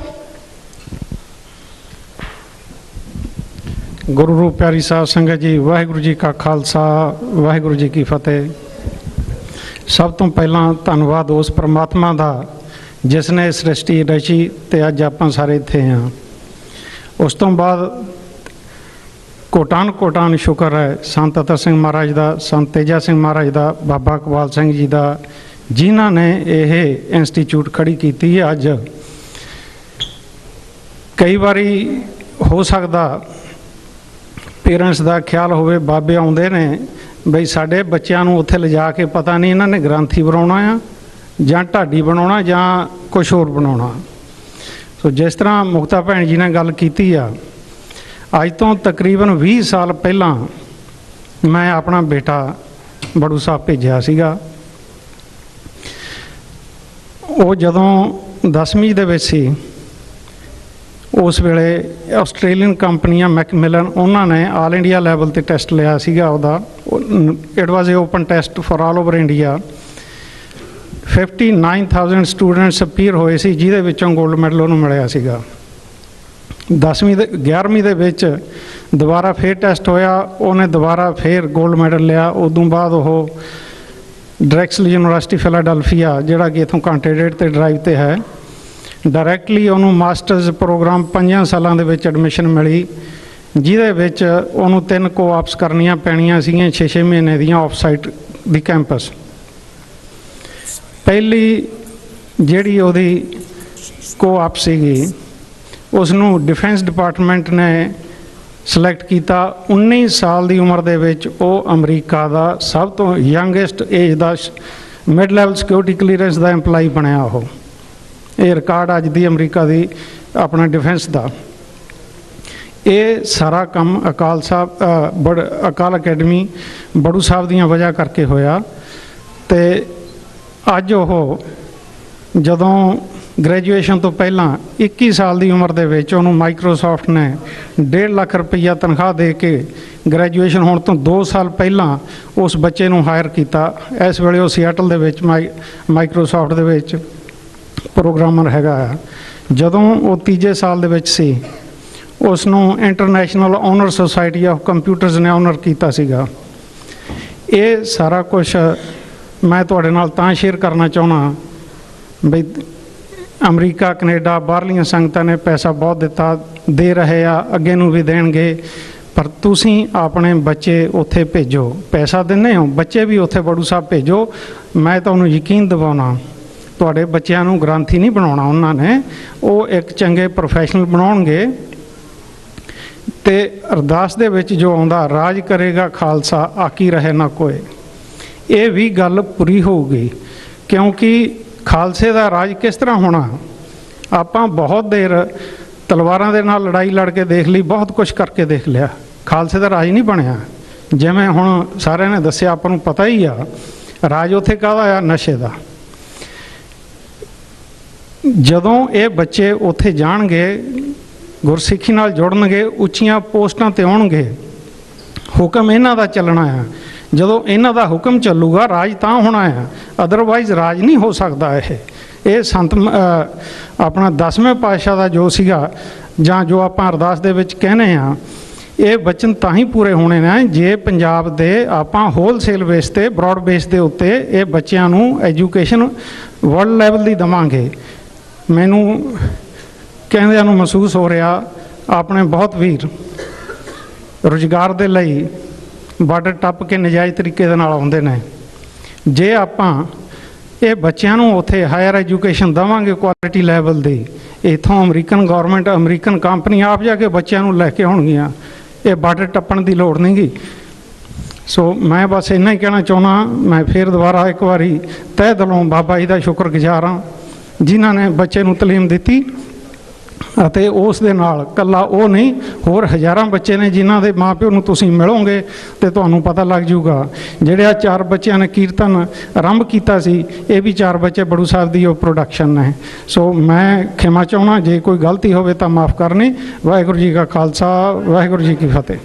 Speaker 12: ਗੁਰੂ ਰੂਪ ਪਿਆਰੀ ਸਾਧ ਸੰਗਤ ਜੀ, ਵਾਹਿਗੁਰੂ ਜੀ ਕਾ ਖਾਲਸਾ, ਵਾਹਿਗੁਰੂ ਜੀ ਕੀ ਫਤਿਹ। ਸਭ ਤੋਂ ਪਹਿਲਾਂ ਧੰਨਵਾਦ ਉਸ ਪ੍ਰਮਾਤਮਾ ਦਾ ਜਿਸ ਨੇ ਸ੍ਰਿਸ਼ਟੀ ਰਚੀ ਤੇ ਅੱਜ ਆਪਾਂ ਸਾਰੇ ਇੱਥੇ ਹਾਂ। ਉਸ ਤੋਂ ਬਾਅਦ ਕੋਟਾਨ ਕੋਟਾਨ ਸ਼ੁਕਰ ਹੈ ਸੰਤ ਅਤਰ ਸਿੰਘ ਮਹਾਰਾਜ ਦਾ, ਸੰਤ ਤੇਜਾ ਸਿੰਘ ਮਹਾਰਾਜ ਦਾ, ਬਾਬਾ ਇਕਬਾਲ ਸਿੰਘ ਜੀ ਦਾ, ਜਿਨ੍ਹਾਂ ਨੇ ਇਹ ਇੰਸਟੀਚਿਊਟ ਖੜੀ ਕੀਤੀ ਹੈ। ਅੱਜ ਕਈ ਵਾਰੀ ਹੋ ਸਕਦਾ ਪੇਰੈਂਟਸ ਦਾ ਖਿਆਲ ਹੋਵੇ, ਬਾਬੇ ਆਉਂਦੇ ਨੇ ਬਈ ਸਾਡੇ ਬੱਚਿਆਂ ਨੂੰ ਉੱਥੇ ਲਿਜਾ ਕੇ ਪਤਾ ਨਹੀਂ ਇਹਨਾਂ ਨੇ ਗ੍ਰੰਥੀ ਬਣਾਉਣਾ ਆ ਜਾਂ ਢਾਡੀ ਬਣਾਉਣਾ ਜਾਂ ਕੁਛ ਹੋਰ ਬਣਾਉਣਾ। ਸੋ ਜਿਸ ਤਰ੍ਹਾਂ ਮੁਕਤਾ ਭੈਣ ਜੀ ਨੇ ਗੱਲ ਕੀਤੀ ਆ, ਅੱਜ ਤੋਂ ਤਕਰੀਬਨ 20 ਸਾਲ ਪਹਿਲਾਂ ਮੈਂ ਆਪਣਾ ਬੇਟਾ ਬੜੂ ਸਾਹਿਬ ਭੇਜਿਆ ਸੀਗਾ। ਉਹ ਜਦੋਂ 10ਵੀਂ ਦੇ ਵਿੱਚ ਸੀ, ਉਸ ਵੇਲੇ ਆਸਟ੍ਰੇਲੀਅਨ ਕੰਪਨੀਆਂ ਮੈਕਮਿਲਨ, ਉਹਨਾਂ ਨੇ ਆਲ ਇੰਡੀਆ ਲੈਵਲ 'ਤੇ ਟੈਸਟ ਲਿਆ ਸੀਗਾ ਉਹਦਾ। It was A open test for all over India. 59,000 students appear ਹੋਏ ਸੀ, ਜਿਹਦੇ ਵਿੱਚੋਂ ਗੋਲਡ ਮੈਡਲ ਉਹਨੂੰ ਮਿਲਿਆ ਸੀਗਾ। 11ਵੀਂ ਦੇ ਵਿੱਚ ਦੁਬਾਰਾ ਫੇਰ ਟੈਸਟ ਹੋਇਆ, ਉਹਨੇ ਦੁਬਾਰਾ ਫੇਰ ਗੋਲਡ ਮੈਡਲ ਲਿਆ। ਉਦੋਂ ਬਾਅਦ ਉਹ ਡਰੈਕਸਲ ਯੂਨੀਵਰਸਿਟੀ ਫਿਲਾਡੈਲਫੀਆ, ਜਿਹੜਾ ਕਿ ਇੱਥੋਂ ਘੰਟੇ ਡੇਢ 'ਤੇ ਡਰਾਈਵ 'ਤੇ ਹੈ, ਡਾਇਰੈਕਟਲੀ ਉਹਨੂੰ ਮਾਸਟਰਸ ਪ੍ਰੋਗਰਾਮ 5 ਸਾਲਾਂ ਦੇ ਵਿੱਚ ਐਡਮਿਸ਼ਨ ਮਿਲੀ, ਜਿਹਦੇ ਵਿੱਚ ਉਹਨੂੰ 3 ਕੋ-ਆਪਸ ਕਰਨੀਆਂ ਪੈਣੀਆਂ ਸੀਗੀਆਂ 6-6 ਮਹੀਨੇ ਦੀਆਂ ਆਫ ਸਾਈਟ ਦੀ ਕੈਂਪਸ। ਪਹਿਲੀ ਜਿਹੜੀ ਉਹਦੀ ਕੋ-ਆਪ ਸੀਗੀ ਉਸ ਨੂੰ ਡਿਫੈਂਸ ਡਿਪਾਰਟਮੈਂਟ ਨੇ ਸਿਲੈਕਟ ਕੀਤਾ। 19 ਸਾਲ ਦੀ ਉਮਰ ਦੇ ਵਿੱਚ ਉਹ ਅਮਰੀਕਾ ਦਾ ਸਭ ਤੋਂ ਯੰਗੈਸਟ ਏਜ ਦਾ ਮਿਡ ਲੈਵਲ ਸਿਕਿਉਰਿਟੀ ਕਲੀਅਰੈਂਸ ਦਾ EMPLOYE ਬਣਿਆ ਉਹ। ਇਹ ਰਿਕਾਰਡ ਅੱਜ ਦੀ ਅਮਰੀਕਾ ਦੀ ਆਪਣਾ ਡਿਫੈਂਸ ਦਾ। ਇਹ ਸਾਰਾ ਕੰਮ ਅਕਾਲ ਸਾਹਿਬ ਅਕਾਲ ਅਕੈਡਮੀ ਬੜੂ ਸਾਹਿਬ ਦੀਆਂ ਵਜ੍ਹਾ ਕਰਕੇ ਹੋਇਆ। ਅਤੇ ਅੱਜ ਉਹ ਜਦੋਂ ਗ੍ਰੈਜੂਏਸ਼ਨ ਤੋਂ ਪਹਿਲਾਂ 21 ਸਾਲ ਦੀ ਉਮਰ ਦੇ ਵਿੱਚ ਉਹਨੂੰ ਮਾਈਕਰੋਸਾਫਟ ਨੇ 1.5 ਲੱਖ ਰੁਪਈਆ ਤਨਖਾਹ ਦੇ ਕੇ ਗ੍ਰੈਜੂਏਸ਼ਨ ਹੋਣ ਤੋਂ 2 ਸਾਲ ਪਹਿਲਾਂ ਉਸ ਬੱਚੇ ਨੂੰ ਹਾਇਰ ਕੀਤਾ। ਇਸ ਵੇਲੇ ਉਹ ਸਿਆਟਲ ਦੇ ਵਿੱਚ ਮਾਈਕਰੋਸਾਫਟ ਦੇ ਵਿੱਚ ਪ੍ਰੋਗਰਾਮਰ ਹੈਗਾ ਆ। ਜਦੋਂ ਉਹ 3 ਸਾਲ ਦੇ ਵਿੱਚ ਸੀ ਉਸ ਨੂੰ international owner society of computers ਨੇ ਓਨਰ ਕੀਤਾ ਸੀਗਾ। ਇਹ ਸਾਰਾ ਕੁਛ ਮੈਂ ਤੁਹਾਡੇ ਨਾਲ ਤਾਂ ਸ਼ੇਅਰ ਕਰਨਾ ਚਾਹੁੰਦਾ ਬਈ ਅਮਰੀਕਾ ਕੈਨੇਡਾ ਬਾਹਰਲੀਆਂ ਸੰਗਤਾਂ ਨੇ ਪੈਸਾ ਬਹੁਤ ਦਿੱਤਾ, ਦੇ ਰਹੇ ਆ, ਅੱਗੇ ਨੂੰ ਵੀ ਦੇਣਗੇ, ਪਰ ਤੁਸੀਂ ਆਪਣੇ ਬੱਚੇ ਉੱਥੇ ਭੇਜੋ। ਪੈਸਾ ਦਿੰਦੇ ਹੋ, ਬੱਚੇ ਵੀ ਉੱਥੇ ਬੜੂ ਸਾਹਿਬ ਭੇਜੋ। ਮੈਂ ਤੁਹਾਨੂੰ ਯਕੀਨ ਦਿਵਾਉਣਾ ਤੁਹਾਡੇ ਬੱਚਿਆਂ ਨੂੰ ਗ੍ਰੰਥੀ ਨਹੀਂ ਬਣਾਉਣਾ ਉਹਨਾਂ ਨੇ, ਉਹ ਇੱਕ ਚੰਗੇ ਪ੍ਰੋਫੈਸ਼ਨਲ ਬਣਾਉਣਗੇ। ਅਤੇ ਅਰਦਾਸ ਦੇ ਵਿੱਚ ਜੋ ਆਉਂਦਾ ਰਾਜ ਕਰੇਗਾ ਖਾਲਸਾ ਆਕੀ ਰਹੇ ਨਾ ਕੋਏ, ਇਹ ਵੀ ਗੱਲ ਪੂਰੀ ਹੋਊਗੀ। ਕਿਉਂਕਿ ਖਾਲਸੇ ਦਾ ਰਾਜ ਕਿਸ ਤਰ੍ਹਾਂ ਹੋਣਾ? ਆਪਾਂ ਬਹੁਤ ਦੇਰ ਤਲਵਾਰਾਂ ਦੇ ਨਾਲ ਲੜਾਈ ਲੜ ਕੇ ਦੇਖ ਲਈ, ਬਹੁਤ ਕੁਝ ਕਰਕੇ ਦੇਖ ਲਿਆ, ਖਾਲਸੇ ਦਾ ਰਾਜ ਨਹੀਂ ਬਣਿਆ। ਜਿਵੇਂ ਹੁਣ ਸਾਰਿਆਂ ਨੇ ਦੱਸਿਆ, ਆਪਾਂ ਨੂੰ ਪਤਾ ਹੀ ਆ ਰਾਜ ਉੱਥੇ ਕਾਹਦਾ ਆ, ਨਸ਼ੇ ਦਾ। ਜਦੋਂ ਇਹ ਬੱਚੇ ਉੱਥੇ ਜਾਣਗੇ, ਗੁਰਸਿੱਖੀ ਨਾਲ ਜੁੜਨਗੇ, ਉੱਚੀਆਂ ਪੋਸਟਾਂ 'ਤੇ ਆਉਣਗੇ, ਹੁਕਮ ਇਹਨਾਂ ਦਾ ਚੱਲਣਾ ਆ। ਜਦੋਂ ਇਹਨਾਂ ਦਾ ਹੁਕਮ ਚੱਲੂਗਾ ਰਾਜ ਤਾਂ ਹੋਣਾ ਆ, ਅਦਰਵਾਈਜ਼ ਰਾਜ ਨਹੀਂ ਹੋ ਸਕਦਾ। ਇਹ ਸੰਤ ਆਪਣਾ 10ਵੇਂ ਪਾਤਸ਼ਾਹ ਦਾ ਜੋ ਸੀਗਾ, ਜਾਂ ਜੋ ਆਪਾਂ ਅਰਦਾਸ ਦੇ ਵਿੱਚ ਕਹਿੰਦੇ ਆ, ਇਹ ਬਚਨ ਤਾਂ ਹੀ ਪੂਰੇ ਹੋਣੇ ਨੇ ਜੇ ਪੰਜਾਬ ਦੇ ਆਪਾਂ ਹੋਲਸੇਲ ਬੇਸ 'ਤੇ, ਬਰੋਡ ਬੇਸ ਦੇ ਉੱਤੇ ਇਹ ਬੱਚਿਆਂ ਨੂੰ ਐਜੂਕੇਸ਼ਨ ਵਰਲਡ ਲੈਵਲ ਦੀ ਦੇਵਾਂਗੇ। ਮੈਨੂੰ ਕਹਿੰਦਿਆਂ ਨੂੰ ਮਹਿਸੂਸ ਹੋ ਰਿਹਾ, ਆਪਣੇ ਬਹੁਤ ਵੀਰ ਰੁਜ਼ਗਾਰ ਦੇ ਲਈ ਬਾਰਡਰ ਟੱਪ ਕੇ ਨਜਾਇਜ਼ ਤਰੀਕੇ ਦੇ ਨਾਲ ਆਉਂਦੇ ਨੇ। ਜੇ ਆਪਾਂ ਇਹ ਬੱਚਿਆਂ ਨੂੰ ਉੱਥੇ ਹਾਇਰ ਐਜੂਕੇਸ਼ਨ ਦੇਵਾਂਗੇ ਕੁਆਲਿਟੀ ਲੈਵਲ ਦੀ, ਇੱਥੋਂ ਅਮਰੀਕਨ ਗੌਰਮੈਂਟ, ਅਮਰੀਕਨ ਕੰਪਨੀ ਆਪ ਜਾ ਕੇ ਬੱਚਿਆਂ ਨੂੰ ਲੈ ਕੇ ਆਉਣਗੀਆਂ। ਇਹ ਬਾਰਡਰ ਟੱਪਣ ਦੀ ਲੋੜ ਨਹੀਂ ਗੀ। ਸੋ ਮੈਂ ਬਸ ਇੰਨਾ ਹੀ ਕਹਿਣਾ ਚਾਹੁੰਦਾ। ਮੈਂ ਫਿਰ ਦੁਬਾਰਾ ਇੱਕ ਵਾਰੀ ਤਹਿ ਦਿਲੋਂ ਬਾਬਾ ਜੀ ਦਾ ਸ਼ੁਕਰਗੁਜ਼ਾਰ ਹਾਂ ਜਿਨ੍ਹਾਂ ਨੇ ਬੱਚੇ ਨੂੰ ਤਾਲੀਮ ਦਿੱਤੀ, ਅਤੇ ਉਸ ਦੇ ਨਾਲ ਇਕੱਲਾ ਉਹ ਨਹੀਂ, ਹੋਰ ਹਜ਼ਾਰਾਂ ਬੱਚੇ ਨੇ ਜਿਨ੍ਹਾਂ ਦੇ ਮਾਂ-ਪਿਓ ਨੂੰ ਤੁਸੀਂ ਮਿਲੋਗੇ ਅਤੇ ਤੁਹਾਨੂੰ ਪਤਾ ਲੱਗ ਜੂਗਾ। ਜਿਹੜੇ ਆ 4 ਬੱਚਿਆਂ ਨੇ ਕੀਰਤਨ ਆਰੰਭ ਕੀਤਾ ਸੀ, ਇਹ ਵੀ 4 ਬੱਚੇ ਬੜੂ ਸਾਹਿਬ ਦੀ ਉਹ ਪ੍ਰੋਡਕਸ਼ਨ ਨੇ। ਸੋ ਮੈਂ ਖਿਮਾ ਚਾਹੁੰਦਾ ਜੇ ਕੋਈ ਗਲਤੀ ਹੋਵੇ ਤਾਂ ਮਾफ़ ਕਰਨੀ। ਵਾਹਿਗੁਰੂ ਜੀ ਕਾ ਖਾਲਸਾ, ਵਾਹਿਗੁਰੂ ਜੀ ਕੀ ਫਤਿਹ।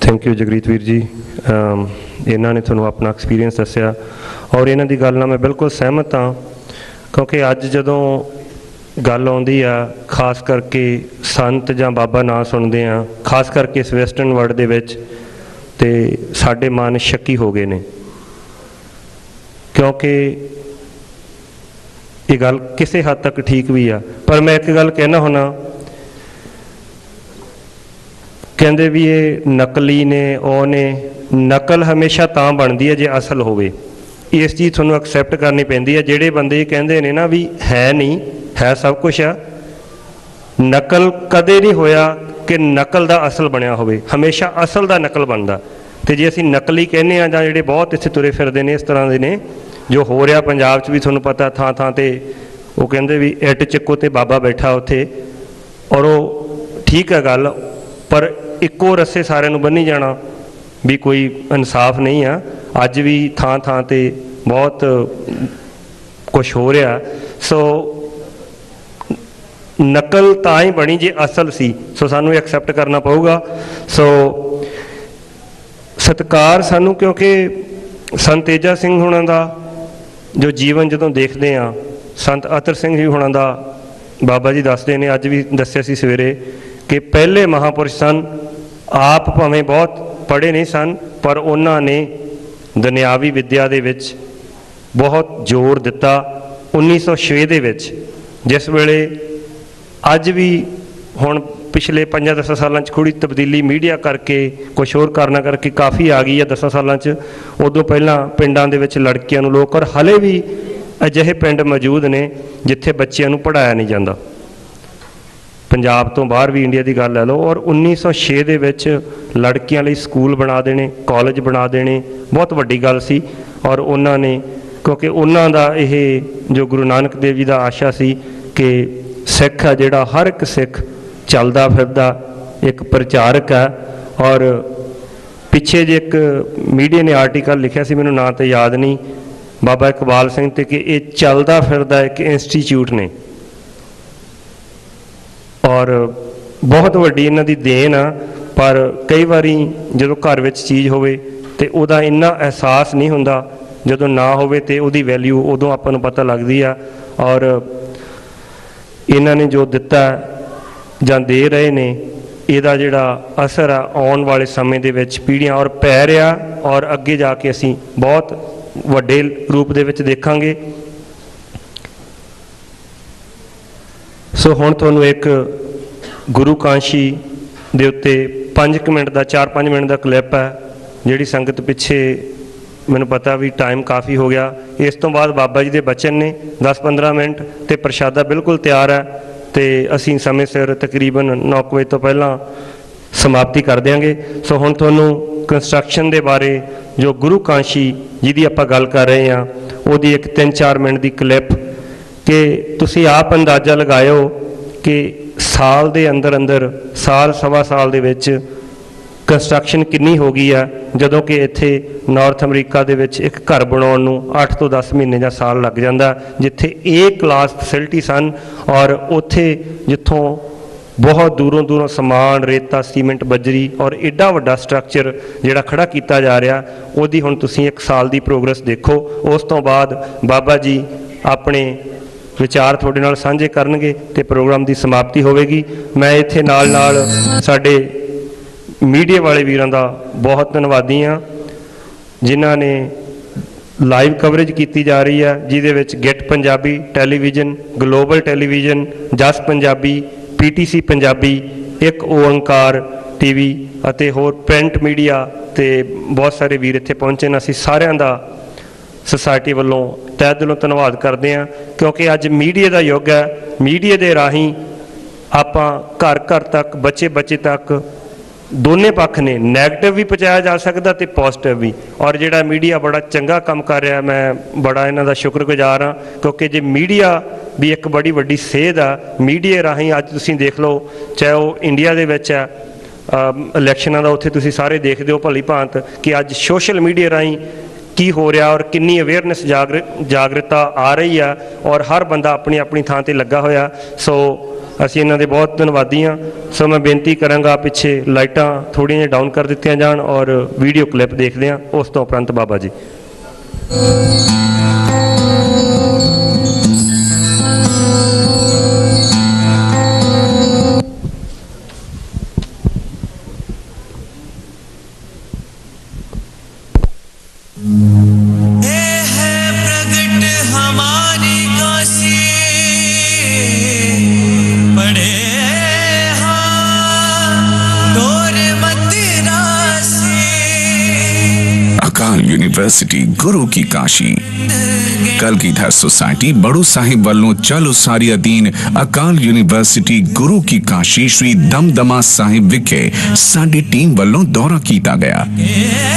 Speaker 5: ਥੈਂਕ ਯੂ ਜਗਰੀਤ ਵੀਰ ਜੀ। ਇਹਨਾਂ ਨੇ ਤੁਹਾਨੂੰ ਆਪਣਾ ਐਕਸਪੀਰੀਅੰਸ ਦੱਸਿਆ ਔਰ ਇਹਨਾਂ ਦੀ ਗੱਲ ਨਾਲ ਮੈਂ ਬਿਲਕੁਲ ਸਹਿਮਤ ਹਾਂ, ਕਿਉਂਕਿ ਅੱਜ ਜਦੋਂ ਗੱਲ ਆਉਂਦੀ ਆ ਖਾਸ ਕਰਕੇ ਸੰਤ ਜਾਂ ਬਾਬਾ ਨਾਂ ਸੁਣਦੇ ਆ, ਖਾਸ ਕਰਕੇ ਇਸ ਵੈਸਟਰਨ ਵਰਲਡ ਦੇ ਵਿੱਚ, ਤੇ ਸਾਡੇ ਮਨ ਸ਼ੱਕੀ ਹੋ ਗਏ ਨੇ। ਕਿਉਂਕਿ ਇਹ ਗੱਲ ਕਿਸੇ ਹੱਦ ਤੱਕ ਠੀਕ ਵੀ ਆ, ਪਰ ਮੈਂ ਇੱਕ ਗੱਲ ਕਹਿਣਾ ਹੁੰਦਾ, ਕਹਿੰਦੇ ਵੀ ਇਹ ਨਕਲੀ ਨੇ, ਉਹ ਨੇ। ਨਕਲ ਹਮੇਸ਼ਾ ਤਾਂ ਬਣਦੀ ਹੈ ਜੇ ਅਸਲ ਹੋਵੇ। ਇਸ ਚੀਜ਼ ਤੁਹਾਨੂੰ ਐਕਸੈਪਟ ਕਰਨੀ ਪੈਂਦੀ ਹੈ। ਜਿਹੜੇ ਬੰਦੇ ਕਹਿੰਦੇ ਨੇ ਨਾ ਵੀ ਹੈ ਨਹੀਂ, ਹੈ ਸਭ ਕੁਛ ਆ, ਨਕਲ ਕਦੇ ਨਹੀਂ ਹੋਇਆ ਕਿ ਨਕਲ ਦਾ ਅਸਲ ਬਣਿਆ ਹੋਵੇ। ਹਮੇਸ਼ਾ ਅਸਲ ਦਾ ਨਕਲ ਬਣਦਾ। ਅਤੇ ਜੇ ਅਸੀਂ ਨਕਲੀ ਕਹਿੰਦੇ ਹਾਂ, ਜਾਂ ਜਿਹੜੇ ਬਹੁਤ ਇੱਥੇ ਤੁਰੇ ਫਿਰਦੇ ਨੇ ਇਸ ਤਰ੍ਹਾਂ ਦੇ ਨੇ, ਜੋ ਹੋ ਰਿਹਾ ਪੰਜਾਬ 'ਚ ਵੀ ਤੁਹਾਨੂੰ ਪਤਾ, ਥਾਂ ਥਾਂ 'ਤੇ ਉਹ ਕਹਿੰਦੇ ਵੀ ਇੱਟ ਚੱਕੋ ਅਤੇ ਬਾਬਾ ਬੈਠਾ ਉੱਥੇ, ਔਰ ਉਹ ਠੀਕ ਹੈ ਗੱਲ, ਪਰ ਇੱਕੋ ਰੱਸੇ ਸਾਰਿਆਂ ਨੂੰ ਬੰਨ੍ਹੀ ਜਾਣਾ ਵੀ ਕੋਈ ਇਨਸਾਫ ਨਹੀਂ ਆ। ਅੱਜ ਵੀ ਥਾਂ ਥਾਂ 'ਤੇ ਬਹੁਤ ਕੁਛ ਹੋ ਰਿਹਾ। ਸੋ ਨਕਲ ਤਾਂ ਹੀ ਬਣੀ ਜੇ ਅਸਲ ਸੀ। ਸੋ ਸਾਨੂੰ ਐਕਸੈਪਟ ਕਰਨਾ ਪਊਗਾ। ਸੋ ਸਤਿਕਾਰ ਸਾਨੂੰ, ਕਿਉਂਕਿ ਸੰਤ ਤੇਜਾ ਸਿੰਘ ਹੁਣਾਂ ਦਾ ਜੋ ਜੀਵਨ ਜਦੋਂ ਦੇਖਦੇ ਹਾਂ, ਸੰਤ ਅਤਰ ਸਿੰਘ ਜੀ ਹੁਣਾਂ ਦਾ ਬਾਬਾ ਜੀ ਦੱਸਦੇ ਨੇ, ਅੱਜ ਵੀ ਦੱਸਿਆ ਸੀ ਸਵੇਰੇ, ਕਿ ਪਹਿਲੇ ਮਹਾਂਪੁਰਸ਼ ਸਨ। ਆਪ ਭਾਵੇਂ ਬਹੁਤ ਪੜ੍ਹੇ ਨਹੀਂ ਸਨ, ਪਰ ਉਹਨਾਂ ਨੇ ਦੁਨਿਆਵੀ ਵਿੱਦਿਆ ਦੇ ਵਿੱਚ ਬਹੁਤ ਜ਼ੋਰ ਦਿੱਤਾ। 1906 ਦੇ ਵਿੱਚ, ਜਿਸ ਵੇਲੇ ਅੱਜ ਵੀ ਹੁਣ ਪਿਛਲੇ 5-10 ਸਾਲਾਂ 'ਚ ਥੋੜ੍ਹੀ ਤਬਦੀਲੀ ਮੀਡੀਆ ਕਰਕੇ, ਕੁਛ ਹੋਰ ਕਾਰਨਾਂ ਕਰਕੇ ਕਾਫੀ ਆ ਗਈ ਹੈ 10 ਸਾਲਾਂ 'ਚ। ਉਦੋਂ ਪਹਿਲਾਂ ਪਿੰਡਾਂ ਦੇ ਵਿੱਚ ਲੜਕੀਆਂ ਨੂੰ ਲੋਕ, ਔਰ ਹਾਲੇ ਵੀ ਅਜਿਹੇ ਪਿੰਡ ਮੌਜੂਦ ਨੇ ਜਿੱਥੇ ਬੱਚਿਆਂ ਨੂੰ ਪੜ੍ਹਾਇਆ ਨਹੀਂ ਜਾਂਦਾ। ਪੰਜਾਬ ਤੋਂ ਬਾਹਰ ਵੀ ਇੰਡੀਆ ਦੀ ਗੱਲ ਲੈ ਲਓ, ਔਰ 1906 ਦੇ ਵਿੱਚ ਲੜਕੀਆਂ ਲਈ ਸਕੂਲ ਬਣਾ ਦੇਣੇ, ਕਾਲਜ ਬਣਾ ਦੇਣੇ ਬਹੁਤ ਵੱਡੀ ਗੱਲ ਸੀ। ਔਰ ਉਹਨਾਂ ਨੇ, ਕਿਉਂਕਿ ਉਹਨਾਂ ਦਾ ਇਹ ਜੋ ਗੁਰੂ ਨਾਨਕ ਦੇਵ ਜੀ ਦਾ ਆਸ਼ਾ ਸੀ ਕਿ ਸਿੱਖ ਆ ਜਿਹੜਾ, ਹਰ ਇੱਕ ਸਿੱਖ ਚੱਲਦਾ ਫਿਰਦਾ ਇੱਕ ਪ੍ਰਚਾਰਕ ਹੈ। ਔਰ ਪਿੱਛੇ ਜੇ ਇੱਕ ਮੀਡੀਆ ਨੇ ਆਰਟੀਕਲ ਲਿਖਿਆ ਸੀ, ਮੈਨੂੰ ਨਾਂ ਤਾਂ ਯਾਦ ਨਹੀਂ, ਬਾਬਾ ਇਕਬਾਲ ਸਿੰਘ ਤੇ, ਕਿ ਇਹ ਚੱਲਦਾ ਫਿਰਦਾ ਇੱਕ ਇੰਸਟੀਚਿਊਟ ਨੇ। ਔਰ ਬਹੁਤ ਵੱਡੀ ਇਹਨਾਂ ਦੀ ਦੇਣ ਆ। ਪਰ ਕਈ ਵਾਰੀ ਜਦੋਂ ਘਰ ਵਿੱਚ ਚੀਜ਼ ਹੋਵੇ ਤੇ ਉਹਦਾ ਇੰਨਾ ਅਹਿਸਾਸ ਨਹੀਂ ਹੁੰਦਾ, ਜਦੋਂ ਨਾ ਹੋਵੇ ਤੇ ਉਹਦੀ ਵੈਲਿਊ ਉਦੋਂ ਆਪਾਂ ਨੂੰ ਪਤਾ ਲੱਗਦੀ ਆ। ਔਰ ਇਹਨਾਂ ਨੇ ਜੋ ਦਿੱਤਾ ਜਾਂ ਦੇ ਰਹੇ ਨੇ, ਇਹਦਾ ਜਿਹੜਾ ਅਸਰ ਆ ਆਉਣ ਵਾਲੇ ਸਮੇਂ ਦੇ ਵਿੱਚ ਪੀੜ੍ਹੀਆਂ ਔਰ ਪੈ ਰਿਹਾ, ਔਰ ਅੱਗੇ ਜਾ ਕੇ ਅਸੀਂ ਬਹੁਤ ਵੱਡੇ ਰੂਪ ਦੇ ਵਿੱਚ ਦੇਖਾਂਗੇ। ਸੋ ਹੁਣ ਤੁਹਾਨੂੰ ਇੱਕ ਗੁਰੂ ਕਾਂਸ਼ੀ ਦੇ ਉੱਤੇ 5 ਮਿੰਟ ਦਾ, 4-5 ਮਿੰਟ ਦਾ ਕਲਿੱਪ ਹੈ, ਜਿਹੜੀ ਸੰਗਤ ਪਿੱਛੇ, ਮੈਨੂੰ ਪਤਾ ਵੀ ਟਾਈਮ ਕਾਫੀ ਹੋ ਗਿਆ। ਇਸ ਤੋਂ ਬਾਅਦ ਬਾਬਾ ਜੀ ਦੇ ਬਚਨ ਨੇ 10-15 ਮਿੰਟ, ਤੇ ਪ੍ਰਸ਼ਾਦਾ ਬਿਲਕੁਲ ਤਿਆਰ ਹੈ, ਤੇ ਅਸੀਂ ਸਮੇਂ ਸਿਰ ਤਕਰੀਬਨ 9 ਵਜੇ ਤੋਂ ਪਹਿਲਾਂ ਸਮਾਪਤੀ ਕਰ ਦਿਆਂਗੇ। ਸੋ ਹੁਣ ਤੁਹਾਨੂੰ ਕੰਸਟਰਕਸ਼ਨ ਦੇ ਬਾਰੇ, ਜੋ ਗੁਰੂ ਕਾਂਸ਼ੀ ਜਿਹਦੀ ਆਪਾਂ ਗੱਲ ਕਰ ਰਹੇ ਹਾਂ, ਉਹਦੀ ਇੱਕ 3-4 ਮਿੰਟ ਦੀ ਕਲਿੱਪ, ਕਿ ਤੁਸੀਂ ਆਪ ਅੰਦਾਜ਼ਾ ਲਗਾਇਓ ਕਿ ਸਾਲ ਦੇ ਅੰਦਰ ਅੰਦਰ, ਸਾਲ ਸਵਾ ਸਾਲ ਦੇ ਵਿੱਚ ਕੰਸਟਰਕਸ਼ਨ ਕਿੰਨੀ ਹੋ ਗਈ ਆ, ਜਦੋਂ ਕਿ ਇੱਥੇ ਨਾਰਥ ਅਮਰੀਕਾ ਦੇ ਵਿੱਚ ਇੱਕ ਘਰ ਬਣਾਉਣ ਨੂੰ 8 ਤੋਂ 10 ਮਹੀਨੇ ਜਾਂ ਸਾਲ ਲੱਗ ਜਾਂਦਾ, ਜਿੱਥੇ A ਕਲਾਸ ਫੈਸਿਲਿਟੀ ਸਨ। ਔਰ ਉੱਥੇ ਜਿੱਥੋਂ ਬਹੁਤ ਦੂਰੋਂ ਦੂਰੋਂ ਸਮਾਨ, ਰੇਤਾ, ਸੀਮੈਂਟ, ਬਜਰੀ, ਔਰ ਐਡਾ ਵੱਡਾ ਸਟਰਕਚਰ ਜਿਹੜਾ ਖੜਾ ਕੀਤਾ ਜਾ ਰਿਹਾ, ਉਹਦੀ ਹੁਣ ਤੁਸੀਂ 1 ਸਾਲ ਦੀ ਪ੍ਰੋਗਰੈਸ ਦੇਖੋ। ਉਸ ਤੋਂ ਬਾਅਦ ਬਾਬਾ ਜੀ ਆਪਣੇ ਵਿਚਾਰ ਤੁਹਾਡੇ ਨਾਲ ਸਾਂਝੇ ਕਰਨਗੇ ਤੇ ਪ੍ਰੋਗਰਾਮ ਦੀ ਸਮਾਪਤੀ ਹੋਵੇਗੀ। ਮੈਂ ਇੱਥੇ ਨਾਲ ਨਾਲ ਸਾਡੇ ਮੀਡੀਆ ਵਾਲੇ ਵੀਰਾਂ ਦਾ ਬਹੁਤ ਧੰਨਵਾਦੀ ਹਾਂ, ਜਿਨ੍ਹਾਂ ਨੇ ਲਾਈਵ ਕਵਰੇਜ ਕੀਤੀ ਜਾ ਰਹੀ ਹੈ, ਜਿਹਦੇ ਵਿੱਚ ਗਿੱਟ ਪੰਜਾਬੀ ਟੈਲੀਵਿਜ਼ਨ, ਗਲੋਬਲ ਟੈਲੀਵਿਜ਼ਨ, ਜਸ ਪੰਜਾਬੀ, PTC ਪੰਜਾਬੀ, ਇੱਕ ਓਅੰਕਾਰ TV ਅਤੇ ਹੋਰ ਪ੍ਰਿੰਟ ਮੀਡੀਆ, ਤੇ ਬਹੁਤ ਸਾਰੇ ਵੀਰ ਇੱਥੇ ਪਹੁੰਚੇ ਨੇ। ਅਸੀਂ ਸਾਰਿਆਂ ਦਾ ਸੁਸਾਇਟੀ ਵੱਲੋਂ ਤਹਿ ਦਿਲੋਂ ਧੰਨਵਾਦ ਕਰਦੇ ਹਾਂ, ਕਿਉਂਕਿ ਅੱਜ ਮੀਡੀਆ ਦਾ ਯੁੱਗ ਹੈ। ਮੀਡੀਆ ਦੇ ਰਾਹੀਂ ਆਪਾਂ ਘਰ ਘਰ ਤੱਕ, ਬੱਚੇ ਬੱਚੇ ਤੱਕ, ਦੋਨੇ ਪੱਖ ਨੇ, ਨੈਗੇਟਿਵ ਵੀ ਪਹੁੰਚਾਇਆ ਜਾ ਸਕਦਾ ਤੇ ਪੋਜ਼ਿਟਿਵ ਵੀ। ਔਰ ਜਿਹੜਾ ਮੀਡੀਆ ਬੜਾ ਚੰਗਾ ਕੰਮ ਕਰ ਰਿਹਾ, ਮੈਂ ਬੜਾ ਇਹਨਾਂ ਦਾ ਸ਼ੁਕਰਗੁਜ਼ਾਰ ਹਾਂ, ਕਿਉਂਕਿ ਜੇ ਮੀਡੀਆ ਵੀ ਇੱਕ ਬੜੀ ਵੱਡੀ ਸੇਧ ਆ। ਮੀਡੀਆ ਰਾਹੀਂ ਅੱਜ ਤੁਸੀਂ ਦੇਖ ਲਓ, ਚਾਹੇ ਉਹ ਇੰਡੀਆ ਦੇ ਵਿੱਚ ਹੈ ਇਲੈਕਸ਼ਨਾਂ ਦਾ, ਉੱਥੇ ਤੁਸੀਂ ਸਾਰੇ ਦੇਖਦੇ ਹੋ ਭਲੀ ਭਾਂਤ ਕਿ ਅੱਜ ਸੋਸ਼ਲ ਮੀਡੀਆ ਰਾਹੀਂ ਕੀ ਹੋ ਰਿਹਾ, ਔਰ ਕਿੰਨੀ ਅਵੇਅਰਨੈਸ, ਜਾਗਰੂਕਤਾ ਆ ਰਹੀ ਆ, ਔਰ ਹਰ ਬੰਦਾ ਆਪਣੀ ਆਪਣੀ ਥਾਂ 'ਤੇ ਲੱਗਾ ਹੋਇਆ। ਸੋ ਅਸੀਂ ਇਹਨਾਂ ਦੇ ਬਹੁਤ ਧੰਨਵਾਦੀ ਹਾਂ। ਸੋ ਮੈਂ ਬੇਨਤੀ ਕਰਾਂਗਾ, ਪਿੱਛੇ ਲਾਈਟਾਂ ਥੋੜ੍ਹੀਆਂ ਜਿਹੀਆਂ ਡਾਊਨ ਕਰ ਦਿੱਤੀਆਂ ਜਾਣ, ਔਰ ਵੀਡੀਓ ਕਲਿੱਪ ਦੇਖਦੇ ਹਾਂ। ਉਸ ਤੋਂ ਉਪਰੰਤ ਬਾਬਾ ਜੀ।
Speaker 7: यूनिवर्सिटी गुरु की काशी कलगीधर सोसाइटी बड़ू साहिब वालों चलो सारी अधीन अकाल यूनिवर्सिटी गुरु की काशी श्री दमदमा साहिब विखे साडी टीम वालों दौरा किया गया।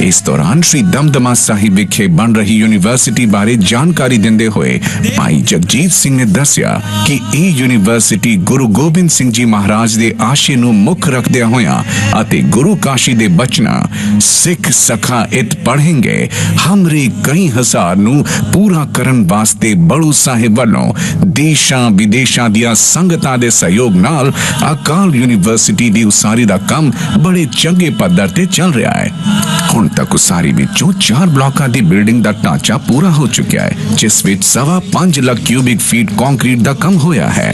Speaker 7: इस दौरान श्री दमदमा साहिब विखे बन रही यूनिवर्सिटी बारे जानकारी देंदे हुए भाई जगजीत सिंह ने दसिया कि यह यूनिवर्सिटी गुरु गोबिंद सिंह जी महाराज दे आशे नूं मुख रखदे होया अते गुरु काशी दे बचना सिख सखा इत पढ़ेंगे हमरे कई हजार नूं पूरा करन वास्ते बड़ू साहिब वालों देशां विदेशां दियां संगतां दे सहयोग नाल अकाल यूनिवर्सिटी दी उसारी दा काम बड़े चंगे पद्धर ते चल रहा है। हुण तक उसारी विचों 4 ब्लॉकां दी बिल्डिंग दा ढांचा पूरा हो चुका है, जिस विच 5.25 लाख क्यूबिक फीट कंक्रीट दा काम होया है।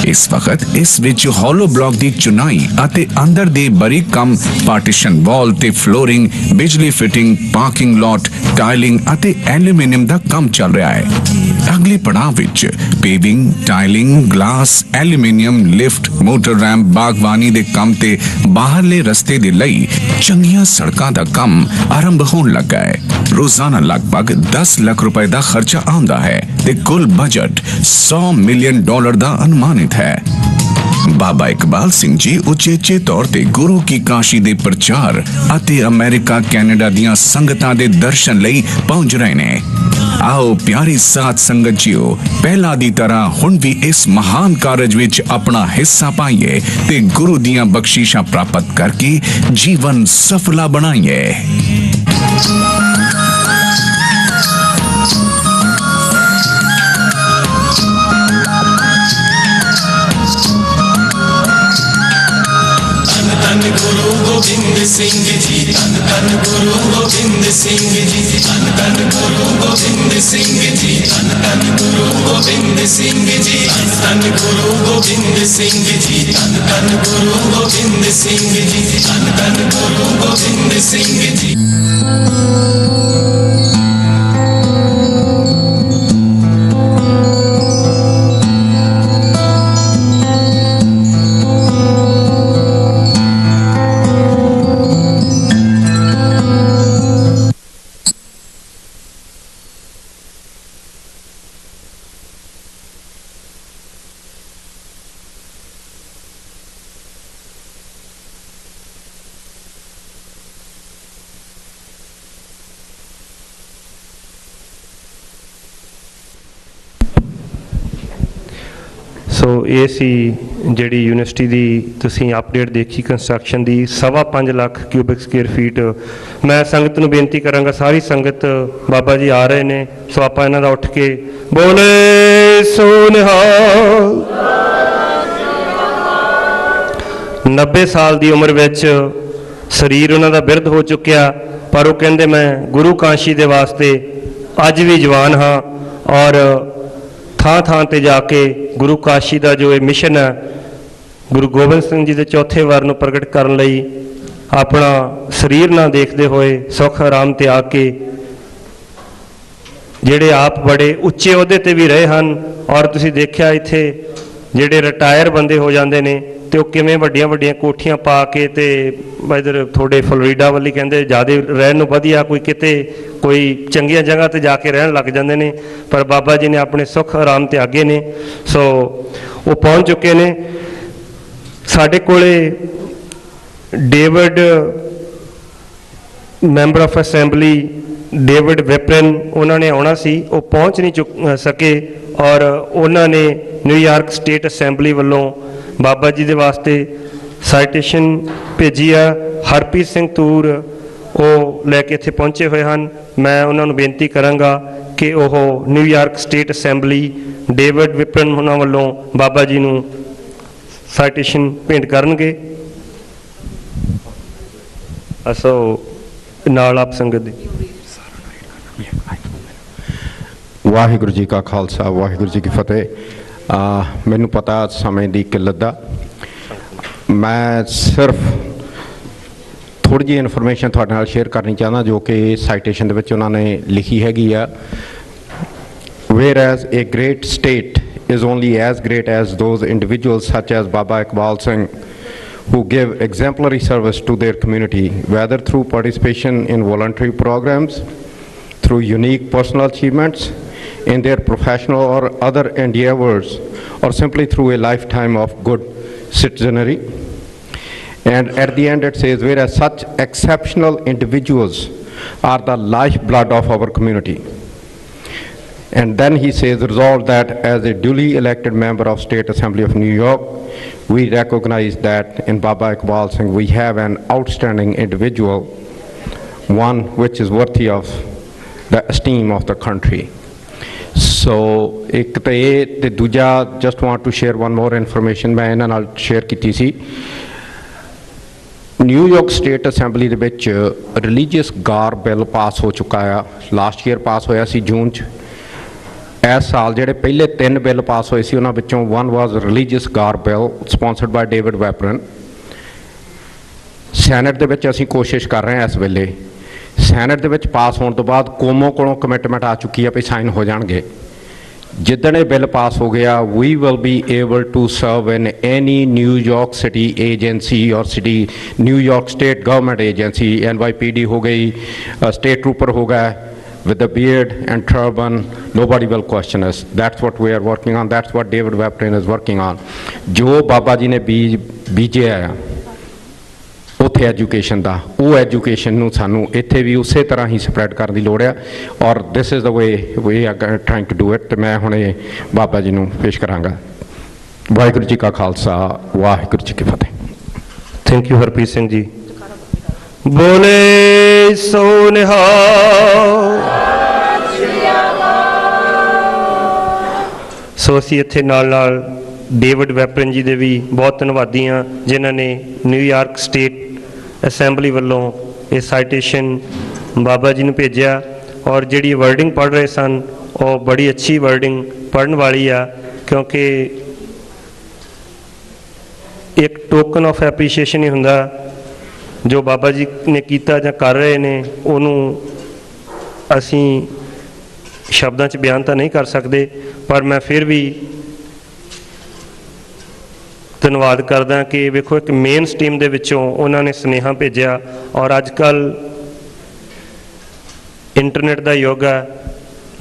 Speaker 7: इस वक्त इस विच हॉलो ब्लॉक दी चुनाई अते अंदर दे बारीक काम पार्टीशन वॉल ते फ्लोरिंग, बिजली फिटिंग, पार्किंग लॉट, टाइलिंग अते एल्यूमीनियम दा काम चल रहा है। अगले पड़ाव विच paving, tiling, glass, aluminium, lift, motor ramp, बागवानी दे काम ते बाहरले रस्ते दे लई चंगियां सड़कां दा काम आरंभ होण लगा है। रोजाना लगभग 10 लाख रुपए दा खर्चा आंदा है ते कुल बजट $100 मिलियन दा अनुमानित है। बाबा इकबाल सिंह जी उचेचे तौर ते गुरु की काशी दे प्रचार अते अमेरिका कैनेडा दियां संगतां दे दर्शन लई पहुंच रहे ने। आओ प्यारी साथ संगत जीओ, पहला दी तरह हुण भी इस महान कारज विच अपना हिस्सा पाइए ते गुरु दियां बख्शीशां प्राप्त करके जीवन सफला बनाइए।
Speaker 8: धन गुरु गोविंद सिंह जी, धन धन गुरु गोविंद सिंह जी, धन धन गुरु गोविंद सिंह जी, धन धन गुरु गोविंद सिंह जी, धन गुरु गोविंद सिंह जी, धन धन गुरु गोविंद सिंह जी, धन धन गुरु गोविंद सिंह जी।
Speaker 5: सो ये सी जिहड़ी यूनिवर्सिटी दी तुसीं अपडेट देखी कंस्ट्रक्शन दी 5.25 लाख क्यूबिक स्केयर फीट। मैं संगत नूं बेनती करांगा, सारी संगत बाबा जी आ रहे ने, सो आपां इन्हां दा उठ के बोले सो निहाल। 90 साल दी उम्र विच शरीर उन्हां दा बिरध हो चुकिया, पर वो कहंदे मैं गुरु काशी दे वास्ते अज भी जवान हाँ और थां थां ते जाके गुरु काशी का जो मिशन है गुरु गोबिंद सिंह जी के चौथे वार नूं प्रगट करन लई अपना शरीर ना देखते हुए सुख आराम ते आके जिहड़े आप बड़े उच्चे अहुदे ते भी रहे हैं और तुसीं देखिया इत्थे जिहड़े रिटायर बंदे हो जाते हैं तो किवें वड्डियां वड्डियां कोठियां पा के ते इधर थोड़े फ्लोरीडा वाली कहंदे ज़्यादा रहन नूं वधिया कोई किते कोई चंगियां जगह ते जाके रहन लग जाते हैं, पर बाबा जी ने अपने सुख आराम ते आगे ने। सो वो पहुँच चुके ने। साडे कोले David member of assembly David Weprin उन्होंने आना सी, वो पहुँच नहीं सके और उन्होंने न्यूयॉर्क स्टेट असैंबली वालों बाबा जी के वास्ते साइटेशन भेजी है। हरप्रीत सिंह तूर वो लैके इत्थे पहुँचे हुए हैं। मैं उन्होंने बेनती करांगा कि वह न्यूयॉर्क स्टेट असैंबली डेविड विपरन उन्होंने वालों बाबा जी नूं साइटेशन भेंट करनगे। असो नाल आप संगत दी।
Speaker 13: वाहिगुरू जी का खालसा वाहिगुरू जी की फतेह। मैनू पता समय की किल्लत दा, मैं सिर्फ थोड़ी जी इन्फॉर्मेशन तुहाडे नाल शेयर करनी चाहना जो कि साइटेशन दे विच उन्होंने लिखी हैगी आ। Where as a great state is only as great as those individuals such as Baba Iqbal Singh who give exemplary service to their community, whether through participation in voluntary programs, through unique personal achievements in their professional or other endeavors, or simply through a lifetime of good citizenry. And at the end it says, whereas such exceptional individuals are the lifeblood of our community. And then he says, resolved that as a duly elected member of State Assembly of New York, we recognize that in Baba Iqbal Singh we have an outstanding individual, one which is worthy of the esteem of the country. So, ek te te duja, just want to share one more information मैं इन्हां नाल share कीती सी। New York state assembly दे विच religious garb bill pass हो चुका है। Last year पास होया सी जून च। इस साल जिहड़े पहले 3 बिल पास होए सी उन्हां विचों one was religious garb bill sponsored by David Weprin. Senate दे विच असीं कोशिश कर रहे हैं इस वेले, सैनट दे विच पास होने तो बाद कोमो कोलों कमिटमेंट आ चुकी है भी साइन हो जाएंगे। जिदन ये बिल पास हो गया, we will be able to serve in any New York city agency और city New York state government agency, NYPD हो गई, स्टेट ट्रूपर हो गया, with the beard and turban, nobody will question us. That's what we are working on. That's what David Weprin is working on. जो बाबा जी ने बीजे आया ਉੱਥੇ education ਦਾ, ਉਹ education ਨੂੰ ਸਾਨੂੰ ਇੱਥੇ ਵੀ ਉਸੇ ਤਰ੍ਹਾਂ ਹੀ ਸਪਰੈਡ ਕਰਨ ਦੀ ਲੋੜ ਆ, ਔਰ this is the way we are trying to do it. ਤੇ ਮੈਂ ਹੁਣੇ ਬਾਬਾ ਜੀ ਨੂੰ ਪੇਸ਼ ਕਰਾਂਗਾ। ਵਾਹਿਗੁਰੂ ਜੀ ਕਾ ਖਾਲਸਾ, ਵਾਹਿਗੁਰੂ ਜੀ ਕੀ ਫਤਿਹ।
Speaker 5: Thank you Harpreet Singh ji. ਬੋਲੇ ਸੋ ਨਿਹਾਲ। ਸੋ ਅਸੀਂ ਇੱਥੇ ਨਾਲ ਡੇਵਿਡ ਵੈਪਰਨ ਜੀ ਦੇ ਵੀ ਬਹੁਤ ਧੰਨਵਾਦੀ ਹਾਂ, ਜਿਨ੍ਹਾਂ ਨੇ ਨਿਊਯਾਰਕ ਸਟੇਟ ਅਸੈਂਬਲੀ ਵੱਲੋਂ ਇਹ ਸਾਈਟੇਸ਼ਨ ਬਾਬਾ ਜੀ ਨੂੰ ਭੇਜਿਆ, ਔਰ ਜਿਹੜੀ ਵਰਡਿੰਗ ਪੜ੍ਹ ਰਹੇ ਸਨ ਉਹ ਬੜੀ ਅੱਛੀ ਵਰਡਿੰਗ ਪੜ੍ਹਨ ਵਾਲੀ ਆ, ਕਿਉਂਕਿ ਇੱਕ ਟੋਕਨ ਆਫ ਐਪਰੀਸ਼ੀਏਸ਼ਨ ਹੀ ਹੁੰਦਾ ਜੋ ਬਾਬਾ ਜੀ ਨੇ ਕੀਤਾ ਜਾਂ ਕਰ ਰਹੇ ਨੇ, ਉਹਨੂੰ ਅਸੀਂ ਸ਼ਬਦਾਂ 'ਚ ਬਿਆਨ ਤਾਂ ਨਹੀਂ ਕਰ ਸਕਦੇ, ਪਰ ਮੈਂ ਫਿਰ ਵੀ ਧੰਨਵਾਦ ਕਰਦਾ ਕਿ ਵੇਖੋ ਇੱਕ ਮੇਨ ਸਟ੍ਰੀਮ ਦੇ ਵਿੱਚੋਂ ਉਹਨਾਂ ਨੇ ਸੁਨੇਹਾ ਭੇਜਿਆ, ਔਰ ਅੱਜ ਕੱਲ੍ਹ ਇੰਟਰਨੈਟ ਦਾ ਯੁੱਗ ਹੈ,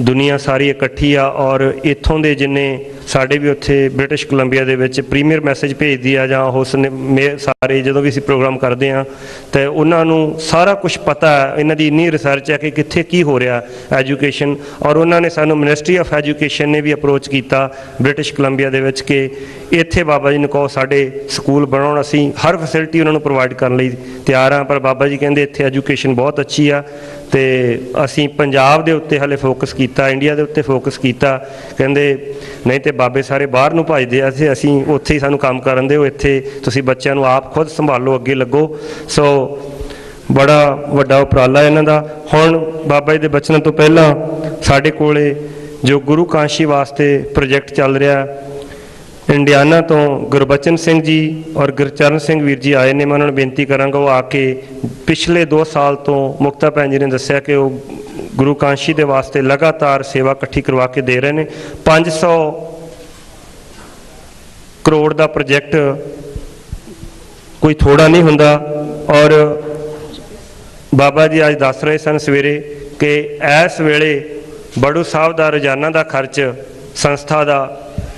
Speaker 5: ਦੁਨੀਆ ਸਾਰੀ ਇਕੱਠੀ ਆ, ਔਰ ਇੱਥੋਂ ਦੇ ਜਿੰਨੇ ਸਾਡੇ ਵੀ ਉੱਥੇ ਬ੍ਰਿਟਿਸ਼ ਕੋਲੰਬੀਆ ਦੇ ਵਿੱਚ ਪ੍ਰੀਮੀਅਰ ਮੈਸੇਜ ਭੇਜਦੀ ਆ, ਜਾਂ ਉਸ ਨੇ ਸਾਰੇ ਜਦੋਂ ਵੀ ਅਸੀਂ ਪ੍ਰੋਗਰਾਮ ਕਰਦੇ ਹਾਂ ਤਾਂ ਉਹਨਾਂ ਨੂੰ ਸਾਰਾ ਕੁਝ ਪਤਾ ਹੈ, ਇਹਨਾਂ ਦੀ ਇੰਨੀ ਰਿਸਰਚ ਹੈ ਕਿ ਕਿੱਥੇ ਕੀ ਹੋ ਰਿਹਾ ਐਜੂਕੇਸ਼ਨ, ਔਰ ਉਹਨਾਂ ਨੇ ਸਾਨੂੰ ਮਿਨਿਸਟਰੀ ਆਫ ਐਜੂਕੇਸ਼ਨ ਨੇ ਵੀ ਅਪਰੋਚ ਕੀਤਾ ਬ੍ਰਿਟਿਸ਼ ਕੋਲੰਬੀਆ ਦੇ ਵਿੱਚ ਕਿ ਇੱਥੇ ਬਾਬਾ ਜੀ ਨੂੰ ਕਹੋ ਸਾਡੇ ਸਕੂਲ ਬਣਾਉਣ, ਅਸੀਂ ਹਰ ਫੈਸਿਲਿਟੀ ਉਹਨਾਂ ਨੂੰ ਪ੍ਰੋਵਾਈਡ ਕਰਨ ਲਈ ਤਿਆਰ ਹਾਂ, ਪਰ ਬਾਬਾ ਜੀ ਕਹਿੰਦੇ ਇੱਥੇ ਐਜੂਕੇਸ਼ਨ ਬਹੁਤ ਅੱਛੀ ਆ, ਤੇ ਅਸੀਂ ਪੰਜਾਬ ਦੇ ਉੱਤੇ ਹਾਲੇ ਫੋਕਸ ਕੀਤਾ, ਇੰਡੀਆ ਦੇ ਉੱਤੇ ਫੋਕਸ ਕੀਤਾ, ਕਹਿੰਦੇ ਨਹੀਂ ਤੇ ਬਾਬੇ ਸਾਰੇ ਬਾਹਰ ਨੂੰ ਭੱਜਦੇ ਆ, ਅਸੀਂ ਉੱਥੇ ਹੀ ਸਾਨੂੰ ਕੰਮ ਕਰਨ ਦਿਓ, ਇੱਥੇ ਤੁਸੀਂ ਬੱਚਿਆਂ ਨੂੰ ਆਪ ਖੁਦ ਸੰਭਾਲੋ, ਅੱਗੇ ਲੱਗੋ। ਸੋ ਬੜਾ ਵੱਡਾ ਉਪਰਾਲਾ ਇਹਨਾਂ ਦਾ। ਹੁਣ ਬਾਬਾ ਜੀ ਦੇ ਬਚਨਾਂ ਤੋਂ ਪਹਿਲਾਂ ਸਾਡੇ ਕੋਲੇ ਜੋ ਗੁਰੂ ਕਾਂਸ਼ੀ ਵਾਸਤੇ ਪ੍ਰੋਜੈਕਟ ਚੱਲ ਰਿਹਾ, ਇੰਡੀਆਨਾ ਤੋਂ ਗੁਰਬਚਨ ਸਿੰਘ ਜੀ ਔਰ ਗੁਰਚਰਨ ਸਿੰਘ ਵੀਰ ਜੀ ਆਏ ਨੇ, ਮੈਂ ਉਹਨਾਂ ਨੂੰ ਬੇਨਤੀ ਕਰਾਂਗਾ ਉਹ ਆ ਕੇ ਪਿਛਲੇ 2 ਸਾਲ ਤੋਂ ਮੁਕਤਾ ਭੈਣ ਜੀ ਨੇ ਦੱਸਿਆ ਕਿ ਉਹ ਗੁਰੂ ਕਾਂਸ਼ੀ ਦੇ ਵਾਸਤੇ ਲਗਾਤਾਰ ਸੇਵਾ ਇਕੱਠੀ ਕਰਵਾ ਕੇ ਦੇ ਰਹੇ ਨੇ। 500 ਕਰੋੜ ਦਾ ਪ੍ਰੋਜੈਕਟ ਕੋਈ ਥੋੜਾ ਨਹੀਂ ਹੁੰਦਾ, ਔਰ ਬਾਬਾ ਜੀ ਅੱਜ ਦੱਸ ਰਹੇ ਸਨ ਸਵੇਰੇ ਕਿ ਇਸ ਵੇਲੇ ਬੜੂ ਸਾਹਿਬ ਦਾ ਰੋਜ਼ਾਨਾ ਦਾ ਖਰਚ ਸੰਸਥਾ ਦਾ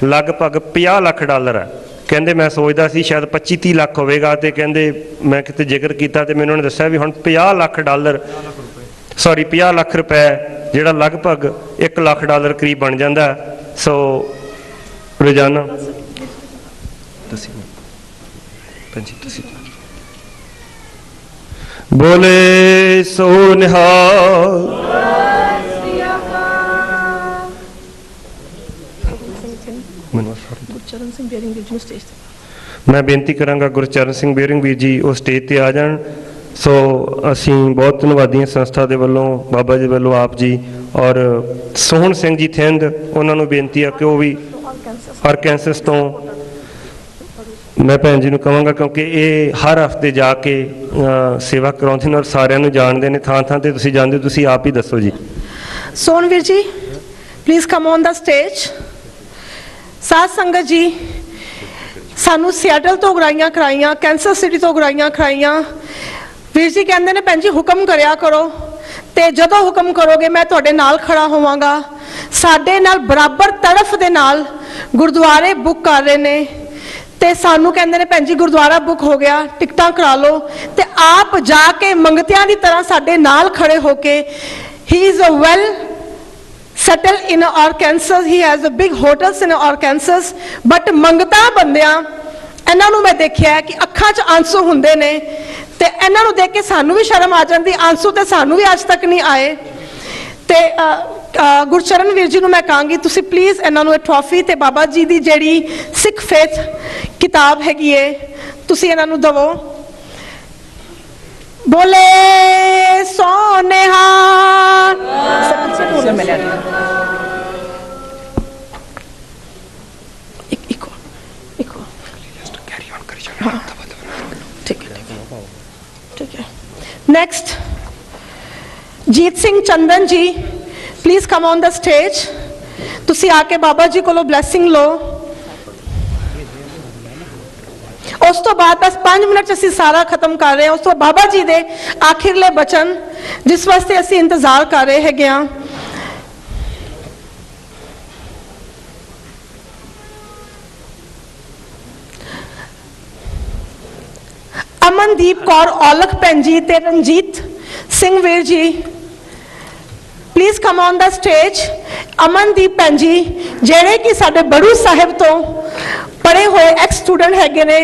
Speaker 5: ਲਗਭਗ $50 ਲੱਖ ਹੈ। ਕਹਿੰਦੇ ਮੈਂ ਸੋਚਦਾ ਸੀ ਸ਼ਾਇਦ 25-30 ਲੱਖ ਹੋਵੇਗਾ, ਤੇ ਕਹਿੰਦੇ ਮੈਂ ਕਿਤੇ ਜ਼ਿਕਰ ਕੀਤਾ ਤੇ ਮੈਨੂੰ ਉਹਨੇ ਦੱਸਿਆ ਵੀ ਹੁਣ $50 ਲੱਖ 50 ਲੱਖ ਰੁਪਏ, ਜਿਹੜਾ ਲਗਭਗ $1 ਲੱਖ ਕਰੀਬ ਬਣ ਜਾਂਦਾ। ਸੋ ਰੋਜ਼ਾਨਾ ਬੋਲੇ ਸੋ ਨਿਹਾਲ। ਮੈਂ ਬੇਨਤੀ ਕਰਾਂਗਾ ਗੁਰਚਰਨ ਸਿੰਘ ਬੇਰਿੰਗ ਵੀਰ ਜੀ ਉਹ ਸਟੇਜ ਤੇ ਆ ਜਾਣ। ਸੋ ਅਸੀਂ ਬਹੁਤ ਧੰਨਵਾਦੀ ਹਾਂ ਸੰਸਥਾ ਦੇ ਵੱਲੋਂ, ਬਾਬਾ ਜੀ ਵੱਲੋਂ, ਆਪ ਜੀ, ਔਰ ਸੋਹਣ ਸਿੰਘ ਜੀ ਥਿੰਦ, ਉਹਨਾਂ ਨੂੰ ਬੇਨਤੀ ਆ ਕਿ ਉਹ ਵੀ ਆਰਕੈਂਸਸ ਤੋਂ ਮੈਂ ਭੈਣ ਜੀ ਨੂੰ ਕਹਾਂਗਾ, ਕਿਉਂਕਿ ਇਹ ਹਰ ਹਫ਼ਤੇ ਜਾ ਕੇ ਸੇਵਾ ਕਰਾਉਂਦੇ ਨੇ ਔਰ ਸਾਰਿਆਂ ਨੂੰ ਜਾਣਦੇ ਨੇ, ਥਾਂ ਥਾਂ ਤੇ ਤੁਸੀਂ ਜਾਣਦੇ ਹੋ, ਤੁਸੀਂ ਆਪ ਹੀ ਦੱਸੋ ਜੀ।
Speaker 9: Sonveer ji please come on the stage. ਸਾਧ ਸੰਗਤ ਜੀ, ਸਾਨੂੰ ਸਿਆਟਲ ਤੋਂ ਉਗਰਾਈਆਂ ਕਰਾਈਆਂ, ਕੈਂਸਸ ਸਿਟੀ ਤੋਂ ਉਗਰਾਈਆਂ ਕਰਾਈਆਂ। ਵੀਰ ਜੀ ਕਹਿੰਦੇ ਨੇ ਭੈਣ ਜੀ ਹੁਕਮ ਕਰਿਆ ਕਰੋ, ਤੇ ਜਦੋਂ ਹੁਕਮ ਕਰੋਗੇ ਮੈਂ ਤੁਹਾਡੇ ਨਾਲ ਖੜਾ ਹੋਵਾਂਗਾ। ਸਾਡੇ ਨਾਲ ਬਰਾਬਰ ਤਰਫ ਦੇ ਨਾਲ ਗੁਰਦੁਆਰੇ ਬੁੱਕ ਕਰ ਰਹੇ ਨੇ, ਤੇ ਸਾਨੂੰ ਕਹਿੰਦੇ ਨੇ ਭੈਣ ਜੀ ਗੁਰਦੁਆਰਾ ਬੁੱਕ ਹੋ ਗਿਆ, ਟਿਕਟਾਂ ਕਰਾ ਲਓ, ਤੇ ਆਪ ਜਾ ਕੇ ਮੰਗਤਿਆਂ ਦੀ ਤਰ੍ਹਾਂ ਸਾਡੇ ਨਾਲ ਖੜੇ ਹੋ ਕੇ, he is a well settled in Arkansas, he has a big hotels in Arkansas, but ਮੰਗਤਾ ਬੰਦਿਆਂ ਇਹਨਾਂ ਨੂੰ ਮੈਂ ਦੇਖਿਆ ਕਿ ਅੱਖਾਂ 'ਚ ਆਂਸੂ ਹੁੰਦੇ ਨੇ, ਤੇ ਇਹਨਾਂ ਨੂੰ ਦੇਖ ਕੇ ਸਾਨੂੰ ਵੀ ਸ਼ਰਮ ਆ ਜਾਂਦੀ, ਆਂਸੂ ਤੇ ਸਾਨੂੰ ਵੀ ਅੱਜ ਤੱਕ ਨਹੀਂ ਆਏ। ਤੇ ਗੁਰਚਰਨ ਵੀਰ ਜੀ ਨੂੰ ਮੈਂ ਕਹਾਂਗੀ ਤੁਸੀਂ ਪਲੀਜ਼ ਇਹਨਾਂ ਨੂੰ ਇਹ ਟਰੋਫੀ ਤੇ ਬਾਬਾ ਜੀ ਦੀ ਜਿਹੜੀ ਸਿੱਖ ਫੇਥ ਕਿਤਾਬ ਹੈਗੀ ਏ ਤੁਸੀਂ ਇਹਨਾਂ ਨੂੰ ਦਵੋ। बोले सोनेहा next Jeet Singh Chandan ji, please come on the stage. ਤੁਸੀਂ ਆ ਕੇ ਬਾਬਾ ਜੀ ਕੋਲੋਂ ਬਲੈਸਿੰਗ ਲਓ। ਉਸ ਤੋਂ ਬਾਅਦ ਬਸ 5 ਮਿੰਟ 'ਚ ਅਸੀਂ ਸਾਰਾ ਖਤਮ ਕਰ ਰਹੇ ਹਾਂ। ਉਸ ਤੋਂ ਬਾਬਾ ਜੀ ਦੇ ਆਖਿਰਲੇ ਬਚਨ ਜਿਸ ਵਾਸਤੇ ਅਸੀਂ ਇੰਤਜ਼ਾਰ ਕਰ ਰਹੇ ਹੈਗੇ ਹਾਂ। ਅਮਨਦੀਪ ਕੌਰ ਔਲਖ ਭੈਣ ਜੀ ਤੇ ਰਣਜੀਤ ਸਿੰਘ ਵੀਰ ji please come on the stage. Amandeep ਭੈਣ ਜੀ ਜਿਹੜੇ ਕਿ ਸਾਡੇ ਬੜੂ ਸਾਹਿਬ ਤੋਂ ਪੜ੍ਹੇ ਹੋਏ ਐਕਸ ਸਟੂਡੈਂਟ ਹੈਗੇ ਨੇ,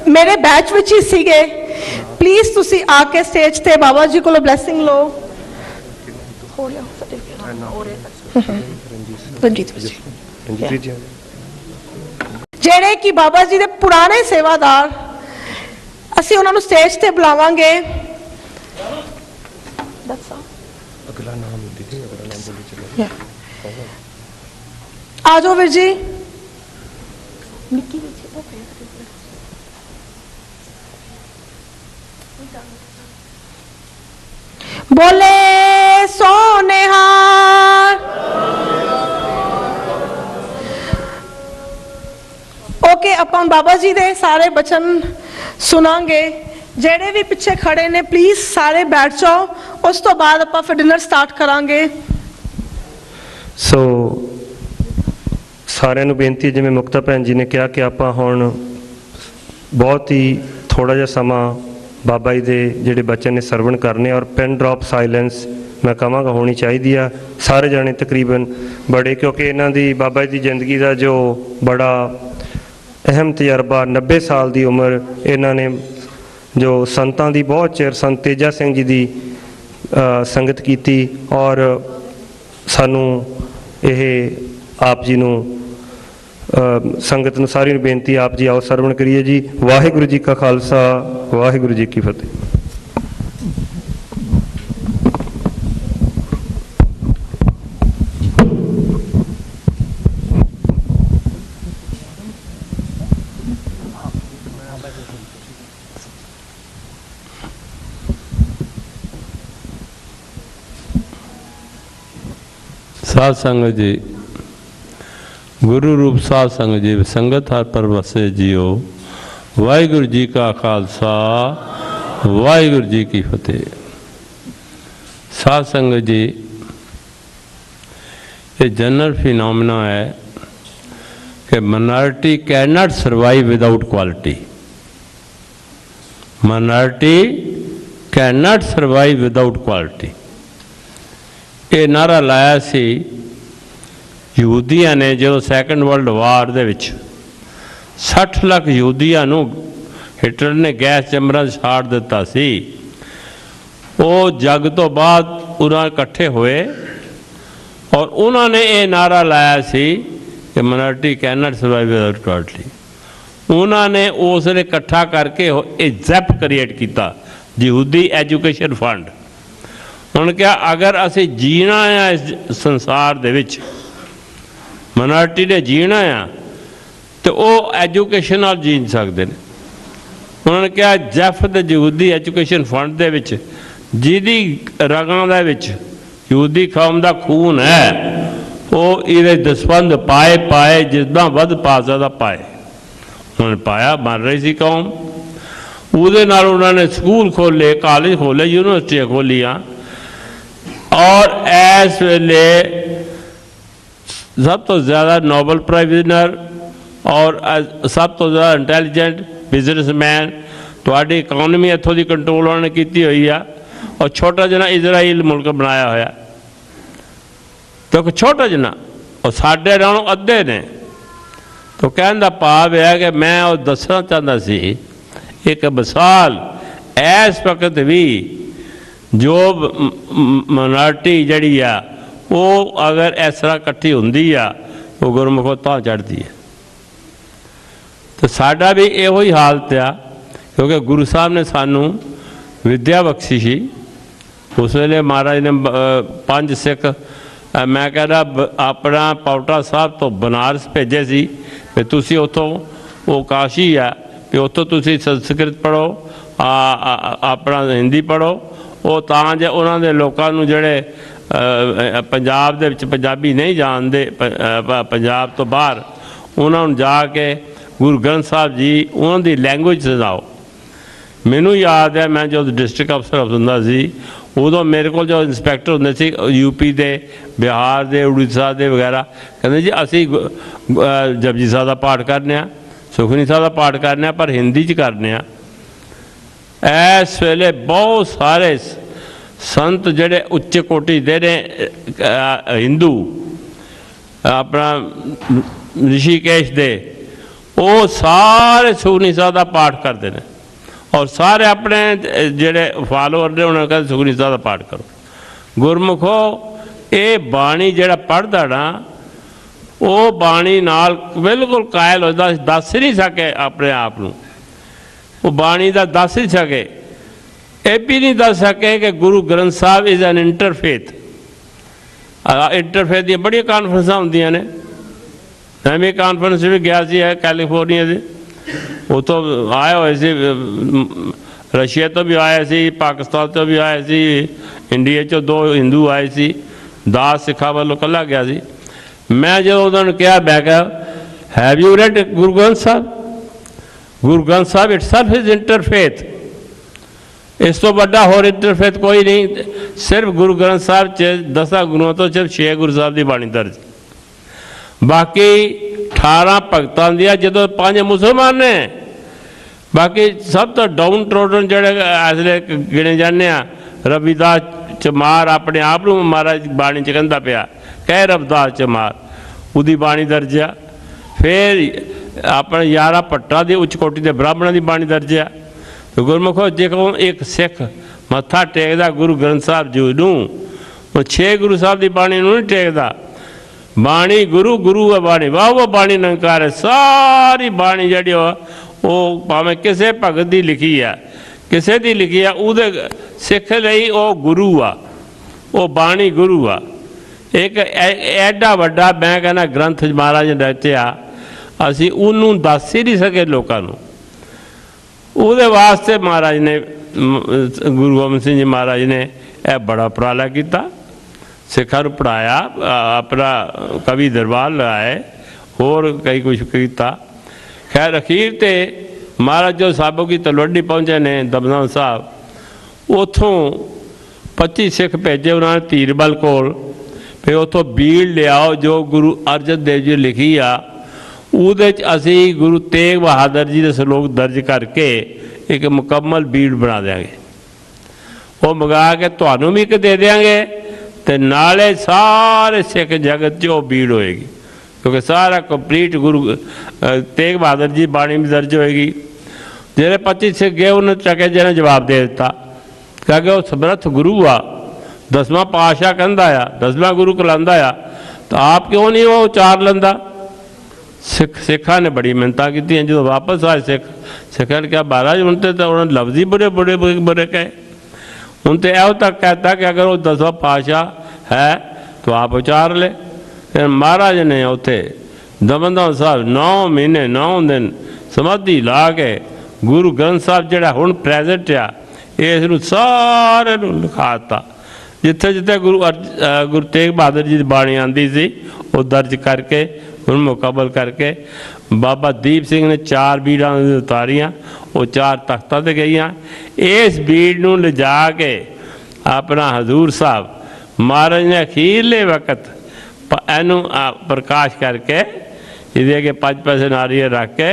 Speaker 9: ਮੇਰੇ ਬੈਚ ਵਿੱਚ ਹੀ ਸੀਗੇ। ਪਲੀਜ਼ ਤੁਸੀਂ ਆ ਕੇ ਸਟੇਜ ਤੇ ਬਾਬਾ ਜੀ ਕੋਲੋਂ ਬਲੈਸਿੰਗ ਲਓ। ਜਿਹੜੇ ਕਿ ਬਾਬਾ ਜੀ ਦੇ ਪੁਰਾਣੇ ਸੇਵਾਦਾਰ, ਅਸੀਂ ਉਹਨਾਂ ਨੂੰ ਸਟੇਜ ਤੇ ਬੁਲਾਵਾਂਗੇ।
Speaker 5: ਅਗਲਾ ਨਾਮ ਦੀਦੀ, ਅਗਲਾ ਨਾਮ ਬੋਲੀ ਚਲੋ।
Speaker 9: ਆ ਜਾਓ ਵੀਰ ਜੀ। ਬੋਲੇ ਸੋਨੇਹਾਰ। ਓਕੇ, ਆਪਾਂ ਬਾਬਾ ਜੀ ਦੇ ਸਾਰੇ ਬਚਨ ਸੁਣਾਂਗੇ। ਜਿਹੜੇ ਵੀ ਪਿੱਛੇ ਖੜੇ ਨੇ ਪਲੀਜ਼ ਸਾਰੇ ਬੈਠ ਜਾਓ। ਉਸ ਤੋਂ ਬਾਅਦ ਆਪਾਂ ਫਿਰ ਡਿਨਰ ਸਟਾਰਟ ਕਰਾਂਗੇ।
Speaker 5: ਸੋ ਸਾਰਿਆਂ ਨੂੰ ਬੇਨਤੀ ਹੈ, ਜਿਵੇਂ ਮੁਕਤਾ ਭੈਣ ਜੀ ਨੇ ਕਿਹਾ ਕਿ ਆਪਾਂ ਹੁਣ ਬਹੁਤ ਹੀ ਥੋੜ੍ਹਾ ਜਿਹਾ ਸਮਾਂ ਬਾਬਾ ਜੀ ਦੇ ਜਿਹੜੇ ਬਚਨ ਨੇ ਸਰਵਣ ਕਰਨੇ, ਔਰ ਪੈਨ ਡ੍ਰੌਪ ਸਾਇਲੈਂਸ ਮੈਂ ਕਹਾਂਗਾ ਹੋਣੀ ਚਾਹੀਦੀ ਆ। ਸਾਰੇ ਜਾਣੇ ਤਕਰੀਬਨ ਬੜੇ, ਕਿਉਂਕਿ ਇਹਨਾਂ ਦੀ ਬਾਬਾ ਜੀ ਦੀ ਜ਼ਿੰਦਗੀ ਦਾ ਜੋ ਬੜਾ ਅਹਿਮ ਤਜਰਬਾ, 90 ਸਾਲ ਦੀ ਉਮਰ ਇਹਨਾਂ ਨੇ ਜੋ ਸੰਤਾਂ ਦੀ ਬਹੁਤ ਚਿਰ ਸੰਤ ਤੇਜਾ ਸਿੰਘ ਜੀ ਦੀ ਸੰਗਤ ਕੀਤੀ, ਔਰ ਸਾਨੂੰ ਇਹ ਆਪ ਜੀ ਨੂੰ ਸੰਗਤ ਨੂੰ ਸਾਰੀ ਨੂੰ ਬੇਨਤੀ, ਆਪ ਜੀ ਆਓ ਸਰਵਣ ਕਰੀਏ ਜੀ। ਵਾਹਿਗੁਰੂ ਜੀ ਕਾ ਖਾਲਸਾ, ਵਾਹਿਗੁਰੂ ਜੀ ਕੀ ਫਤਿਹ।
Speaker 14: साध संगत जी, गुरु रूप साध संगत जी, संगत हर पर वसे जियो। वाहिगुरु जी का खालसा, वाहिगुरु जी की फतेह। साध संगत जी, ये जनरल फिनोमिना है कि minority can not survive without quality. Minority can not survive without quality. ਇਹ ਨਾਰਾ ਲਾਇਆ ਸੀ ਯਹੂਦੀਆਂ ਨੇ ਜਦੋਂ ਸੈਕੰਡ ਵਰਲਡ ਵਾਰ ਦੇ ਵਿੱਚ 60 ਲੱਖ ਯਹੂਦੀਆਂ ਨੂੰ ਹਿਟਲਰ ਨੇ ਗੈਸ ਚੈਂਬਰਾਂ 'ਚ ਸਾੜ ਦਿੱਤਾ ਸੀ। ਉਹ ਜੰਗ ਤੋਂ ਬਾਅਦ ਉਹਨਾਂ ਇਕੱਠੇ ਹੋਏ ਔਰ ਉਹਨਾਂ ਨੇ ਇਹ ਨਾਰਾ ਲਾਇਆ ਸੀ ਕਿ minority can not survive without quality. ਉਹਨਾਂ ਨੇ ਉਸ ਨੇ ਇਕੱਠਾ ਕਰਕੇ ਇਹ ਜ਼ੈਪ ਕ੍ਰੀਏਟ ਕੀਤਾ, ਯਹੂਦੀ ਐਜੂਕੇਸ਼ਨ ਫੰਡ। ਹੁਣ ਕਿਹਾ ਅਗਰ ਅਸੀਂ ਜੀਣਾ ਆ ਇਸ ਸੰਸਾਰ ਦੇ ਵਿੱਚ, ਮਾਈਨॉरिटी ਨੇ ਜੀਣਾ ਆ, ਤੇ ਉਹ ਐਜੂਕੇਸ਼ਨ ਨਾਲ ਜੀ ਨਹੀਂ ਸਕਦੇ ਨੇ। ਉਹਨਾਂ ਨੇ ਕਿਹਾ ਜੈਫ ਦੇ ਯਹੂਦੀ ਐਜੂਕੇਸ਼ਨ ਫੰਡ ਦੇ ਵਿੱਚ ਜਿਹਦੀ ਰਗਾਂ ਦੇ ਵਿੱਚ ਯਹੂਦੀ ਕੌਮ ਦਾ ਖੂਨ ਹੈ, ਉਹ ਇਹਦੇ ਦਸਵੰਧ ਪਾਏ ਜਿੱਦਾਂ ਵੱਧ ਪਾ ਸਕਦਾ ਪਾਏ। ਉਹਨਾਂ ਨੇ ਪਾਇਆ, ਬਣ ਰਹੀ ਸੀ ਕੌਮ। ਉਹਦੇ ਨਾਲ ਉਹਨਾਂ ਨੇ ਸਕੂਲ ਖੋਲ੍ਹੇ, ਕਾਲਜ ਖੋਲ੍ਹੇ, ਯੂਨੀਵਰਸਿਟੀਆਂ ਖੋਲ੍ਹੀਆਂ। और इस वेले सब तो ज़्यादा नोबल प्राइज़ विनर और सब तो ज़्यादा इंटैलीजेंट बिजनेसमैन थोड़ी इकोनॉमी इतों की कंट्रोल उन्होंने की हुई है। और छोटा जना इजराइल मुल्क बनाया होया, तो छोटा जना और साढ़े नालों अद्धे ने। तो कहने का भाव है कि मैं वो दसना चाहता सी एक मिसाल इस वक्त भी जो माइनॉरिटी जड़ी आ वो अगर इस तरह इकट्ठी होंदी आ वो गुरमुखों तां चढ़ती है। तो साडा भी इहो ही हालत आ, क्योंकि गुरु साहब ने सानू विद्या बख्शी सी। उस वेले महाराज ने 5 सिख मैं कहना अपना पाउटा साहब तो बनारस भेजे सी भी तुसी उतों वो काशी आ भी उतों तुसी संस्कृत पढ़ो, अपना हिंदी पढ़ो। वो तां जे उन्होंने लोगों नूं जिहड़े ਪੰਜਾਬ ਦੇ ਵਿੱਚ ਪੰਜਾਬੀ ਨਹੀਂ ਜਾਣਦੇ ਪੰਜਾਬ ਤੋਂ ਬਾਹਰ, ਉਹਨਾਂ ਨੂੰ ਜਾ ਕੇ ਗੁਰੂ ਗ੍ਰੰਥ ਸਾਹਿਬ ਜੀ ਉਹਨਾਂ ਦੀ ਲੈਂਗੁਏਜ ਸੁਣਾਓ। ਮੈਨੂੰ ਯਾਦ ਹੈ ਮੈਂ ਜਦੋਂ ਡਿਸਟ੍ਰਿਕਟ ਅਫਸਰ ਹੁੰਦਾ ਸੀ ਉਦੋਂ ਮੇਰੇ ਕੋਲ ਜੋ ਇੰਸਪੈਕਟਰ ਹੁੰਦੇ ਸੀ ਯੂਪੀ ਦੇ, ਬਿਹਾਰ ਦੇ, ਉੜੀਸਾ ਦੇ ਵਗੈਰਾ, ਕਹਿੰਦੇ ਜੀ ਅਸੀਂ ਜਪਜੀ ਸਾਹਿਬ ਦਾ ਪਾਠ ਕਰਨੇ ਆ, ਸੁਖਮਨੀ ਸਾਹਿਬ ਦਾ ਪਾਠ ਕਰਨੇ ਆ, ਪਰ ਹਿੰਦੀ 'ਚ ਕਰਨੇ ਆ। ਇਸ ਵੇਲੇ ਬਹੁਤ ਸਾਰੇ ਸੰਤ ਜਿਹੜੇ ਉੱਚ ਕੋਟੀ ਦੇ ਨੇ ਹਿੰਦੂ, ਆਪਣਾ ਰਿਸ਼ੀਕੇਸ਼ ਦੇ, ਉਹ ਸਾਰੇ ਸੁਖਮਨੀ ਸਾਹਿਬ ਦਾ ਪਾਠ ਕਰਦੇ ਨੇ ਔਰ ਸਾਰੇ ਆਪਣੇ ਜਿਹੜੇ ਫਾਲੋਅਰ ਨੇ ਉਹਨਾਂ ਨੂੰ ਕਹਿੰਦੇ ਸੁਖਮਨੀ ਸਾਹਿਬ ਦਾ ਪਾਠ ਕਰੋ। ਗੁਰਮੁਖੋ ਇਹ ਬਾਣੀ ਜਿਹੜਾ ਪੜ੍ਹਦਾ ਨਾ, ਉਹ ਬਾਣੀ ਨਾਲ ਬਿਲਕੁਲ ਕਾਇਲ ਹੋ ਜਾਂਦਾ, ਦੱਸ ਨਹੀਂ ਸਕੇ ਆਪਣੇ ਆਪ ਨੂੰ, ਉਹ ਬਾਣੀ ਦਾ ਦੱਸ ਨਹੀਂ ਸਕੇ। ਇਹ ਵੀ ਨਹੀਂ ਦੱਸ ਸਕੇ ਕਿ Guru Granth Sahib is an interfaith. Interfaith ਦੀਆਂ ਬੜੀਆਂ ਕਾਨਫਰੰਸਾਂ ਹੁੰਦੀਆਂ ਨੇ, ਮੈਂ ਵੀ ਕਾਨਫਰੰਸ ਵੀ ਗਿਆ ਸੀ ਕੈਲੀਫੋਰਨੀਆ ਦੇ, ਉੱਥੋਂ ਆਏ ਹੋਏ ਸੀ, ਰਸ਼ੀਆ ਤੋਂ ਵੀ ਆਏ ਸੀ, ਪਾਕਿਸਤਾਨ ਤੋਂ ਵੀ ਆਏ ਸੀ, ਇੰਡੀਆ 'ਚੋਂ 2 ਹਿੰਦੂ ਆਏ ਸੀ, 10 ਸਿੱਖਾਂ ਵੱਲੋਂ ਇਕੱਲਾ ਗਿਆ ਸੀ। ਮੈਂ ਜਦੋਂ ਉਹਨਾਂ ਨੂੰ ਕਿਹਾ, ਮੈਂ ਕਿਹਾ have you red Guru Granth Sahib? Guru Granth Sahib itself is interfaith. ਇਸ ਤੋਂ ਵੱਡਾ ਹੋਰ ਇੰਟਰਫੇਥ ਕੋਈ ਨਹੀਂ। ਸਿਰਫ ਗੁਰੂ ਗ੍ਰੰਥ ਸਾਹਿਬ 'ਚ 10 ਗੁਰੂਆਂ ਤੋਂ ਸਿਰਫ 6 ਗੁਰੂ ਸਾਹਿਬ ਦੀ ਬਾਣੀ ਦਰਜ, ਬਾਕੀ 18 ਭਗਤਾਂ ਦੀਆਂ ਜਦੋਂ 5 ਮੁਸਲਮਾਨ ਨੇ, ਬਾਕੀ ਸਭ ਤੋਂ ਡਾਊਨ ਟ੍ਰੋਡਨ ਜਿਹੜੇ ਇਸ ਵੇਲੇ ਗਿਣੇ ਜਾਂਦੇ ਆ। ਰਵਿਦਾਸ ਚਮਾਰ ਆਪਣੇ ਆਪ ਨੂੰ ਮਹਾਰਾਜ ਬਾਣੀ 'ਚ ਕਹਿੰਦਾ ਪਿਆ, ਕਹਿ ਰਵਿਦਾਸ ਚਮਾਰ, ਉਹਦੀ ਬਾਣੀ ਦਰਜ ਆ। ਫਿਰ ਆਪਣੇ 11 ਭੱਟਾਂ ਦੀ ਉੱਚ ਕੋਟੀ ਦੇ ਬ੍ਰਾਹਮਣਾਂ ਦੀ ਬਾਣੀ ਦਰਜ ਆ। ਗੁਰਮੁਖੋ ਜੇਕਰ ਇੱਕ ਸਿੱਖ ਮੱਥਾ ਟੇਕਦਾ ਗੁਰੂ ਗ੍ਰੰਥ ਸਾਹਿਬ ਜੀ ਨੂੰ, ਉਹ 6 ਗੁਰੂ ਸਾਹਿਬ ਦੀ ਬਾਣੀ ਨੂੰ ਨਹੀਂ ਟੇਕਦਾ। ਬਾਣੀ ਗੁਰੂ, ਗੁਰੂ ਹੈ ਬਾਣੀ, ਵਾਹ ਬਾਣੀ ਨਿਰੰਕਾਰ ਹੈ। ਸਾਰੀ ਬਾਣੀ ਜਿਹੜੀ ਉਹ ਭਾਵੇਂ ਕਿਸੇ ਭਗਤ ਦੀ ਲਿਖੀ ਆ, ਕਿਸੇ ਦੀ ਲਿਖੀ ਆ, ਉਹਦੇ ਸਿੱਖ ਲਈ ਉਹ ਗੁਰੂ ਆ, ਉਹ ਬਾਣੀ ਗੁਰੂ ਆ। ਇੱਕ ਐਡਾ ਵੱਡਾ ਮੈਂ ਕਹਿੰਦਾ ਗ੍ਰੰਥ ਮਹਾਰਾਜ ਨੇ ਰਚਿਆ, ਅਸੀਂ ਉਹਨੂੰ ਦੱਸ ਹੀ ਨਹੀਂ ਸਕੇ ਲੋਕਾਂ ਨੂੰ। ਉਹਦੇ ਵਾਸਤੇ ਮਹਾਰਾਜ ਨੇ, ਗੁਰੂ ਗੋਬਿੰਦ ਸਿੰਘ ਜੀ ਮਹਾਰਾਜ ਨੇ ਇਹ ਬੜਾ ਉਪਰਾਲਾ ਕੀਤਾ, ਸਿੱਖਾਂ ਨੂੰ ਪੜ੍ਹਾਇਆ, ਆਪਣਾ ਕਵੀ ਦਰਬਾਰ ਲਗਾਏ, ਹੋਰ ਕਈ ਕੁਛ ਕੀਤਾ। ਖੈਰ ਅਖੀਰ 'ਤੇ ਮਹਾਰਾਜ ਜੋ ਸਾਬੋ ਕੀ ਤਲਵੰਡੀ ਪਹੁੰਚੇ ਨੇ ਦਮਦਮਾ ਸਾਹਿਬ, ਉੱਥੋਂ 25 ਸਿੱਖ ਭੇਜੇ ਉਹਨਾਂ ਨੇ ਧੀਰਬਲ ਕੋਲ। ਫਿਰ ਉੱਥੋਂ ਬੀੜ ਲਿਆਓ ਜੋ ਗੁਰੂ ਅਰਜਨ ਦੇਵ ਜੀ ਲਿਖੀ ਆ, ਉਹਦੇ 'ਚ ਅਸੀਂ ਗੁਰੂ ਤੇਗ ਬਹਾਦਰ ਜੀ ਦੇ ਸਲੋਕ ਦਰਜ ਕਰਕੇ ਇੱਕ ਮੁਕੰਮਲ ਬੀੜ ਬਣਾ ਦਿਆਂਗੇ। ਉਹ ਮੰਗਾ ਕੇ ਤੁਹਾਨੂੰ ਵੀ ਇੱਕ ਦੇ ਦਿਆਂਗੇ, ਤੇ ਨਾਲੇ ਸਾਰੇ ਸਿੱਖ ਜਗਤ 'ਚ ਉਹ ਬੀੜ ਹੋਏਗੀ, ਕਿਉਂਕਿ ਸਾਰਾ ਕੰਪਲੀਟ ਗੁਰੂ ਤੇਗ ਬਹਾਦਰ ਜੀ ਬਾਣੀ ਵੀ ਦਰਜ ਹੋਏਗੀ। ਜਿਹੜੇ 25 ਸਿੱਖ ਗਏ ਉਹਨੇ ਚੱਕੇ ਜੀ ਨੇ ਜਵਾਬ ਦੇ ਦਿੱਤਾ, ਕਿਉਂਕਿ ਉਹ ਸਮਰੱਥ ਗੁਰੂ ਆ, 10ਵਾਂ ਪਾਤਸ਼ਾਹ ਕਹਿੰਦਾ ਆ, 10ਵਾਂ ਗੁਰੂ ਕਲਾਂਦਾ ਆ, ਤਾਂ ਆਪ ਕਿਉਂ ਨਹੀਂ ਉਹ ਉਚਾਰ ਲੈਂਦਾ? ਸਿੱਖਾਂ ਨੇ ਬੜੀ ਮਿਹਨਤਾਂ ਕੀਤੀਆਂ। ਜਦੋਂ ਵਾਪਸ ਆਏ ਸਿੱਖਾਂ ਨੇ ਕਿਹਾ ਮਹਾਰਾਜ ਹੁਣ ਤਾਂ ਉਹਨਾਂ ਨੇ ਲਫ਼ਜ਼ ਹੀ ਬੜੇ ਕਹੇ, ਹੁਣ तो यो तक कहता कि अगर वो 10वां पातशाह है तो आप उचार ले। फिर महाराज ने उत्थे दमनदम साहब 9 महीने 9 दिन समाधि ला के गुरु ग्रंथ साहब जिहड़ा हुण प्रेजेंट आ इस सारे लिखाता, जिथे जिथे गुरु तेग बहादुर जी की बाणी आती सी वो दर्ज करके उन्हें मुकम्मल करके बाबा दीप सिंह ने 4 बीड़ा उतारियां, वो 4 तख्तां ते गईयां। इस बीड़ नूं लिजा के अपना हजूर साहब महाराज ने अखीरले वक्त इनू प्रकाश करके इहदे अगे 5 पैसे नारियल रख के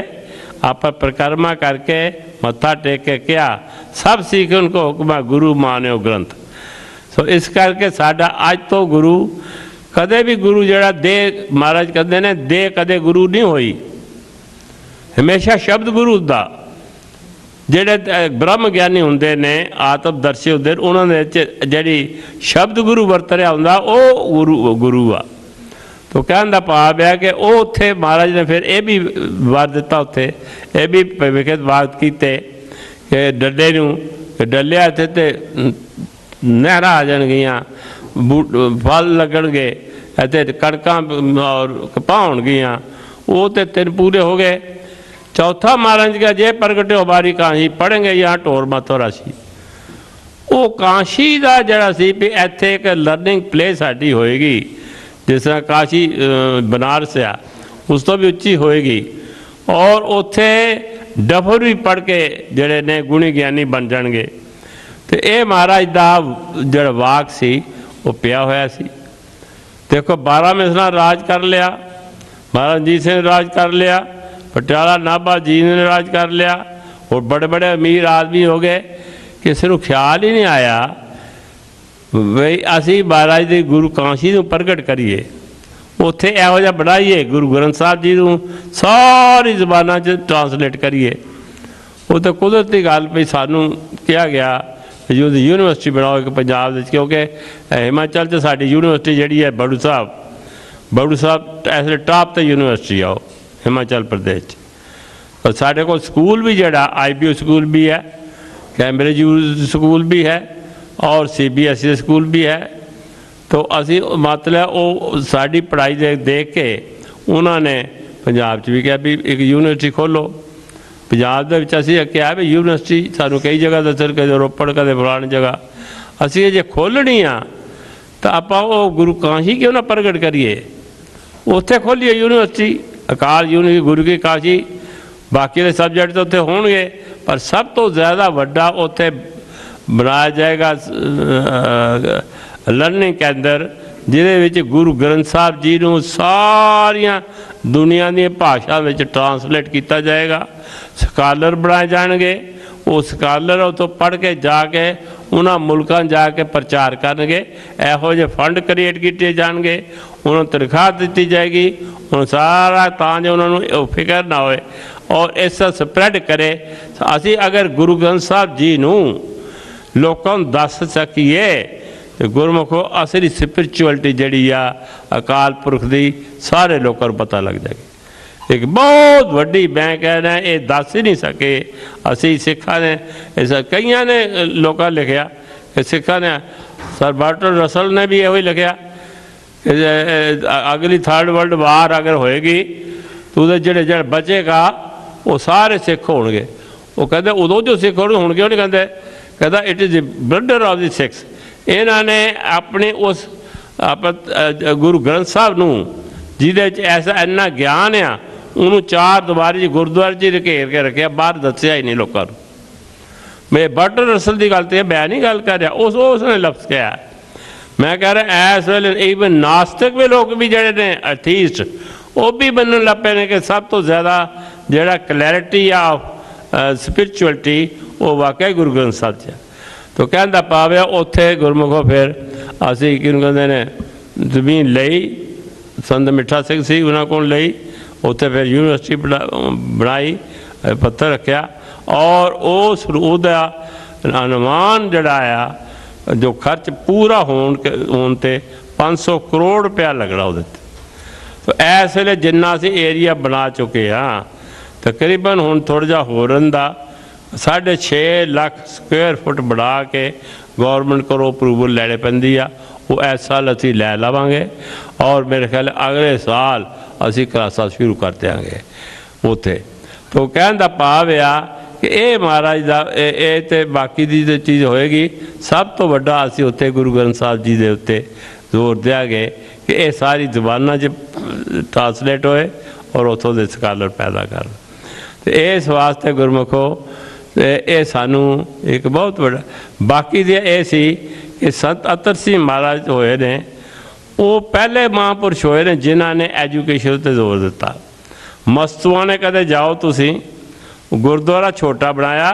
Speaker 14: आप परिक्रमा करके मत्था टेक के क्या सब सीख उनको हुक्म गुरु मान्यो ग्रंथ। सो इस करके साडा अज तो गुरु कदे भी गुरु जड़ा दे महाराज कहते ने दे कदे गुरु नहीं होई, हमेशा शब्द गुरु दा। जेड़े ब्रह्म ज्ञानी होंदे ने आत्मदर्शी होंदे उन्होंने जी शब्द गुरु वरत रहा होंदा वो गुरु आ। तो कहने का भाव है कि वो उत्थे महाराज ने फिर यह भी वार दिता, उत्थे ये भी विखित बात किते कि डल्ले नूं डलिया इत्थे ते नहरां आ जाणगियां, फल लगणगे इत्थे कणकां और कपाह होणगियां, वो तो 3 पूरे हो गए। चौथा महाराज का जे प्रगटे हो बारी कहानी पढ़ेंगे यहाँ टोर मातो राशि, ਉਹ ਕਾਸ਼ੀ ਦਾ ਜਿਹੜਾ ਸੀ ਵੀ ਇੱਥੇ ਇੱਕ ਲਰਨਿੰਗ ਪਲੇਸ ਸਾਡੀ ਹੋਏਗੀ, ਜਿਸ ਤਰ੍ਹਾਂ ਕਾਸ਼ੀ ਬਨਾਰਸ ਆ ਉਸ ਤੋਂ ਵੀ ਉੱਚੀ ਹੋਏਗੀ, ਔਰ ਉੱਥੇ ਡਫਰ ਵੀ ਪੜ੍ਹ ਕੇ ਜਿਹੜੇ ਨੇ ਗੁਣੀ ਗਿਆਨੀ ਬਣ ਜਾਣਗੇ। ਤੇ ਇਹ ਮਹਾਰਾਜ ਦਾ ਜਿਹੜਾ ਵਾਕ ਸੀ ਉਹ ਪਿਆ ਹੋਇਆ ਸੀ। ਦੇਖੋ 12 ਮਿਸਲਾਂ ਰਾਜ ਕਰ ਲਿਆ, ਮਹਾਰਾਜਾ ਰਣਜੀਤ ਸਿੰਘ ਨੇ ਰਾਜ ਕਰ ਲਿਆ, ਪਟਿਆਲਾ ਨਾਭਾ ਜੀ ਨੇ ਰਾਜ ਕਰ ਲਿਆ, और बड़े बड़े अमीर आदमी हो गए। किसी को ख्याल ही नहीं आया बई असी महाराज के गुरु काशी को प्रगट करिए, उत्थे इहो जिहा बनाइए, गुरु ग्रंथ साहब जी को सारी जबाना ट्रांसलेट करिए। वो तो कुदरती गल भी सानू कहा गया यूनिवर्सिटी बनाओ एक पंजाब में, क्योंकि हिमाचल च साडी यूनिवर्सिटी जिहड़ी है बड़ू साहब इस टॉप ते यूनिवर्सिटी आओ हिमाचल प्रदेश। और साढ़े को स्कूल भी जड़ा IBO स्कूल भी है, कैम्ब्रिज स्कूल भी है और CBSE स्कूल भी है। तो असी मतलब वो साड़ी पढ़ाई देख के उन्होंने पंजाब च भी कहा भी एक यूनिवर्सिटी खोलो। पंजाब के असी कहा भी यूनिवर्सिटी सानू कई जगह दस, कदे रोपड़ कदे फलानी जगह असी जे खोलनी आ तो आप गुरु काशी क्यों ना प्रगट करिए, उत्थे खोलिए यूनिवर्सिटी अकाल यूनिवर्सिटी गुरु की काशी। बाकी के सबजैक्ट तो उत्थे होणगे, पर सब तो ज़्यादा वड्डा उत्थे बनाया जाएगा लर्निंग केंद्र, जिहदे विच गुरु ग्रंथ साहब जी नूं सारियां दुनिया दी भाषा में ट्रांसलेट किया जाएगा। स्कॉलर बनाए जाएंगे, वो स्कॉलर उतों पढ़ के जाके उन्होंने मुल्कों जाके प्रचार करेंगे। इहो जे फंड क्रिएट किए जाएंगे, उन्होंने तनख्वाह दी जाएगी, उन्होंने सारा तां जो उन्होंने फिक्र ना होए और इसका स्प्रैड करे। असी अगर गुरु ग्रंथ साहब जी नूं लोगों दस सकीए तो गुरमुखो असली स्पिरिचुअलिटी जिहड़ी आ अकाल पुरख दी सारे लोगों को पता लग जाएगी। एक बहुत वड्डी बैंक है ना, ये दस ही नहीं सके। असी सिखा ने कई ने लोगों लिखा कि सिखा ने सर बर्टन रसल ने भी यही लिखा कि अगली थर्ड वर्ल्ड वार अगर होएगी तो जोड़े जो बचेगा वो सारे सिख होंगे। वो कहते उदों जो सिख होंगे हुण क्यों नहीं कहते, कहता it is the bladder of the six. इन्होंने अपने उस गुरु ग्रंथ साहब नूं जिहदे ऐसा इन्ना ज्ञान आ उन्होंने चार दीवारी गुरुद्वारे च घेर के रखे, बाहर दसिया ही नहीं लोगों को। मैं बर्टन रसल की गल तो मैं नहीं गल कर रहा, उसने लफ्ज़ कहा। मैं कह रहा इस वेले ईवन नास्तिक भी लोग भी जड़े ने अथीस्ट वो भी बनने लग पे ने कि सब तो ज़्यादा जड़ा क्लैरिटी ऑफ स्पिरिचुअलिटी वो वाकई गुरु ग्रंथ साहब च। तो कहता पावे उत्थे गुरमुखो फिर असी किन कहते ने जमीन लई, संत मिठा सिंह सी उन्होंने को लई, उत्थे फिर यूनिवर्सिटी बनाई, पत्थर रखा और उस उसका अनुमान जड़ा आया जो खर्च पूरा होने 500 करोड़ रुपया लगना वो। तो इस वे जिन्ना असी एरिया बना चुके हाँ, तकरीबन हुण थोड़ा जा हो रहा 6.5 लाख स्क्वेयर फुट बना के गौरमेंट को अप्रूवल लैने पैंदी आ। वो इस साल असी लै लवांगे और मेरे ख्याल अगले साल असी क्लासा शुरू कर देंगे उत्थे। तो कहने का भाव आ कि ये महाराज का ये तो बाकी की जो चीज़ होएगी सब तो वड्डा असी उत्थे गुरु ग्रंथ साहब जी के उत्ते जोर देंगे कि ये सारी जबाना च ट्रांसलेट होए और उतों के स्कॉलर पैदा कर। तो इस वास्ते गुरमुखो ये सानू एक बहुत बड़ा। बाकी ये सी कि संत अतर सिंह महाराज होए ने, वो पहले महापुरुष होए ने जिन्हों ने एजुकेशन पर जोर दिता। मस्तूआ ने कदे जाओ तुसी गुरुद्वारा छोटा बनाया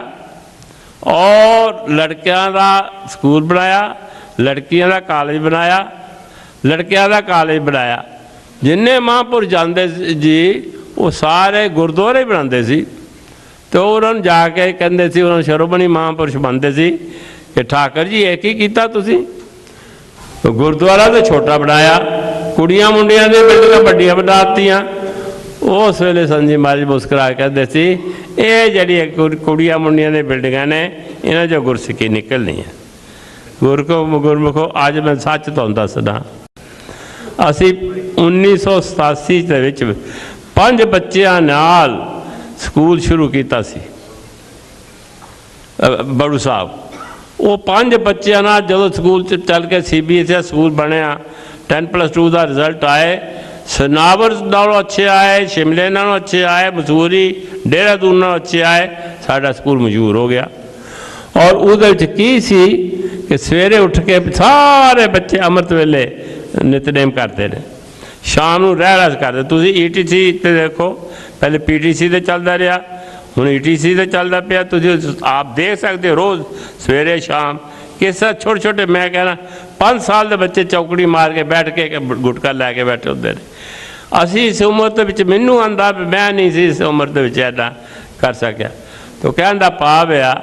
Speaker 14: और लड़कियां का स्कूल बनाया, लड़कियां का कॉलेज बनाया, लड़कियां का कॉलेज बनाया। जिन्ने महापुरुष जाते जी वो सारे गुरुद्वारे बनाते सी। तो उन्होंने जाके कहते सी, उन्होंने शिरोमणी महापुरुष बनते सी कि ठाकर जी एक ही किया तुसी। तो गुरुद्वारा तो छोटा बनाया, कुड़ियां मुंडियां ने बिल्डिंगां वड्डियां बना दित्तियां। उस वेले संत जी महाराज मुस्करा कहते सी ये जिहड़ी कुड़ियां मुंडियां ने बिल्डिंगां ने इन्हां चों गुरसिक्खी निकलनी है। गुरमुखो अज मैं सच तुहानूं दसदा, असी 1987 दे विच 5 बच्चियां नाल स्कूल शुरू किया सी बड़ू साहब। ਉਹ 5 ਬੱਚਿਆਂ ਨਾਲ ਜਦੋਂ ਸਕੂਲ 'ਚ ਚੱਲ ਕੇ CBSE ਸਕੂਲ ਬਣਿਆ 10+2 ਦਾ ਰਿਜ਼ਲਟ ਆਏ, ਸਨਾਵਰ ਨਾਲੋਂ ਅੱਛੇ ਆਏ, ਸ਼ਿਮਲੇ ਨਾਲੋਂ ਅੱਛੇ ਆਏ, ਮਸੂਰੀ ਦੇਹਰਾਦੂਨ ਨਾਲੋਂ ਅੱਛੇ ਆਏ, ਸਾਡਾ ਸਕੂਲ ਮਸ਼ਹੂਰ ਹੋ ਗਿਆ। ਔਰ ਉਹਦੇ ਵਿੱਚ ਕੀ ਸੀ ਕਿ ਸਵੇਰੇ ਉੱਠ ਕੇ ਸਾਰੇ ਬੱਚੇ ਅੰਮ੍ਰਿਤ ਵੇਲੇ ਨਿਤਨੇਮ ਕਰਦੇ ਨੇ, ਸ਼ਾਮ ਨੂੰ ਰਹਿਰਾਸ ਕਰਦੇ। ਤੁਸੀਂ ETC 'ਤੇ ਦੇਖੋ, ਪਹਿਲੇ PTC 'ਤੇ ਚੱਲਦਾ ਰਿਹਾ, ਹੁਣ ETC 'ਤੇ ਚੱਲਦਾ ਪਿਆ। ਤੁਸੀਂ ਆਪ ਦੇਖ ਸਕਦੇ ਹੋ ਰੋਜ਼ ਸਵੇਰੇ ਸ਼ਾਮ किस छोटे छोटे, मैं कहना 5 साल के बच्चे चौकड़ी मार के बैठ के गुटका लैके बैठे होते हैं। असी इस उम्र के मैनू आंदा, मैं नहीं सी इस उम्र के ऐसा कर सकिया। तो कहने का भाव आ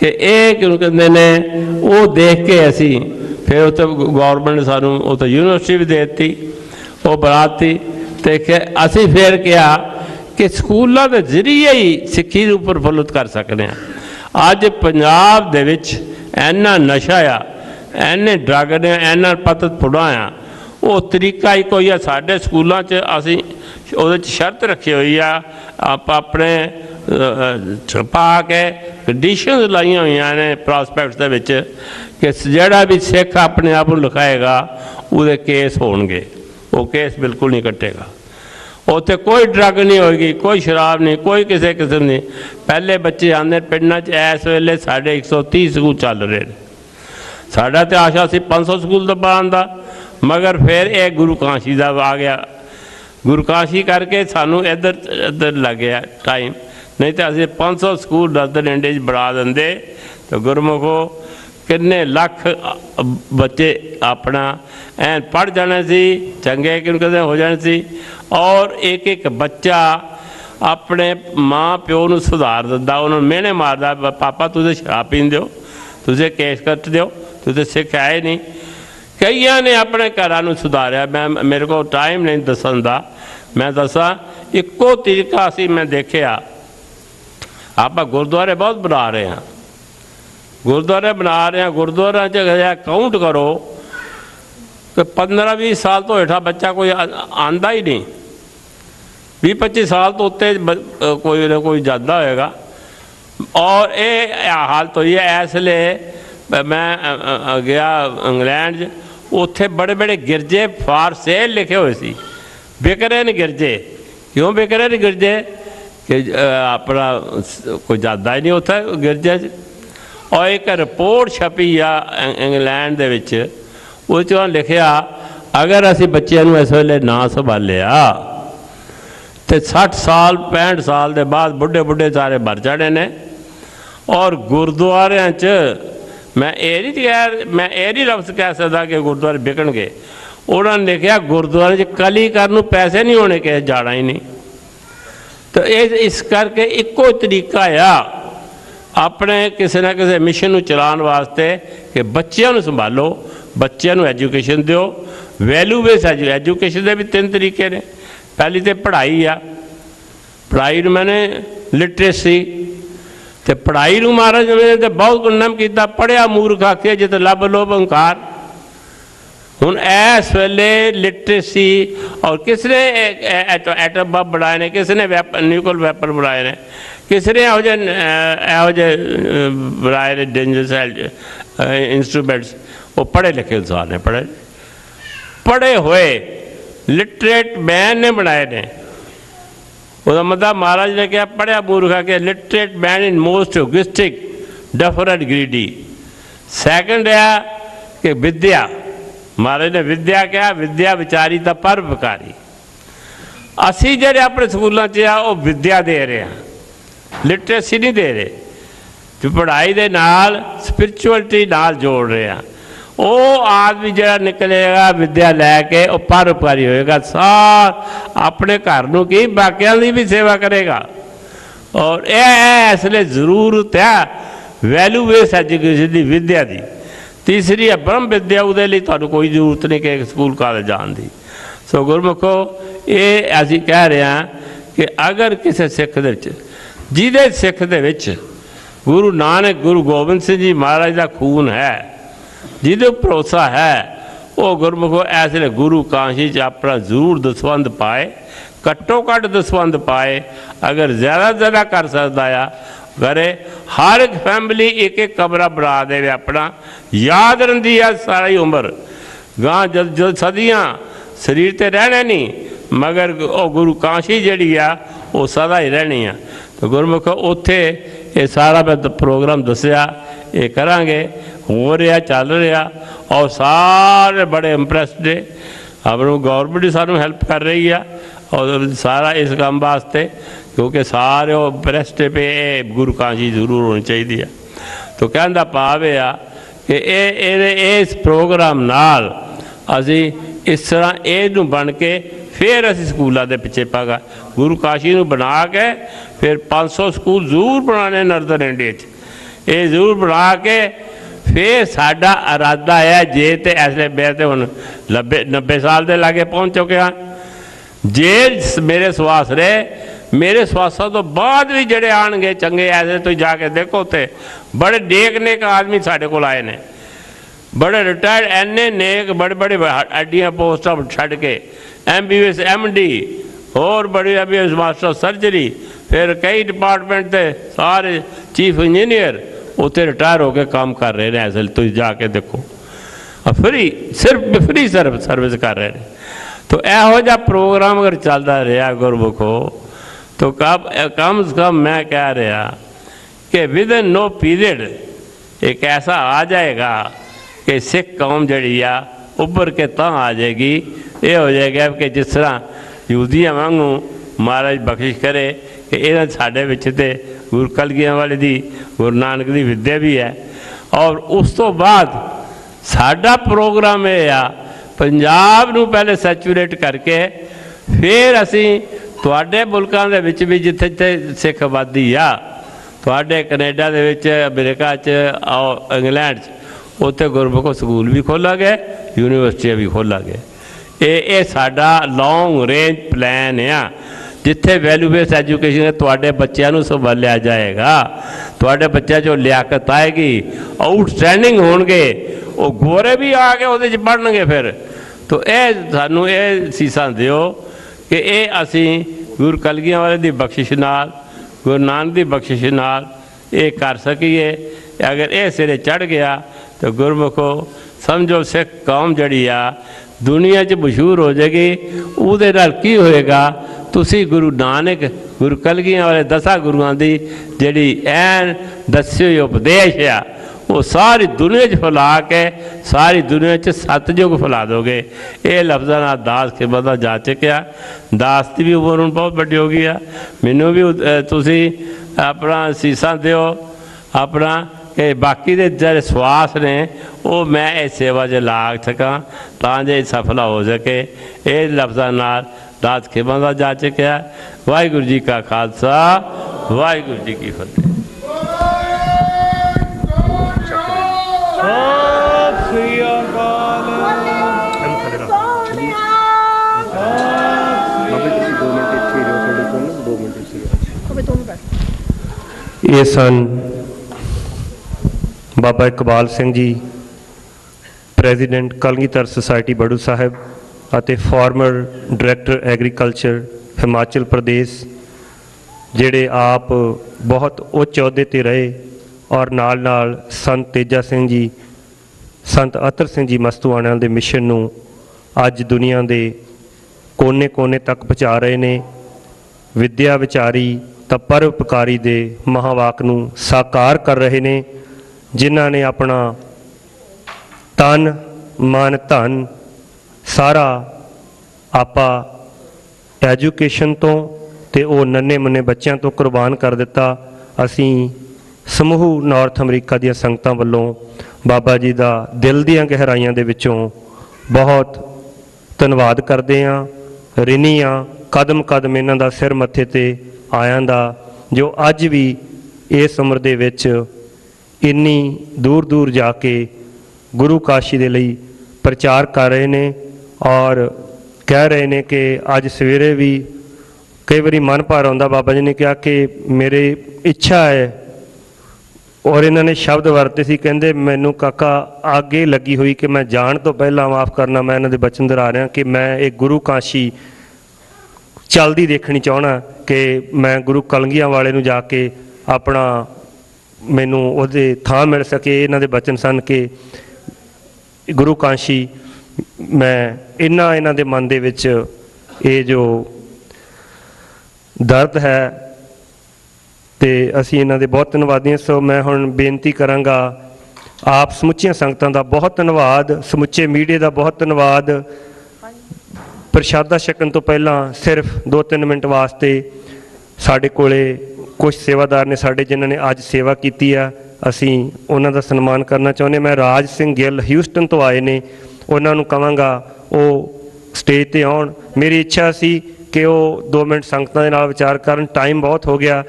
Speaker 14: कि ये क्यों कहते ने, वो देख के असी फिर उत गौरमेंट सानू उत यूनिवर्सिटी भी दे दी, वो बनाती। तो असी फिर कहा कि स्कूलों के जरिए ही सिक्खी नूं प्रफुल्लित कर सकते हैं। अज पंजाब दे विच इन्ना नशा आ, इन्ने ड्रग ने, इन्ना पतत पुड़ा आ, वो तरीका ही कोई है। साढ़े स्कूलों च असी उहदे च शर्त रखी हुई आ, आप अपने छपा के कंडीशन लाइया हुई ने प्रॉस्पैक्ट्स दे विच कि जिहड़ा भी सिख अपने आप को लिखाएगा उहदे केस होणगे, वो केस बिल्कुल नहीं कटेगा। उत्थे कोई ड्रग नहीं होगी, कोई शराब नहीं, कोई किसी किस्म नहीं। पहले बच्चे आते पिंडों च, इस वेले साढ़े 130 स्कूल चल रहे हैं। साढ़ा तो आशा सी 500 स्कूल दबाने का, मगर फिर ये गुरु काशी का आ गया। गुरु काशी करके सानू इधर इधर लग गया टाइम, नहीं तो असीं 500 स्कूल 10 इंडे बढ़ा देंगे तो गुरमुखो किन्ने लख बच्चे अपना ऐन पढ़ जाने सी, चंगे क्योंकि हो जाने सी। और एक एक बच्चा अपने माँ प्यो नूं सुधार दिंदा, उन्होंने मेहने मारदा, पापा तुसीं शराब पींदे हो, तुसीं केस कट दो, तुसीं सिख आए नहीं। कईयां ने अपने घरां नूं सुधारिया। मैं मेरे को टाइम नहीं दसन दा, मैं दसा इक्को तरीका असीं मैं देखिया। आप गुरुद्वारे बहुत बना रहे हैं, गुरुद्वारे बना रहे हैं, गुरुद्वारा काउंट करो कि 15-20 साल तो हेठा बच्चा कोई आंदा ही नहीं, 20-25 साल तो उत्ते कोई ना कोई जाता होएगा। और ये हालत हुई है। इसलिए मैं गया इंग्लैंड, उत्थे बड़े बड़े गिरजे फॉर सेल लिखे हुए सी, बिक रहे ने गिरजे। क्यों बिक रहे ने गिरजे? कि अपना कोई जाता ही नहीं उत्थे गिरजे। और एक रिपोर्ट छपी आ इंग्लैंड दे विच, उस लिखिया अगर असी बच्चों को इस वेले ना संभालिया तो 60 साल 65 साल के बाद बुढ़े बुढ़े सारे मर जाने ने। और गुरुद्वारियां च मैं ये नहीं लफ्ज़ कह सकता कि गुरुद्वारे बिकणगे। उन्होंने लिखिया गुरुद्वारे च कली करन पैसे नहीं होने, किसी जाना ही नहीं। तो इस करके इक्को तरीका आ अपने किसी ना किसी मिशन को चलाने वास्ते कि बच्चों को संभालो, बच्चों को एजुकेशन दो। वैल्यू बेस एजुकेशन के भी 3 तरीके ने। पहली तो पढ़ाई आ, पढ़ाई मैंने लिटरेसी, तो पढ़ाई महाराज ने तो बहुत उन्नम किया। पढ़िया मूर्ख आखे जित लब लोभ अंकार। हुण इस वेले लिटरेसी और किसने एटम बम बनाए ने, किसने न्यूक्लियर वेपन बनाए ने, किसने यहो बनाए ने डेंजरस इंस्ट्रूमेंट्स। वो पढ़े लिखे इंसान ने, पढ़े हुए लिटरेट मैन ने बनाए ने। उसका मतलब महाराज ने क्या पढ़िया मूर्खा के literate man in most egoistic duffer and greedy. Second है कि विद्या, महाराज ने विद्या क्या, विद्या विचारी दा परोपकारी। असी जेडे अपने स्कूलों च आ विद्या दे रहे हैं, लिटरेसी नहीं दे रहे। जो पढ़ाई के नाल स्पिरिचुअलिटी नाल जोड़ रहे हैं। वो आदमी जरा निकलेगा विद्या लैके वो परोपकारी होएगा, सार अपने घर नूं की बाकियां दी भी सेवा करेगा। और इसलिए जरूरत है वैल्यू बेस एजुकेशन की, विद्या की। तीसरी है ब्रह्म विद्या, उहदे लई तुहानूं कोई जरूरत नहीं कि स्कूल कॉलेज जाण दी। सो गुरमुखो ये असीं कह रहे हैं कि अगर किसी सिख दे विच जिहदे सिख दे विच गुरु नानक गुरु गोबिंद सिंह जी महाराज का खून है, जिहदे भरोसा है, वो गुरमुखो ऐसे गुरु काशी च अपना जरूर दसवंध पाए, घट्टो घट्ट दसवंध पाए। अगर ज़्यादा ज़्यादा कर सकता है करे। हर एक फैमिली एक एक कमरा बना दे अपना, याद रही है सारी उम्र। गां जद सदियां शरीर ते रहने नहीं, मगर वो गुरु काशी जी आ वो सदा ही रहनी है। तो गुरमुख उत्थे ये सारा मैं प्रोग्राम दसिया, ये करांगे, हो रहा चल रहा, और सारे बड़े इंप्रैसड है। अपनों गौरमेंट ही सानू हैल्प कर रही है और सारा इस काम वास्ते, क्योंकि सारे इंप्रैसड पे गुरु काशी जरूर होनी चाहिए है। तो कहने भाव यह आ कि इस प्रोग्राम नाल असी इस तरह ये बन के फिर असी स्कूलों के पिछे पागा गुरु काशी नूं बना के फिर 500 स्कूल जरूर बनाने नॉर्दर्न इंडिया ये जरूर बना के फिर साडा इरादा है जे तो इसलिए मैं तो हुण 90 साल के लागे पहुँच चुके हाँ। जे मेरे स्वास रहे, मेरे स्वासा तो बाद भी जड़े आएंगे चंगे ऐसे तो जाके देखो तो बड़े नेक नेक आदमी साढ़े को आए ने, बड़े रिटायर्ड एने नेक बड़े बड़े एडियां पोस्टां छड़ के MBBS MD और बड़ी MBBS मास्टर सर्जरी, फिर कई डिपार्टमेंट थे सारे चीफ इंजीनियर उत्थे रिटायर होकर काम कर रहे हैं। ऐसे तुम जाके देखो फ्री, सिर्फ फ्री सर्विस कर रहे हैं। तो यहो जा प्रोग्राम अगर चलता रहा गुरमुखो तो कम से कम मैं कह रहा कि विद इन नो पीरियड एक ऐसा आ जाएगा कि सिख कौम जड़ी आ उभर के तां आ जाएगी। ये हो जाएगा कि जिस तरह यूदियां वांगू महाराज बख्शिश करे कि इन्हां साडे विच ते गुरु कलगियां वाले दी गुरु नानक दी विद्या भी है। और उस तो बाद साडा प्रोग्राम ये आ पंजाब नूं पहले सैचुरेट करके फिर असी तुहाडे मुल्कां दे विच भी जिथे जिथे सिख आबादी आ, तुहाडे कनेडा दे विच, अमेरिका च, इंग्लैंड च उत्थे गुरमुख स्कूल भी खोलांगे, यूनीवर्सिटियां भी खोलांगे। ये साडा लॉन्ग रेंज प्लान आ जिथे वैल्यू बेस्ड एजुकेशन तुहाडे बच्चों को संभालिया जाएगा, तुहाडे बच्चों चो लियाकत आएगी, आउटस्टैंडिंग होणगे, वो गोरे भी आके उहदे च पढ़नगे। फिर तो यह सानू ये सीसां दिओ कि ये असी गुरु कलगियां वाले दी बख्शिश नाल, गुरु नानक दी बख्शिश नाल ये कर सकीए। अगर ये सिरे चढ़ गया तो गुरमुखो समझो सिख कौम जड़ी आ दुनिया च मशहूर हो जाएगी। उहदे नाल की होएगा, तुसी गुरु नानक गुरु कलगियां वाले 10 गुरुआं दी जिहड़ी ऐन दस्सी होई उपदेश आ वो सारी दुनिया च फैला के सारी दुनिया च सतयुग फैला दोगे। ये लफ्ज़ां नाल दास खिदमत जा चुकिया। दास की भी उम्र हुण बहुत वड्डी हो गई आ, मैनू भी तुसी अपना सीसां दिओ अपना कि बाकी दे जिहड़े स्वास ने वो मैं इस सेवा च ला सकां तां जे सफल हो सके। ये लफ्ज़ां नाल दास खिदमत जा चुकिया। वाहिगुरू जी का खालसा, वाहिगुरू जी की फतेह।
Speaker 5: ये सन बाबा इकबाल सिंह जी, प्रेजिडेंट कलगीधर सोसाइटी बड़ू साहिब ਅਤੇ farmer director agriculture Himachal Pradesh, ਜਿਹੜੇ ਆਪ ਬਹੁਤ ਉੱਚ ਅਹੁਦੇ 'ਤੇ ਰਹੇ ਔਰ ਨਾਲ ਨਾਲ ਸੰਤ ਤੇਜਾ ਸਿੰਘ ਜੀ, ਸੰਤ ਅਤਰ ਸਿੰਘ ਜੀ ਮਸਤੂਆਣਿਆਂ ਦੇ ਮਿਸ਼ਨ ਨੂੰ ਅੱਜ ਦੁਨੀਆ ਦੇ ਕੋਨੇ-ਕੋਨੇ ਤੱਕ ਪਹੁੰਚਾ ਰਹੇ ਨੇ। ਵਿਦਿਆ ਵਿਚਾਰੀ ਤਾਂ ਪਰਉਪਕਾਰੀ ਦੇ ਮਹਾਵਾਕ ਨੂੰ ਸਾਕਾਰ ਕਰ ਰਹੇ ਨੇ, ਜਿਨ੍ਹਾਂ ਨੇ ਆਪਣਾ ਤਨ ਮਨ ਧਨ सारा आपा एजुकेशन तो ते वो नन्हे मुन्ने बच्चों तो कुर्बान कर दिता। असी समूह नॉर्थ अमरीका दी संगतां वल्लों बाबा जी दा दिल दीआं गहराइयां दे विचों बहुत धन्नवाद करदे हां, रिनी हां कदम कदम इन्हां दा सिर मत्थे ते आयां दा, जो अज भी इस उम्र दे विच इन्नी दूर दूर जाके गुरु काशी दे लई प्रचार कर रहे ने और कह रहे ने कि अज सवेरे भी कई बारी मन भर आउंदा। बाबा जी ने कहा कि मेरी इच्छा है, और इन्होंने शब्द वरते सी, कहंदे मैनू काका आगे लगी हुई कि मैं जान तो पहला माफ़ करना, मैं इन्हां दे बचन दोहरा रहा कि मैं एक गुरु काशी चलदी देखनी चाहना कि मैं गुरु कलगियां वाले नूं जाके ਆਪਣਾ ਮੈਨੂੰ ਉਹਦੇ ਥਾਂ ਮਿਲ ਸਕੇ। ਇਹਨਾਂ ਦੇ ਬਚਨ ਸਨ ਕਿ ਗੁਰੂ ਕਾਂਸ਼ੀ ਮੈਂ ਇਹਨਾਂ ਦੇ ਮਨ ਦੇ ਵਿੱਚ ਇਹ ਜੋ ਦਰਦ ਹੈ ਤੇ ਅਸੀਂ ਇਹਨਾਂ ਦੇ ਬਹੁਤ ਧੰਨਵਾਦੀ ਹਾਂ। ਸੋ ਮੈਂ ਹੁਣ ਬੇਨਤੀ ਕਰਾਂਗਾ, ਆਪ ਸਮੁੱਚੀਆਂ ਸੰਗਤਾਂ ਦਾ ਬਹੁਤ ਧੰਨਵਾਦ, ਸਮੁੱਚੇ ਮੀਡੀਆ ਦਾ ਬਹੁਤ ਧੰਨਵਾਦ। ਪ੍ਰਸ਼ਾਦਾ ਛਕਣ ਤੋਂ ਪਹਿਲਾਂ ਸਿਰਫ 2-3 ਮਿੰਟ ਵਾਸਤੇ ਸਾਡੇ ਕੋਲੇ ਕੁਝ ਸੇਵਾਦਾਰ ਨੇ ਸਾਡੇ ਜਿਨ੍ਹਾਂ ਨੇ ਅੱਜ ਸੇਵਾ ਕੀਤੀ ਆ, ਅਸੀਂ ਉਹਨਾਂ ਦਾ ਸਨਮਾਨ ਕਰਨਾ ਚਾਹੁੰਦੇ। ਮੈਂ ਰਾਜ ਸਿੰਘ ਗਿੱਲ ਹਿਊਸਟਨ ਤੋਂ ਆਏ ਨੇ, ਉਹਨਾਂ ਨੂੰ ਕਹਾਂਗਾ ਉਹ ਸਟੇਜ ਤੇ ਆਉਣ। ਮੇਰੀ ਇੱਛਾ ਸੀ ਕਿ ਉਹ 2 ਮਿੰਟ ਸੰਗਤਾਂ ਦੇ ਨਾਲ ਵਿਚਾਰ ਕਰਨ, ਟਾਈਮ ਬਹੁਤ ਹੋ ਗਿਆ।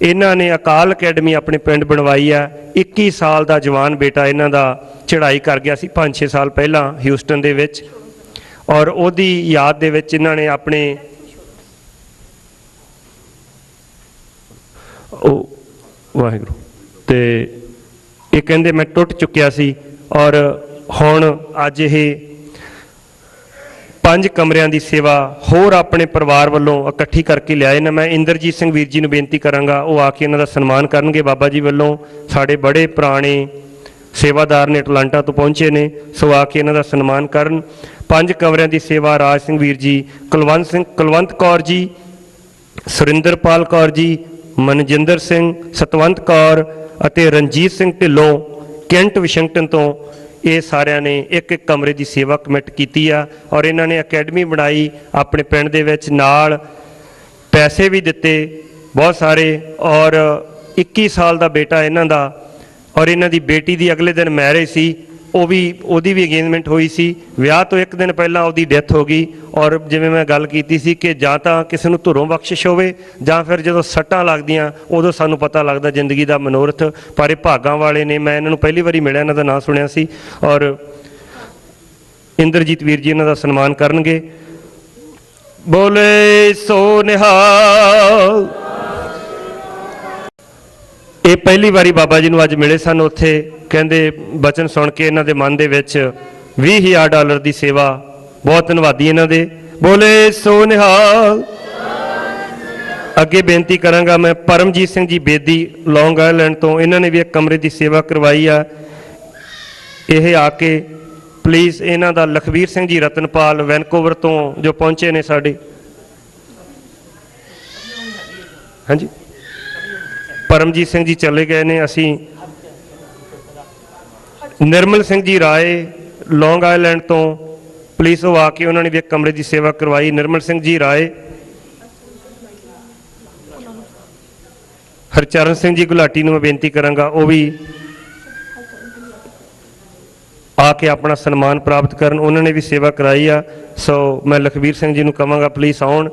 Speaker 5: ਇਹਨਾਂ ਨੇ ਅਕਾਲ ਅਕੈਡਮੀ ਆਪਣੇ ਪਿੰਡ ਬਣਵਾਈ ਆ। 21 ਸਾਲ ਦਾ ਜਵਾਨ ਬੇਟਾ ਇਹਨਾਂ ਦਾ ਚੜ੍ਹਾਈ ਕਰ ਗਿਆ ਸੀ 5-6 ਸਾਲ ਪਹਿਲਾਂ ਹਿਊਸਟਨ ਦੇ ਵਿੱਚ, ਔਰ ਉਹਦੀ ਯਾਦ ਦੇ ਵਿੱਚ ਇਹਨਾਂ ਨੇ ਆਪਣੇ ਵਾਹਿਗੁਰੂ ਤੇ ਇਹ ਕਹਿੰਦੇ ਮੈਂ ਟੁੱਟ ਚੁੱਕਿਆ ਸੀ, ਔਰ ਹੁਣ ਅੱਜ ਇਹ 5 ਕਮਰਿਆਂ ਦੀ ਸੇਵਾ ਹੋਰ ਆਪਣੇ ਪਰਿਵਾਰ ਵੱਲੋਂ ਇਕੱਠੀ ਕਰਕੇ ਲਿਆਏ ਨੇ। ਮੈਂ ਇੰਦਰਜੀਤ ਸਿੰਘ ਵੀਰ ਜੀ ਨੂੰ ਬੇਨਤੀ ਕਰਾਂਗਾ, ਉਹ ਆ ਕੇ ਇਹਨਾਂ ਦਾ ਸਨਮਾਨ ਕਰਨਗੇ ਬਾਬਾ ਜੀ ਵੱਲੋਂ। ਸਾਡੇ ਬੜੇ ਪੁਰਾਣੇ ਸੇਵਾਦਾਰ ਨੇ, ਅਟਲਾਂਟਾ ਤੋਂ ਪਹੁੰਚੇ ਨੇ, ਸੋ ਆ ਕੇ ਇਹਨਾਂ ਦਾ ਸਨਮਾਨ ਕਰਨ। 5 ਕਮਰਿਆਂ ਦੀ ਸੇਵਾ ਰਾਜ ਸਿੰਘ ਵੀਰ ਜੀ, ਕੁਲਵੰਤ ਕੌਰ ਜੀ, ਸੁਰਿੰਦਰਪਾਲ ਕੌਰ ਜੀ, ਮਨਜਿੰਦਰ ਸਿੰਘ, ਸਤਵੰਤ ਕੌਰ ਅਤੇ ਰਣਜੀਤ ਸਿੰਘ ਢਿੱਲੋਂ ਕੈਂਟ ਵਾਸ਼ਿੰਗਟਨ ਤੋਂ, ਇਹ ਸਾਰਿਆਂ ਨੇ ਇੱਕ ਕਮਰੇ ਦੀ ਸੇਵਾ ਕਮਿਟ ਕੀਤੀ ਆ। ਔਰ ਇਹਨਾਂ ਨੇ ਅਕੈਡਮੀ ਬਣਾਈ ਆਪਣੇ ਪਿੰਡ ਦੇ ਵਿੱਚ, ਨਾਲ ਪੈਸੇ ਵੀ ਦਿੱਤੇ ਬਹੁਤ ਸਾਰੇ। ਔਰ 21 ਸਾਲ ਦਾ ਬੇਟਾ ਇਹਨਾਂ ਦਾ, ਔਰ ਇਹਨਾਂ ਦੀ ਬੇਟੀ ਦੀ ਅਗਲੇ ਦਿਨ ਮੈਰਿਜ ਸੀ, ਉਹਦੀ ਵੀ ਅੰਗੇਜਮੈਂਟ ਹੋਈ ਸੀ। ਵਿਆਹ ਤੋਂ 1 ਦਿਨ ਪਹਿਲਾਂ ਉਹਦੀ ਡੈਥ ਹੋ ਗਈ। ਔਰ ਜਿਵੇਂ ਮੈਂ ਗੱਲ ਕੀਤੀ ਸੀ ਕਿ ਜਾਂ ਤਾਂ ਕਿਸੇ ਨੂੰ ਧੁਰੋਂ ਬਖਸ਼ਿਸ਼ ਹੋਵੇ, ਜਾਂ ਫਿਰ ਜਦੋਂ ਸੱਟਾਂ ਲੱਗਦੀਆਂ ਉਦੋਂ ਸਾਨੂੰ ਪਤਾ ਲੱਗਦਾ ਜ਼ਿੰਦਗੀ ਦਾ ਮਨੋਰਥ। ਪਰ ਇਹ ਭਾਗਾਂ ਵਾਲੇ ਨੇ। ਮੈਂ ਇਹਨਾਂ ਨੂੰ ਪਹਿਲੀ ਵਾਰੀ ਮਿਲਿਆ, ਇਹਨਾਂ ਦਾ ਨਾਂ ਸੁਣਿਆ ਸੀ। ਔਰ ਇੰਦਰਜੀਤ ਵੀਰ ਜੀ ਇਹਨਾਂ ਦਾ ਸਨਮਾਨ ਕਰਨਗੇ। ਬੋਲੇ ਸੋ ਨਿਹਾਲ। ਇਹ ਪਹਿਲੀ ਵਾਰੀ ਬਾਬਾ ਜੀ ਨੂੰ ਅੱਜ ਮਿਲੇ ਸਨ ਉੱਥੇ, ਕਹਿੰਦੇ ਬਚਨ ਸੁਣ ਕੇ ਇਹਨਾਂ ਦੇ ਮਨ ਦੇ ਵਿੱਚ $20,000 ਦੀ ਸੇਵਾ। ਬਹੁਤ ਧੰਨਵਾਦੀ ਇਹਨਾਂ ਦੇ। ਬੋਲੇ ਸੋ ਨਿਹਾਲ। ਅੱਗੇ ਬੇਨਤੀ ਕਰਾਂਗਾ ਮੈਂ ਪਰਮਜੀਤ ਸਿੰਘ ਜੀ ਬੇਦੀ, ਲੌਂਗ ਆਇਲੈਂਡ ਤੋਂ, ਇਹਨਾਂ ਨੇ ਵੀ ਇੱਕ ਕਮਰੇ ਦੀ ਸੇਵਾ ਕਰਵਾਈ ਆ। ਇਹ ਆ ਕੇ ਪਲੀਜ਼ ਇਹਨਾਂ ਦਾ, ਲਖਵੀਰ ਸਿੰਘ ਜੀ ਰਤਨਪਾਲ ਵੈਨਕੂਵਰ ਤੋਂ ਜੋ ਪਹੁੰਚੇ ਨੇ ਸਾਡੇ, ਹਾਂਜੀ ਪਰਮਜੀਤ ਸਿੰਘ ਜੀ ਚਲੇ ਗਏ ਨੇ। ਅਸੀਂ ਨਿਰਮਲ ਸਿੰਘ ਜੀ ਰਾਏ ਲੌਂਗ ਆਇਲੈਂਡ ਤੋਂ, ਪੁਲਿਸ ਉਹ ਆ ਕੇ ਉਹਨਾਂ ਨੇ ਵੀ ਇੱਕ ਕਮਰੇ ਦੀ ਸੇਵਾ ਕਰਵਾਈ। ਨਿਰਮਲ ਸਿੰਘ ਜੀ ਰਾਏ। ਹਰਚਰਨ ਸਿੰਘ ਜੀ ਗੁਲਾਟੀ ਨੂੰ ਮੈਂ ਬੇਨਤੀ ਕਰਾਂਗਾ, ਉਹ ਵੀ ਆ ਕੇ ਆਪਣਾ ਸਨਮਾਨ ਪ੍ਰਾਪਤ ਕਰਨ, ਉਹਨਾਂ ਨੇ ਵੀ ਸੇਵਾ ਕਰਾਈ ਆ। ਸੋ ਮੈਂ ਲਖਵੀਰ ਸਿੰਘ ਜੀ ਨੂੰ ਕਹਾਂਗਾ ਪਲੀਜ਼ ਆਉਣ।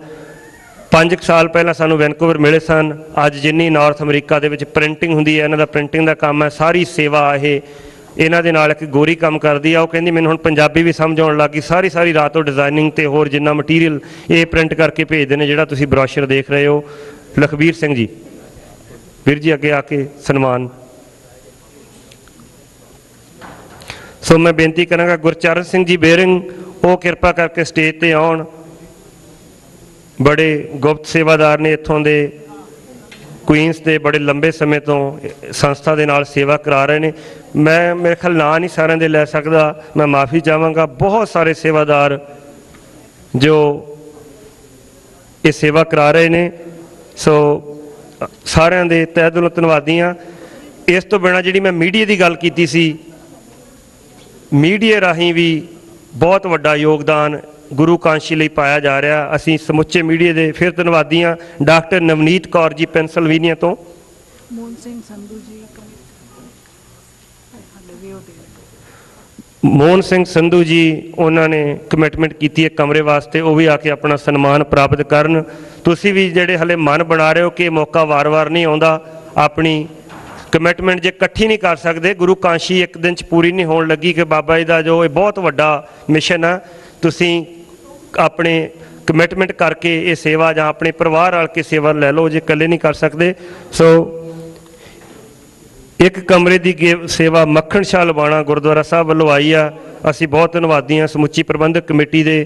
Speaker 5: 5 ਸਾਲ ਪਹਿਲਾਂ ਸਾਨੂੰ ਵੈਨਕੂਵਰ ਮਿਲੇ ਸਨ। ਅੱਜ ਜਿੰਨੀ ਨਾਰਥ ਅਮਰੀਕਾ ਦੇ ਵਿੱਚ ਪ੍ਰਿੰਟਿੰਗ ਹੁੰਦੀ ਹੈ, ਇਹਨਾਂ ਦਾ ਪ੍ਰਿੰਟਿੰਗ ਦਾ ਕੰਮ ਹੈ। ਸਾਰੀ ਸੇਵਾ ਇਹ ਇਹਨਾਂ ਦੇ ਨਾਲ ਇੱਕ ਗੋਰੀ ਕੰਮ ਕਰਦੀ ਆ। ਉਹ ਕਹਿੰਦੀ ਮੈਨੂੰ ਹੁਣ ਪੰਜਾਬੀ ਵੀ ਸਮਝ ਆਉਣ ਲੱਗ ਗਈ। ਸਾਰੀ ਰਾਤ ਉਹ ਡਿਜ਼ਾਈਨਿੰਗ ਤੇ ਹੋਰ ਜਿੰਨਾ ਮਟੀਰੀਅਲ ਇਹ ਪ੍ਰਿੰਟ ਕਰਕੇ ਭੇਜਦੇ ਨੇ, ਜਿਹੜਾ ਤੁਸੀਂ ਬਰੋਸ਼ਰ ਦੇਖ ਰਹੇ ਹੋ। ਲਖਵੀਰ ਸਿੰਘ ਜੀ, ਵੀਰ ਜੀ ਅੱਗੇ ਆ ਕੇ ਸਨਮਾਨ। ਸੋ ਮੈਂ ਬੇਨਤੀ ਕਰਾਂਗਾ ਗੁਰਚਰਨ ਸਿੰਘ ਜੀ ਬੇਰਿੰਗ, ਉਹ ਕਿਰਪਾ ਕਰਕੇ ਸਟੇਜ ਤੇ ਆਉਣ। ਬੜੇ ਗੁਪਤ ਸੇਵਾਦਾਰ ਨੇ ਇੱਥੋਂ ਦੇ, ਕੁਈਨਸ ਦੇ, ਬੜੇ ਲੰਬੇ ਸਮੇਂ ਤੋਂ ਸੰਸਥਾ ਦੇ ਨਾਲ ਸੇਵਾ ਕਰਾ ਰਹੇ ਨੇ। ਮੈਂ ਮੇਰੇ ਖਿਆਲ ਨਾਂ ਨਹੀਂ ਸਾਰਿਆਂ ਦੇ ਲੈ ਸਕਦਾ, ਮੈਂ ਮਾਫੀ ਚਾਹਾਂਗਾ। ਬਹੁਤ ਸਾਰੇ ਸੇਵਾਦਾਰ ਜੋ ਇਹ ਸੇਵਾ ਕਰਾ ਰਹੇ ਨੇ, ਸੋ ਸਾਰਿਆਂ ਦੇ ਤਹਿ ਦਿਲੋਂ ਧੰਨਵਾਦੀ ਹਾਂ। ਇਸ ਤੋਂ ਬਿਨਾਂ ਜਿਹੜੀ ਮੈਂ ਮੀਡੀਆ ਦੀ ਗੱਲ ਕੀਤੀ ਸੀ, ਮੀਡੀਆ ਰਾਹੀਂ ਵੀ ਬਹੁਤ ਵੱਡਾ ਯੋਗਦਾਨ ਗੁਰੂ ਕਾਂਸ਼ੀ ਲਈ ਪਾਇਆ ਜਾ ਰਿਹਾ। ਅਸੀਂ ਸਮੁੱਚੇ ਮੀਡੀਆ ਦੇ ਫਿਰ ਧੰਨਵਾਦੀ ਹਾਂ। ਡਾਕਟਰ ਨਵਨੀਤ ਕੌਰ ਜੀ ਪੈਨਸਲਵੇਨੀਆ ਤੋਂ, ਮੋਹਨ ਸਿੰਘ ਸੰਧੂ ਜੀ ਉਹਨਾਂ ਨੇ ਕਮਿਟਮੈਂਟ ਕੀਤੀ ਹੈ ਕਮਰੇ ਵਾਸਤੇ, ਉਹ ਵੀ ਆ ਕੇ ਆਪਣਾ ਸਨਮਾਨ ਪ੍ਰਾਪਤ ਕਰਨ। ਤੁਸੀਂ ਵੀ ਜਿਹੜੇ ਹਲੇ ਮਨ ਬਣਾ ਰਹੇ ਹੋ ਕਿ ਮੌਕਾ ਵਾਰ-ਵਾਰ ਨਹੀਂ ਆਉਂਦਾ, ਆਪਣੀ ਕਮਿਟਮੈਂਟ ਜੇ ਇਕੱਠੀ ਨਹੀਂ ਕਰ ਸਕਦੇ, ਗੁਰੂ ਕਾਂਸ਼ੀ ਇੱਕ ਦਿਨ 'ਚ ਪੂਰੀ ਨਹੀਂ ਹੋਣ ਲੱਗੀ ਕਿ ਬਾਬਾ ਜੀ ਦਾ ਜੋ ਇਹ ਬਹੁਤ ਵੱਡਾ ਮਿਸ਼ਨ ਆ, ਤੁਸੀਂ ਆਪਣੇ ਕਮਿਟਮੈਂਟ ਕਰਕੇ ਇਹ ਸੇਵਾ ਜਾਂ ਆਪਣੇ ਪਰਿਵਾਰ ਨਾਲ ਕੇ ਸੇਵਾ ਲੈ ਲਓ ਜੇ ਇਕੱਲੇ ਨਹੀਂ ਕਰ ਸਕਦੇ। ਸੋ ਇੱਕ ਕਮਰੇ ਦੀ ਸੇਵਾ ਮੱਖਣ ਸ਼ਾਹ ਲਵਾਣਾ ਗੁਰਦੁਆਰਾ ਸਾਹਿਬ ਵੱਲੋਂ ਆਈ ਆ। ਅਸੀਂ ਬਹੁਤ ਧੰਨਵਾਦੀ ਹਾਂ ਸਮੁੱਚੀ ਪ੍ਰਬੰਧਕ ਕਮੇਟੀ ਦੇ।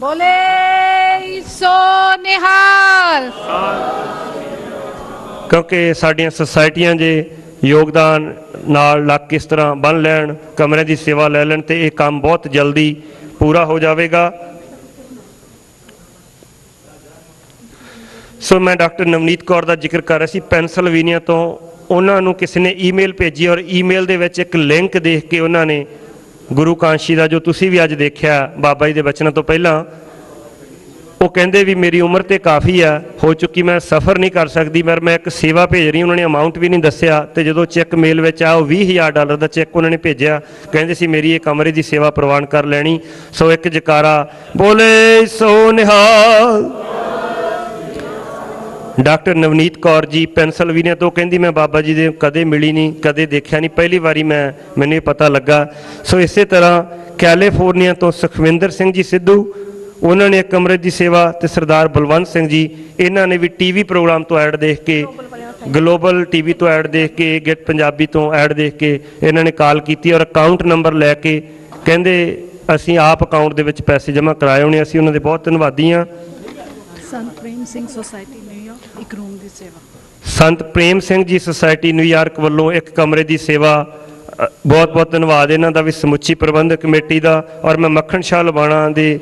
Speaker 10: ਬੋਲੇ ਸੋ ਨਿਹਾਲ।
Speaker 5: क्योंकि साड़ियाँ सोसाइटियाँ जे योगदान नाल लग के इस तरह बन लैन कमरे की सेवा लै लैन तो ये काम बहुत जल्दी पूरा हो जाएगा। सो मैं डॉक्टर नवनीत कौर का जिक्र कर रहा सी पेनसिलवेनिया तो उन्होंने किसी ने ईमेल भेजी और ईमेल दे विच एक लिंक देख के उन्होंने गुरु कांशी का जो तुसी भी अज देखा बाबा जी के बचनों तो पहला वो कहते भी मेरी उम्र तो काफ़ी है हो चुकी मैं सफ़र नहीं कर सकती मैं एक सेवा भेज रही उन्होंने अमाउंट भी नहीं दसिया तो जो चैक मेल में आया वो $20,000 का चैक उन्होंने भेजा कहते सी मेरी ये कमरे की सेवा प्रवान कर लैनी। सो एक जकारा बोले सो निहाल। डॉक्टर नवनीत कौर जी पेनसिलवेनिया तो कहती मैं बाबा जी दे कदे मिली नहीं कदे देखा नहीं पहली बारी मैंने पता लगा। सो इस तरह कैलीफोर्निया तो सुखविंदर सिंह जी सिद्धू उन्होंने एक कमरे की सेवा तो सरदार बलवंत सिंह जी इन्होंने भी टीवी प्रोग्राम तो ऐड देख के ग्लोबल टीवी तो ऐड देख के गेट पंजाबी तो ऐड देख के इन्होंने कॉल की और अकाउंट नंबर लैके कहते असी आप अकाउंट के पैसे जमा कराए होने असी उन्होंने बहुत धन्यवादी हाँ।
Speaker 15: संत प्रेम सिंह सोसाइटी न्यूयॉर्क एक रूम की सेवा
Speaker 5: संत प्रेम सिंह जी सोसाइटी न्यूयॉर्क वालों एक कमरे की सेवा बहुत बहुत धन्यवाद इन्हों का भी समुची प्रबंधक कमेटी का और मैं मक्खन शाह लबाणा दे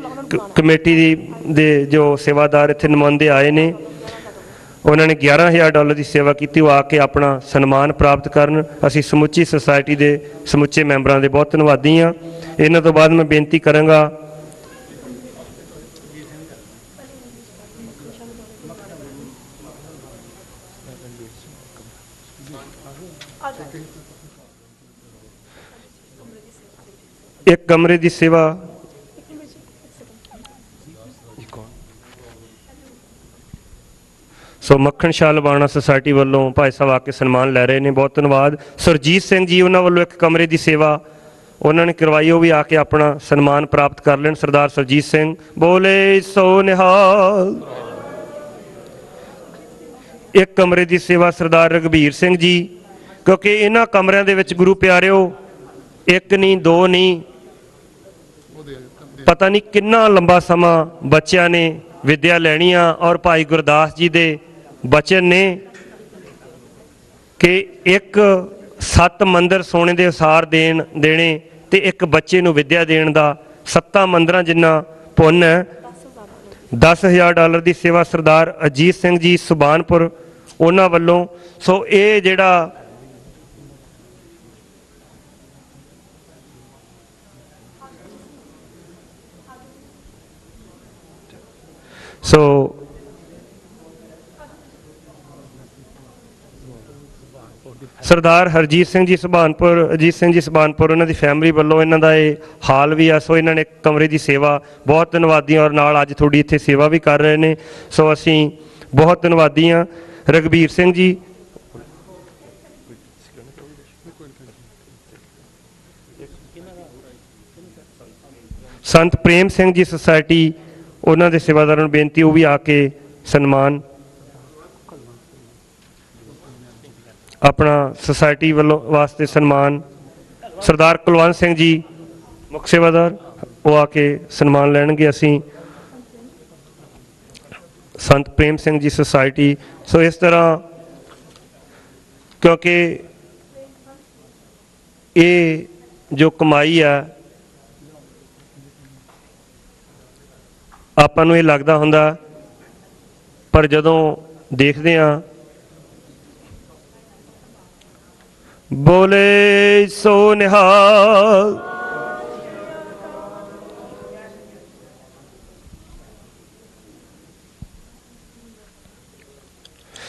Speaker 5: कमेटी दे जो सेवादार इतने नुमाइंदे आए ने उन्होंने $11,000 की सेवा की वो आके अपना सन्मान प्राप्त करन असी समुची सोसाइटी के समुचे मैंबरों के बहुत धन्यवादी हाँ। इन्हों तो बाद मैं बेनती कराँगा एक कमरे की सेवा सो मक्खन शाह लबाणा सोसाइटी वालों भाई साहब आके सन्मान लै रहे हैं बहुत धन्यवाद। सुरजीत सिंह जी उन्होंने वालों एक कमरे की सेवा उन्होंने करवाई वो भी आके अपना सन्मान प्राप्त कर लें सरदार सुरजीत सिंह बोले सो निहाल। एक कमरे की सेवा सरदार रघबीर सिंह जी क्योंकि इन्होंने कमरिया के विच गुरु प्यारिओ एक नहीं दो नहीं पता नहीं कितना लंबा समा बच्चों ने विद्या लैनी आ और भाई गुरदास जी दे बचन ने कि एक 7 मंदिर सोने के असार देने ते एक बच्चे नूं विद्या देने का 7 मंदिर जिन्ना पुण्य है। $10,000 की सेवा सरदार अजीत सिंह जी सुबानपुर उन्हां वल्लों। सो ये जिहड़ा सो सरदार हरजीत सिंह जी सुभानपुर अजीत सिंह जी सुभानपुर उन्होंने फैमिली वालों इन्हों का ये हाल भी आ। सो इन्होंने कमरे की सेवा बहुत धन्यवादी और नाल अज थोड़ी इत्थे सेवा भी कर रहे हैं। सो असी बहुत धन्यवादी हाँ। रघबीर सिंह जी संत प्रेम सिंह जी सोसाइटी उन्होंने सेवादारों को बेनती वो भी आके सन्मान अपना सोसाइटी वालों वास्ते सन्मान। सरदार कुलवंत सिंह जी मुख सेवादार वो आके सन्मान लैणगे। असी संत प्रेम सिंह जी सोसाइटी। सो इस तरह क्योंकि ये जो कमाई है आपां नूं ये लगदा हुंदा पर जदों देखदे हां बोले सो निहाल।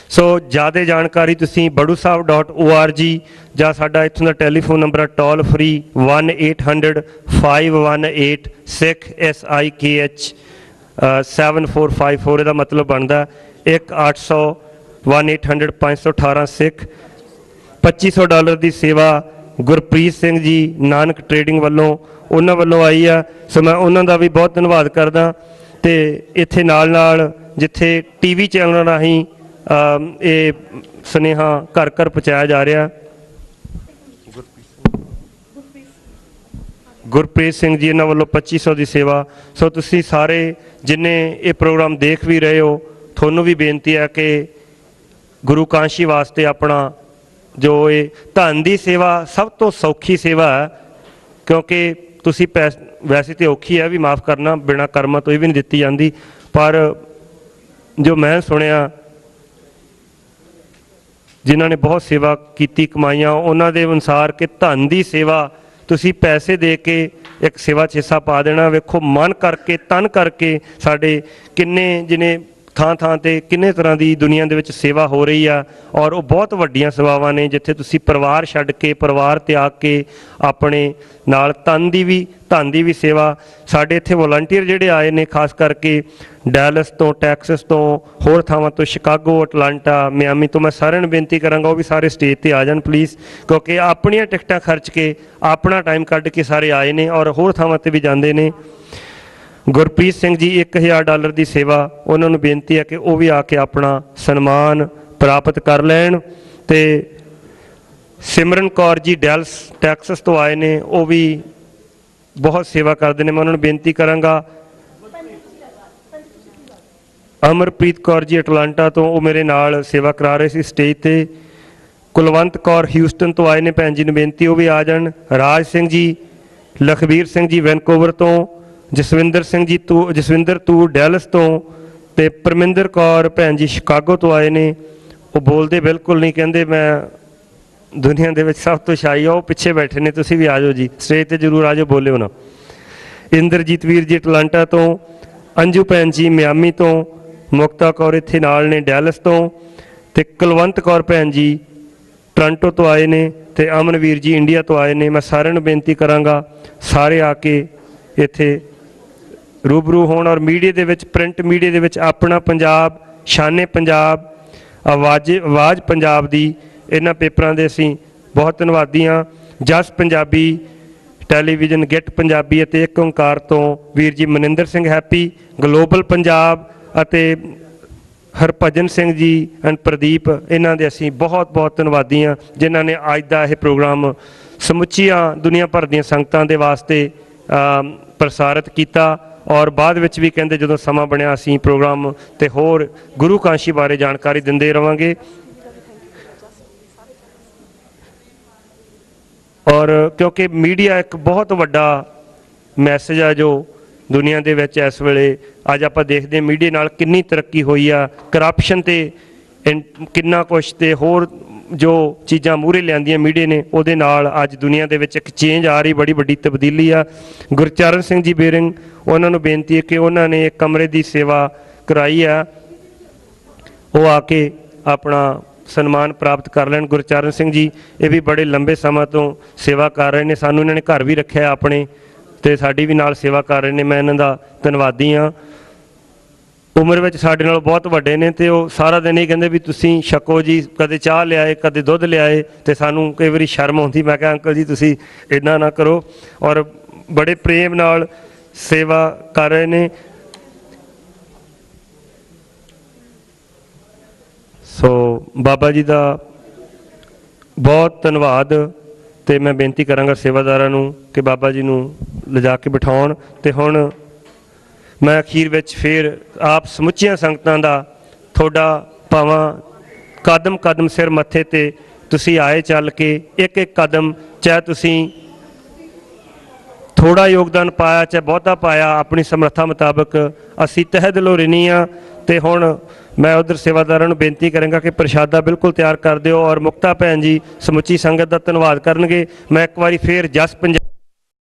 Speaker 5: सो ज़्यादा जानकारी तुसीं badusaab.org ਜਾਂ ਸਾਡਾ ਇੱਥੋਂ ਦਾ ਟੈਲੀਫੋਨ ਨੰਬਰ ਹੈ ਟੋਲ ਫਰੀ 1-800-518-6SIKH 7454। ਇਹਦਾ ਮਤਲਬ ਬਣਦਾ 1-800-1-800-518-ਸਿੱਖ। $2500 ਦੀ ਸੇਵਾ ਗੁਰਪ੍ਰੀਤ ਸਿੰਘ ਜੀ ਨਾਨਕ ਟ੍ਰੇਡਿੰਗ ਵੱਲੋਂ ਉਹਨਾਂ ਵੱਲੋਂ ਆਈ ਆ। ਸੋ ਮੈਂ ਉਹਨਾਂ ਦਾ ਵੀ ਬਹੁਤ ਧੰਨਵਾਦ ਕਰਦਾ। ਤੇ ਇੱਥੇ ਨਾਲ ਜਿੱਥੇ TV ਚੈਨਲ ਰਾਹੀਂ ਇਹ ਸੁਨੇਹਾ ਘਰ ਘਰ ਪਹੁੰਚਾਇਆ ਜਾ ਰਿਹਾ। ਗੁਰਪ੍ਰੀਤ ਸਿੰਘ ਜੀ ਇਹਨਾਂ ਵੱਲੋਂ 2500 ਦੀ ਸੇਵਾ। ਸੋ ਤੁਸੀਂ ਸਾਰੇ ਜਿੰਨੇ ਇਹ ਪ੍ਰੋਗਰਾਮ ਦੇਖ ਵੀ ਰਹੇ ਹੋ ਤੁਹਾਨੂੰ ਵੀ ਬੇਨਤੀ ਹੈ ਕਿ ਗੁਰੂ ਕਾਂਸ਼ੀ ਵਾਸਤੇ ਆਪਣਾ ਜੋ ਇਹ ਧਨ ਦੀ ਸੇਵਾ ਸਭ ਤੋਂ ਸੌਖੀ ਸੇਵਾ ਹੈ, ਕਿਉਂਕਿ ਤੁਸੀਂ ਵੈਸੇ ਤਾਂ ਔਖੀ ਹੈ ਵੀ ਮਾफ़ ਕਰਨਾ, ਬਿਨਾਂ ਕਰਮਾਂ ਤੋਂ ਇਹ ਵੀ ਨਹੀਂ ਦਿੱਤੀ ਜਾਂਦੀ, ਪਰ ਜੋ ਮੈਂ ਸੁਣਿਆ ਜਿਨ੍ਹਾਂ ਨੇ ਬਹੁਤ ਸੇਵਾ ਕੀਤੀ ਕਮਾਈਆਂ ਉਹਨਾਂ ਦੇ ਅਨੁਸਾਰ ਕਿ ਧਨ ਦੀ ਸੇਵਾ ਤੁਸੀਂ ਪੈਸੇ ਦੇ ਕੇ ਇੱਕ ਸੇਵਾ 'ਚ ਹਿੱਸਾ ਪਾ ਦੇਣਾ। ਵੇਖੋ ਮਨ ਕਰਕੇ ਤਨ ਕਰਕੇ ਸਾਡੇ ਕਿੰਨੇ ਜਿਹਨੇ ਥਾਂ ਥਾਂ ਤੇ ਕਿੰਨੇ ਤਰ੍ਹਾਂ ਦੀ ਦੁਨੀਆ ਦੇ ਵਿੱਚ ਸੇਵਾ ਹੋ ਰਹੀ ਆ, ਔਰ ਉਹ ਬਹੁਤ ਵੱਡੀਆਂ ਸੇਵਾਵਾਂ ਨੇ ਜਿੱਥੇ ਤੁਸੀਂ ਪਰਿਵਾਰ ਛੱਡ ਕੇ ਪਰਿਵਾਰ ਤਿਆਗ ਕੇ ਆਪਣੇ ਨਾਲ ਧਨ ਦੀ ਵੀ ਸੇਵਾ। ਸਾਡੇ ਇੱਥੇ ਵੋਲੰਟੀਅਰ ਜਿਹੜੇ ਆਏ ਨੇ ਖਾਸ ਕਰਕੇ ਡੈਲਸ ਤੋਂ, ਟੈਕਸਸ ਤੋਂ, ਹੋਰ ਥਾਵਾਂ ਤੋਂ, ਸ਼ਿਕਾਗੋ, ਅਟਲਾਂਟਾ, ਮਿਆਮੀ ਤੋਂ, ਮੈਂ ਸਾਰਿਆਂ ਨੂੰ ਬੇਨਤੀ ਕਰਾਂਗਾ ਉਹ ਵੀ ਸਾਰੇ ਸਟੇਜ 'ਤੇ ਆ ਜਾਣ ਪਲੀਜ਼, ਕਿਉਂਕਿ ਆਪਣੀਆਂ ਟਿਕਟਾਂ ਖਰਚ ਕੇ ਆਪਣਾ ਟਾਈਮ ਕੱਢ ਕੇ ਸਾਰੇ ਆਏ ਨੇ ਔਰ ਹੋਰ ਥਾਵਾਂ 'ਤੇ ਵੀ ਜਾਂਦੇ ਨੇ। ਗੁਰਪ੍ਰੀਤ ਸਿੰਘ ਜੀ $1000 ਦੀ ਸੇਵਾ, ਉਹਨਾਂ ਨੂੰ ਬੇਨਤੀ ਹੈ ਕਿ ਉਹ ਵੀ ਆ ਕੇ ਆਪਣਾ ਸਨਮਾਨ ਪ੍ਰਾਪਤ ਕਰ ਲੈਣ। ਤੇ ਸਿਮਰਨ ਕੌਰ ਜੀ ਡੈਲਸ ਟੈਕਸਸ ਤੋਂ ਆਏ ਨੇ, ਉਹ ਵੀ ਬਹੁਤ ਸੇਵਾ ਕਰਦੇ ਨੇ, ਮੈਂ ਉਹਨਾਂ ਨੂੰ ਬੇਨਤੀ ਕਰਾਂਗਾ। ਅਮਰਪ੍ਰੀਤ ਕੌਰ ਜੀ ਅਟਲਾਂਟਾ ਤੋਂ, ਉਹ ਮੇਰੇ ਨਾਲ ਸੇਵਾ ਕਰਾ ਰਹੇ ਸੀ ਸਟੇਜ 'ਤੇ। ਕੁਲਵੰਤ ਕੌਰ ਹਿਊਸਟਨ ਤੋਂ ਆਏ ਨੇ, ਭੈਣ ਜੀ ਨੂੰ ਬੇਨਤੀ ਉਹ ਵੀ ਆ ਜਾਣ। ਰਾਜ ਸਿੰਘ ਜੀ, ਲਖਬੀਰ ਸਿੰਘ ਜੀ ਵੈਨਕੂਵਰ ਤੋਂ, ਜਸਵਿੰਦਰ ਤੂਰ ਡੈਲਸ ਤੋਂ, ਤੇ ਪਰਮਿੰਦਰ ਕੌਰ ਭੈਣ ਜੀ ਸ਼ਿਕਾਗੋ ਤੋਂ ਆਏ ਨੇ। ਉਹ ਬੋਲਦੇ ਬਿਲਕੁਲ ਨਹੀਂ, ਕਹਿੰਦੇ ਮੈਂ ਦੁਨੀਆ ਦੇ ਵਿੱਚ ਸਭ ਤੋਂ ਸ਼ਾਈ ਆ। ਉਹ ਪਿੱਛੇ ਬੈਠੇ ਨੇ, ਤੁਸੀਂ ਵੀ ਆ ਜਾਓ ਜੀ, ਸਟੇਜ 'ਤੇ ਜ਼ਰੂਰ ਆ ਜਾਓ, ਬੋਲਿਓ ਨਾ। ਇੰਦਰਜੀਤ ਵੀਰ ਜੀ ਅਟਲਾਂਟਾ ਤੋਂ, ਅੰਜੂ ਭੈਣ ਜੀ ਮਿਆਮੀ ਤੋਂ, ਮੁਕਤਾ ਕੌਰ ਇੱਥੇ ਨਾਲ ਨੇ ਡੈਲਸ ਤੋਂ, ਤੇ ਕੁਲਵੰਤ ਕੌਰ ਭੈਣ ਜੀ ਟੋਰਾਂਟੋ ਤੋਂ ਆਏ ਨੇ, ਤੇ ਅਮਨਵੀਰ ਜੀ ਇੰਡੀਆ ਤੋਂ ਆਏ ਨੇ। ਮੈਂ ਸਾਰਿਆਂ ਨੂੰ ਬੇਨਤੀ ਕਰਾਂਗਾ ਸਾਰੇ ਆ ਕੇ ਇੱਥੇ ਰੂਬਰੂ ਹੋਣ ਔਰ ਮੀਡੀਆ ਦੇ ਵਿੱਚ, ਪ੍ਰਿੰਟ ਮੀਡੀਆ ਦੇ ਵਿੱਚ ਆਪਣਾ ਪੰਜਾਬ, ਸ਼ਾਨੇ ਪੰਜਾਬ, ਆਵਾਜ਼ ਪੰਜਾਬ ਦੀ ਇਹਨਾਂ ਪੇਪਰਾਂ ਦੇ ਅਸੀਂ ਬਹੁਤ ਧੰਨਵਾਦੀ ਹਾਂ। ਜਸ ਪੰਜਾਬੀ ਟੈਲੀਵਿਜ਼ਨ, ਗਿੱਟ ਪੰਜਾਬੀ ਅਤੇ ਇੱਕ ਓਂਕਾਰ ਤੋਂ ਵੀਰ ਜੀ ਮਨਿੰਦਰ ਸਿੰਘ ਹੈਪੀ, ਗਲੋਬਲ ਪੰਜਾਬ ਅਤੇ ਹਰਭਜਨ ਸਿੰਘ ਜੀ ਐਂਡ ਪ੍ਰਦੀਪ, ਇਹਨਾਂ ਦੇ ਅਸੀਂ ਬਹੁਤ ਬਹੁਤ ਧੰਨਵਾਦੀ ਹਾਂ ਜਿਨ੍ਹਾਂ ਨੇ ਅੱਜ ਦਾ ਇਹ ਪ੍ਰੋਗਰਾਮ ਸਮੁੱਚੀਆਂ ਦੁਨੀਆ ਭਰ ਦੀਆਂ ਸੰਗਤਾਂ ਦੇ ਵਾਸਤੇ ਪ੍ਰਸਾਰਿਤ ਕੀਤਾ। ਔਰ ਬਾਅਦ ਵਿੱਚ ਵੀ ਕਹਿੰਦੇ ਜਦੋਂ ਸਮਾਂ ਬਣਿਆ ਅਸੀਂ ਪ੍ਰੋਗਰਾਮ ਤੇ ਹੋਰ ਗੁਰੂ ਕਾਂਸ਼ੀ ਬਾਰੇ ਜਾਣਕਾਰੀ ਦਿੰਦੇ ਰਵਾਂਗੇ। ਔਰ ਕਿਉਂਕਿ ਮੀਡੀਆ ਇੱਕ ਬਹੁਤ ਵੱਡਾ ਮੈਸੇਜ ਆ ਜੋ ਦੁਨੀਆ ਦੇ ਵਿੱਚ ਇਸ ਵੇਲੇ ਅੱਜ ਆਪਾਂ ਦੇਖਦੇ ਹਾਂ ਮੀਡੀਆ ਨਾਲ ਕਿੰਨੀ ਤਰੱਕੀ ਹੋਈ ਆ, ਕਰਪਸ਼ਨ ਤੇ ਕਿੰਨਾ ਕੁਛ ਤੇ ਹੋਰ ਜੋ ਚੀਜ਼ਾਂ ਮੂਹਰੇ ਲਿਆਂਦੀਆਂ ਮੀਡੀਆ ਨੇ, ਉਹਦੇ ਨਾਲ ਅੱਜ ਦੁਨੀਆ ਦੇ ਵਿੱਚ ਇੱਕ ਚੇਂਜ ਆ ਰਹੀ, ਬੜੀ ਵੱਡੀ ਤਬਦੀਲੀ ਆ। ਗੁਰਚਰਨ ਸਿੰਘ ਜੀ ਬੇਰਿੰਗ, ਉਹਨਾਂ ਨੂੰ ਬੇਨਤੀ ਹੈ ਕਿ ਉਹਨਾਂ ਨੇ ਇੱਕ ਕਮਰੇ ਦੀ ਸੇਵਾ ਕਰਾਈ ਆ, ਉਹ ਆ ਕੇ ਆਪਣਾ ਸਨਮਾਨ ਪ੍ਰਾਪਤ ਕਰ ਲੈਣ। ਗੁਰਚਰਨ ਸਿੰਘ ਜੀ ਇਹ ਵੀ ਬੜੇ ਲੰਬੇ ਸਮਾਂ ਤੋਂ ਸੇਵਾ ਕਰ ਰਹੇ ਨੇ, ਸਾਨੂੰ ਇਹਨਾਂ ਨੇ ਘਰ ਵੀ ਰੱਖਿਆ ਆਪਣੇ, ਤੇ ਸਾਡੀ ਵੀ ਨਾਲ ਸੇਵਾ ਕਰ ਰਹੇ ਨੇ, ਮੈਂ ਇਹਨਾਂ ਦਾ ਧੰਨਵਾਦੀ ਹਾਂ। ਉਮਰ ਵਿੱਚ ਸਾਡੇ ਨਾਲ ਬਹੁਤ ਵੱਡੇ ਨੇ ਤੇ ਉਹ ਸਾਰਾ ਦਿਨ ਹੀ ਕਹਿੰਦੇ ਵੀ ਤੁਸੀਂ ਛਕੋ ਜੀ, ਕਦੇ ਚਾਹ ਲਿਆਏ, ਕਦੇ ਦੁੱਧ ਲਿਆਏ, ਤੇ ਸਾਨੂੰ ਕਈ ਵਾਰੀ ਸ਼ਰਮ ਆਉਂਦੀ। ਮੈਂ ਕਿਹਾ ਅੰਕਲ ਜੀ ਤੁਸੀਂ ਇੱਦਾਂ ਨਾ ਕਰੋ, ਔਰ ਬੜੇ ਪ੍ਰੇਮ ਨਾਲ ਸੇਵਾ ਕਰ ਰਹੇ ਨੇ। ਸੋ ਬਾਬਾ ਜੀ ਦਾ ਬਹੁਤ ਧੰਨਵਾਦ, ਤੇ ਮੈਂ ਬੇਨਤੀ ਕਰਾਂਗਾ ਸੇਵਾਦਾਰਾਂ ਨੂੰ ਕਿ ਬਾਬਾ ਜੀ ਨੂੰ ਲਿਜਾ ਕੇ ਬਿਠਾਉਣ। ਤੇ ਹੁਣ ਮੈਂ ਅਖੀਰ ਵਿੱਚ ਫਿਰ ਆਪ ਸਮੁੱਚੀਆਂ ਸੰਗਤਾਂ ਦਾ ਤੁਹਾਡਾ ਭਾਵਾਂ ਕਦਮ ਕਦਮ ਸਿਰ ਮੱਥੇ ਤੇ ਤੁਸੀਂ ਆਏ ਚੱਲ ਕੇ ਇੱਕ ਇੱਕ ਕਦਮ, ਚਾਹੇ ਤੁਸੀਂ ਥੋੜਾ ਯੋਗਦਾਨ ਪਾਇਆ ਚਾਹੇ ਬਹੁਤਾ ਪਾਇਆ, ਆਪਣੀ ਸਮਰੱਥਾ ਮੁਤਾਬਕ ਅਸੀਂ ਤਹਿ ਦਿਲੋਂ ਰਿਣੀ ਹਾਂ। ਤੇ ਹੁਣ ਮੈਂ ਉਧਰ ਸੇਵਾਦਾਰਾਂ ਨੂੰ ਬੇਨਤੀ ਕਰਾਂਗਾ ਕਿ ਪ੍ਰਸ਼ਾਦਾ ਬਿਲਕੁਲ ਤਿਆਰ ਕਰ ਦਿਓ, ਔਰ ਮੁਕਤਾ ਭੈਣ ਜੀ ਸਮੁੱਚੀ ਸੰਗਤ ਦਾ ਧੰਨਵਾਦ ਕਰਨਗੇ। ਮੈਂ ਇੱਕ ਵਾਰੀ ਫੇਰ ਜਸ ਪੰਜਾਬ